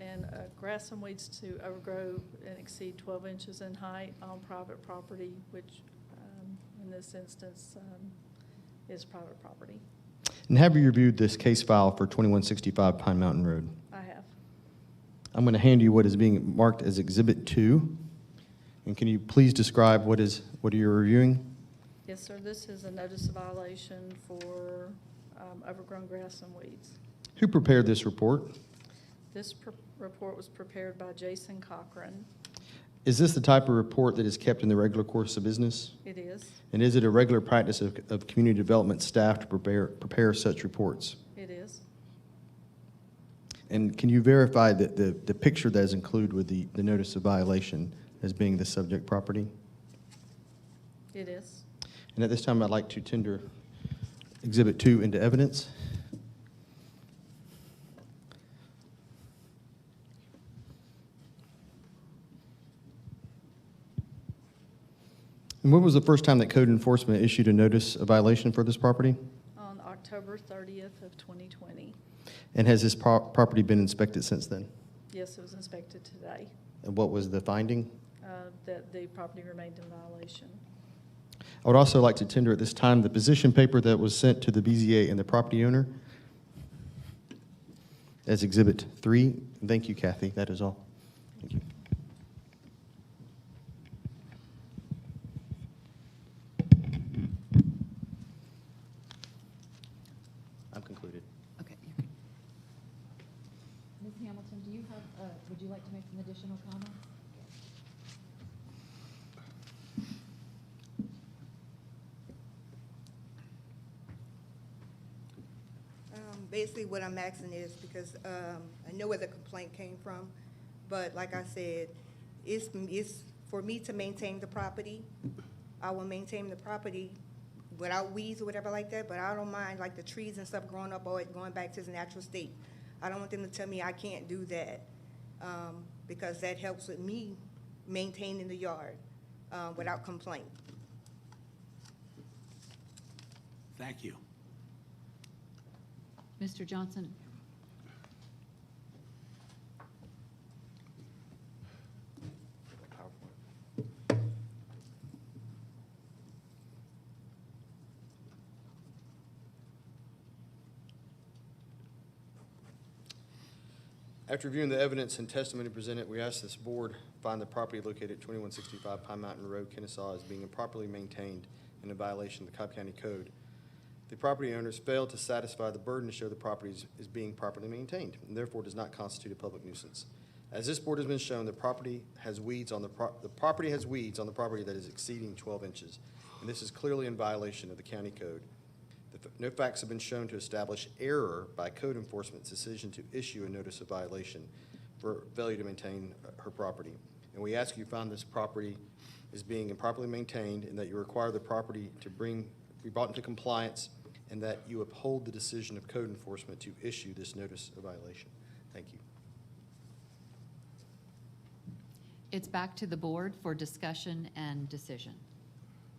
and grass and weeds to overgrow and exceed 12 inches in height on private property, which in this instance is private property. And have you reviewed this case file for 2165 Pine Mountain Road? I have. I'm going to hand you what is being marked as Exhibit 2. And can you please describe what you're reviewing? Yes, sir. This is a notice of violation for overgrown grass and weeds. Who prepared this report? This report was prepared by Jason Cochran. Is this the type of report that is kept in the regular course of business? It is. And is it a regular practice of community development staff to prepare such reports? It is. And can you verify that the picture that is included with the notice of violation as being the subject property? It is. And at this time, I'd like to tender Exhibit 2 into evidence. And when was the first time that code enforcement issued a notice of violation for this property? On October 30th of 2020. And has this property been inspected since then? Yes, it was inspected today, And what was the finding? that the property remained in violation. I would also like to tender at this time the position paper that was sent to the BZA and the property owner as Exhibit 3. Thank you, Kathy. That is all. Thank you. I'm concluded. Okay. Ms. Hamilton, do you have, would you like to make some additional comments? Basically, what I'm asking is, because I know where the complaint came from, but like I said, it's for me to maintain the property. I will maintain the property without weeds or whatever like that, but I don't mind like the trees and stuff growing up or it going back to its natural state. I don't want them to tell me I can't do that, because that helps with me maintaining the yard without complaint. Thank you. Mr. Johnson? After reviewing the evidence and testimony presented, we ask this board find the property located at 2165 Pine Mountain Road, Kennesaw, as being improperly maintained and in violation of the Cobb County Code. The property owners failed to satisfy the burden to show the property is being properly maintained, and therefore does not constitute a public nuisance. As this board has been shown, the property has weeds on the property that is exceeding 12 inches, and this is clearly in violation of the county code. No facts have been shown to establish error by code enforcement's decision to issue a notice of violation for failure to maintain her property. And we ask you find this property is being improperly maintained, and that you require the property to be brought into compliance, and that you uphold the decision of code enforcement to issue this notice of violation. Thank you. It's back to the board for discussion and decision.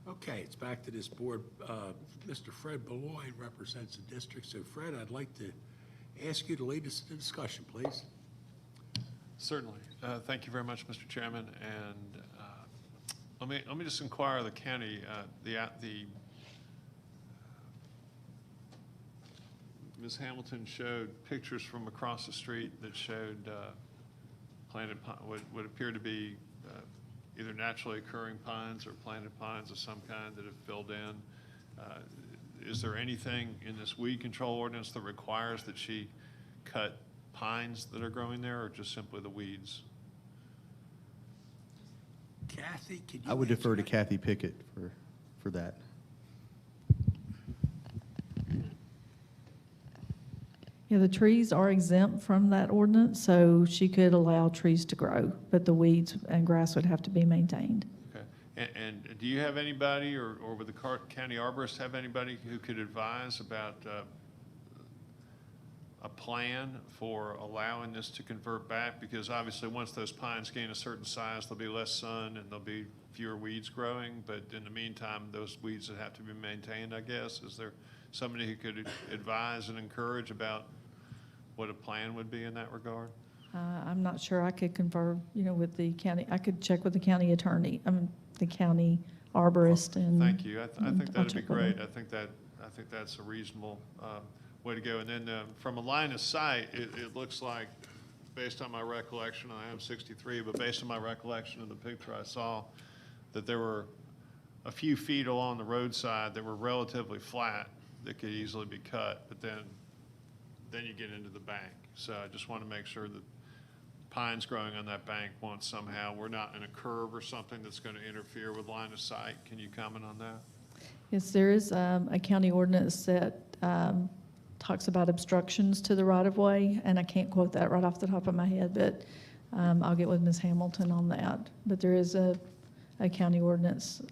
Okay, it's back to this board. Mr. Fred Beloy represents the district. So Fred, I'd like to ask you to lead us in the discussion, please. Certainly. Thank you very much, Mr. Chairman. And let me just inquire of the county, Ms. Hamilton showed pictures from across the street that showed planted, what appeared to be either naturally occurring pines or planted pines of some kind that have filled in. Is there anything in this weed control ordinance that requires that she cut pines that are growing there, or just simply the weeds? Kathy, can you? I would defer to Kathy Pickett for that. Yeah, the trees are exempt from that ordinance, so she could allow trees to grow, but the weeds and grass would have to be maintained. Okay. And do you have anybody, or would the county arborist have anybody who could advise about a plan for allowing this to convert back? Because obviously, once those pines gain a certain size, there'll be less sun and there'll be fewer weeds growing. But in the meantime, those weeds would have to be maintained, I guess. Is there somebody who could advise and encourage about what a plan would be in that regard? I'm not sure. I could confer, with the county. I could check with the county attorney, the county arborist. And thank you. I think I'll that'd be check with great. them. I think that's a reasonable way to go. And then from a line of sight, it looks like, based on my recollection, I am 63, but based on my recollection of the picture I saw, that there were a few feet along the roadside that were relatively flat that could easily be cut, but then you get into the bank. So I just want to make sure that pines growing on that bank won't somehow, we're not in a curve or something that's going to interfere with line of sight. Can you comment on that? Yes, there is a county ordinance that talks about obstructions to the right-of-way, and I can't quote that right off the top of my head, but I'll get with Ms. Hamilton on that. But there is a county ordinance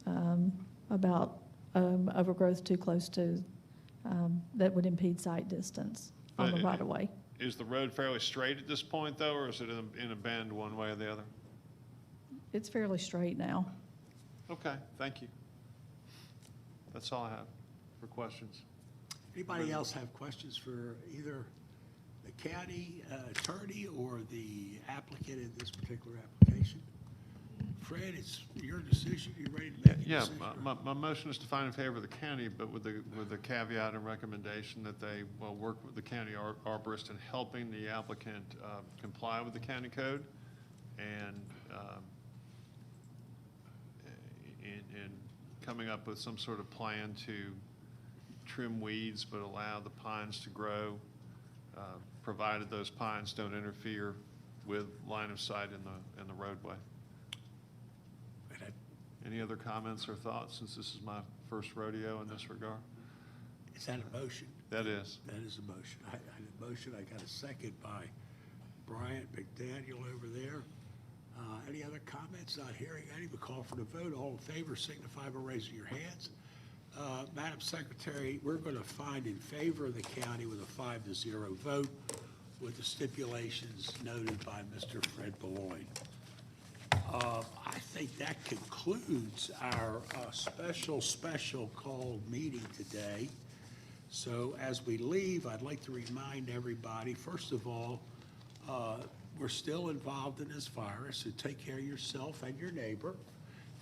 about overgrowth too close to, that would impede sight distance on the But right-of-way. Is the road fairly straight at this point, though, or is it in a bend one way or the other? It's fairly straight now. Okay, thank you. That's all I have for questions. Anybody else have questions for either the county attorney or the applicant in this particular application? Fred, it's your decision. You ready to make a Yeah, decision? my motion is to find in favor of the county, but with the caveat and recommendation that they will work with the county arborist in helping the applicant comply with the county code and in coming up with some sort of plan to trim weeds but allow the pines to grow, provided those pines don't interfere with line of sight in the roadway. Any other comments or thoughts, since this is my first rodeo in this regard? Is that a motion? That is. That is a motion. I had a motion. I got a second by Bryant McDaniel over there. Any other comments? Not hearing any. We call for the vote. All in favor signify by raising your hands. Madam Secretary, we're going to find in favor of the county with a 5-0 vote with the stipulations noted by Mr. Fred Beloin. I think that concludes our special called meeting today. So as we leave, I'd like to remind everybody, first of all, we're still involved in this virus, so take care of yourself and your neighbor.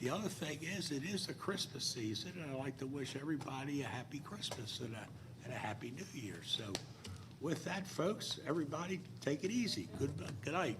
The other thing is, it is a Christmas season, and I'd like to wish everybody a happy Christmas and a happy New Year. So with that, folks, everybody take it easy. Good night.